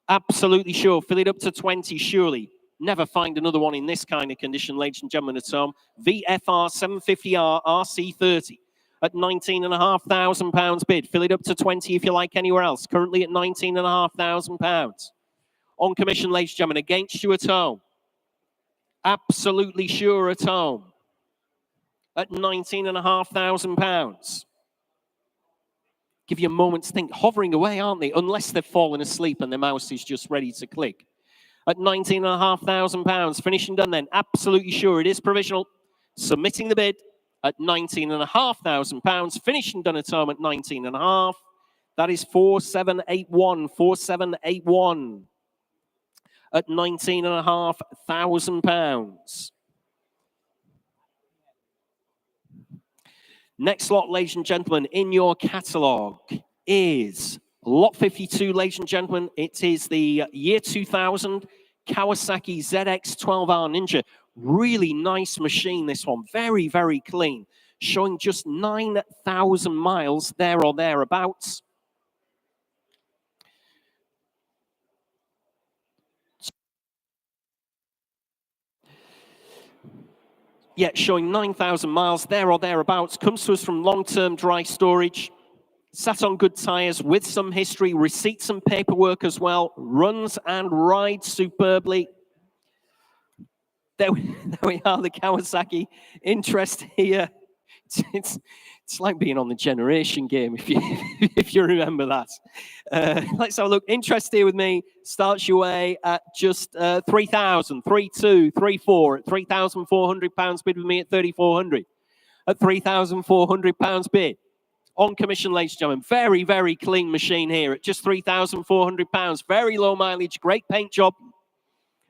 Absolutely sure. Fill it up to 20, surely. Never find another one in this kind of condition, ladies and gentlemen, at home. VFR 750R RC30 at £19,500 bid. Fill it up to 20 if you like anywhere else. Currently at £19,500. On commission, ladies and gentlemen, against you at home. Absolutely sure at home. At £19,500. Give you a moment to think. Hovering away, aren't they? Unless they've fallen asleep and the mouse is just ready to click. At £19,500. Finishing done then. Absolutely sure it is provisional. Submitting the bid at £19,500. Finishing done at home at 19.5. That is 4781. 4781. At £19,500. Next lot, ladies and gentlemen, in your catalogue is lot 52, ladies and gentlemen. It is the year 2000 Kawasaki ZX 12R Ninja. Really nice machine, this one. Very, very clean. Showing just 9,000 miles there or thereabouts. Yeah, showing 9,000 miles there or thereabouts. Comes to us from long-term dry storage. Sat on good tires with some history, receipts and paperwork as well. Runs and rides superbly. There we are, the Kawasaki. Interest here. It's like being on the generation game, if you remember that. Let's have a look. Interest here with me starts your way at just 3,000, 3,2, 3,4, at £3,400 bid with me at 3,400. At £3,400 bid. On commission, ladies and gentlemen. Very, very clean machine here at just £3,400. Very low mileage, great paint job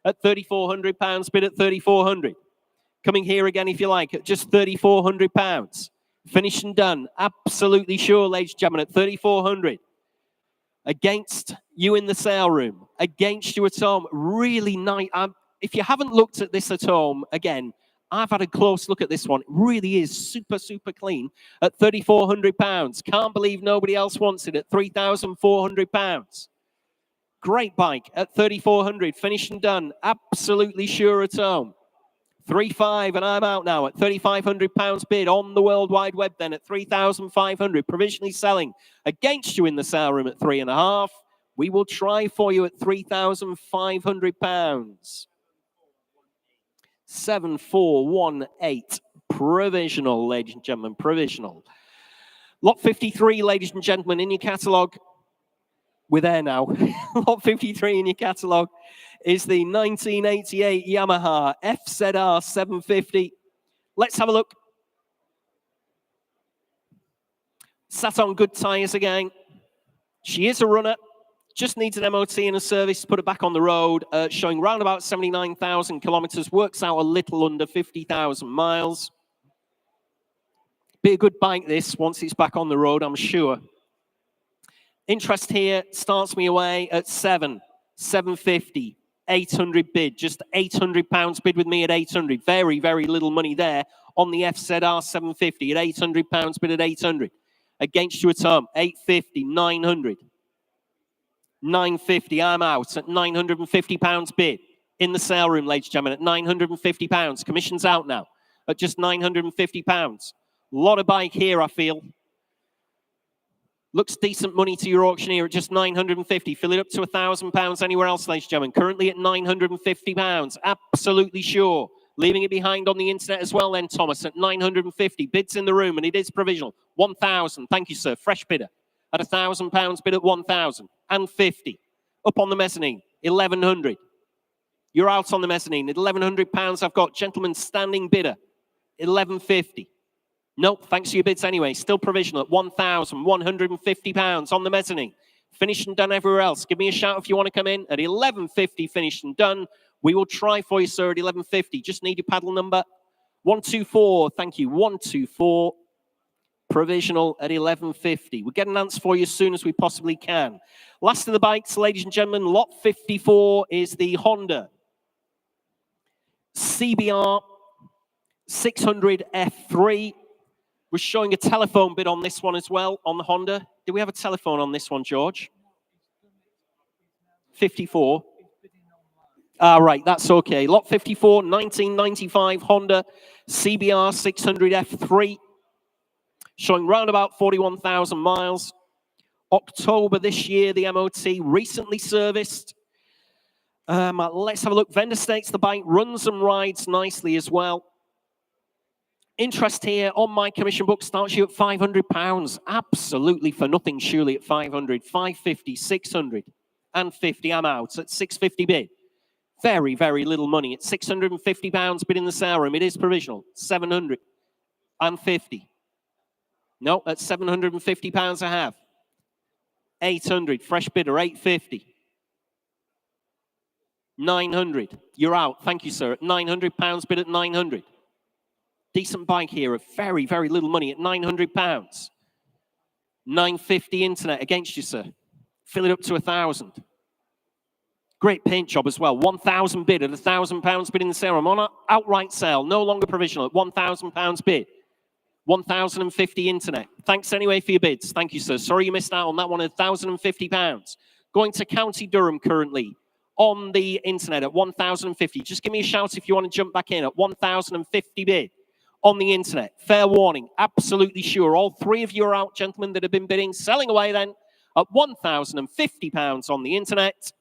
at £3,400 bid at 3,400. Coming here again, if you like, at just £3,400. Finished and done. Absolutely sure, ladies and gentlemen, at 3,400. Against you in the sale room. Against you at home. Really nice. If you haven't looked at this at home, again, I've had a close look at this one. It really is super, super clean at £3,400. Can't believe nobody else wants it at £3,400. Great bike at 3,400. Finished and done. Absolutely sure at home. 3,500, and I'm out now at £3,500 bid on the World Wide Web then at 3,500. Provisionally selling against you in the sale room at 3.5. We will try for you at £3,500. 7,418. Provisional, ladies and gentlemen, provisional. Lot 53, ladies and gentlemen, in your catalogue. We're there now. Lot 53 in your catalogue is the 1988 Yamaha FZR 750. Let's have a look. Sat on good tyres again. She is a runner. Just needs an MOT and a service to put it back on the road. Showing round about 79,000 kilometres. Works out a little under 50,000 miles. Be a good bike this once it's back on the road, I'm sure. Interest here starts me away at 750, 800 bid, just £800 bid with me at 800. Very, very little money there on the FZR 750 at £800 bid at 800. Against you at home, 850, 900. 950, I'm out at £950 bid. In the sale room, ladies and gentlemen, at £950. Commission's out now at just £950. A lot of bike here, I feel. Looks decent money to your auctioneer at just £950. Fill it up to £1,000 anywhere else, ladies and gentlemen. Currently at £950. Absolutely sure. Leaving it behind on the internet as well then, Thomas, at £950. Bids in the room, and it is provisional. 1,000. Thank you, sir. Fresh bidder. At £1,000 bid at 1,000. And 50. Up on the mezzanine, 1,100. You're out on the mezzanine. At £1,100, I've got gentleman standing bidder. 1,150. Nope, thanks for your bids anyway. Still provisional at £1,150 on the mezzanine. Finished and done everywhere else. Give me a shout if you want to come in at 11.50. Finished and done. We will try for you, sir, at 11.50. Just need your paddle number. 124. Thank you. 124. Provisional at 11.50. We'll get an answer for you as soon as we possibly can. Last of the bikes, ladies and gentlemen. Lot 54 is the Honda CBR 600 F3. We're showing a telephone bid on this one as well, on the Honda. Do we have a telephone on this one, George? 54. Right, that's okay. Lot 54, 1995 Honda CBR 600 F3. Showing round about 41,000 miles. October this year, the MOT recently serviced. Let's have a look. Vendor states the bike runs and rides nicely as well. Interest here on my commission book starts you at £500. Absolutely for nothing, surely at 500, 550, 600, and 50. I'm out at 650 bid. Very, very little money. At £650 bid in the sale room. It is provisional. 750. No, that's £750 I have. 800. Fresh bidder. 850. 900. You're out. Thank you, sir. At £900 bid at 900. Decent bike here at very, very little money at £900. 950 internet against you, sir. Fill it up to 1,000. Great paint job as well. 1,000 bid at £1,000 bid in the sale room. On an outright sale, no longer provisional at £1,000 bid. 1,050 internet. Thanks anyway for your bids. Thank you, sir. Sorry you missed out on that one at £1,050. Going to County Durham currently on the internet at 1,050. Just give me a shout if you want to jump back in at 1,050 bid. On the internet. Fair warning, absolutely sure. All three of you are out, gentlemen, that have been bidding. Selling away then at £1,050 on the internet.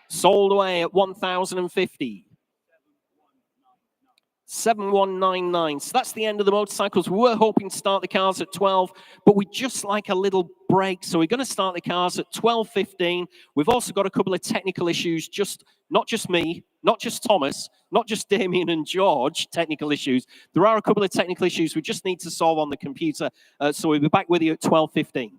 Sold away at 1,050. 7199. So that's the end of the motorcycles. We were hoping to start the cars at 12, but we just like a little break. So we're going to start the cars at 12:15. We've also got a couple of technical issues, not just me, not just Thomas, not just Damien and George, technical issues. There are a couple of technical issues we just need to solve on the computer. So we'll be back with you at 12:15.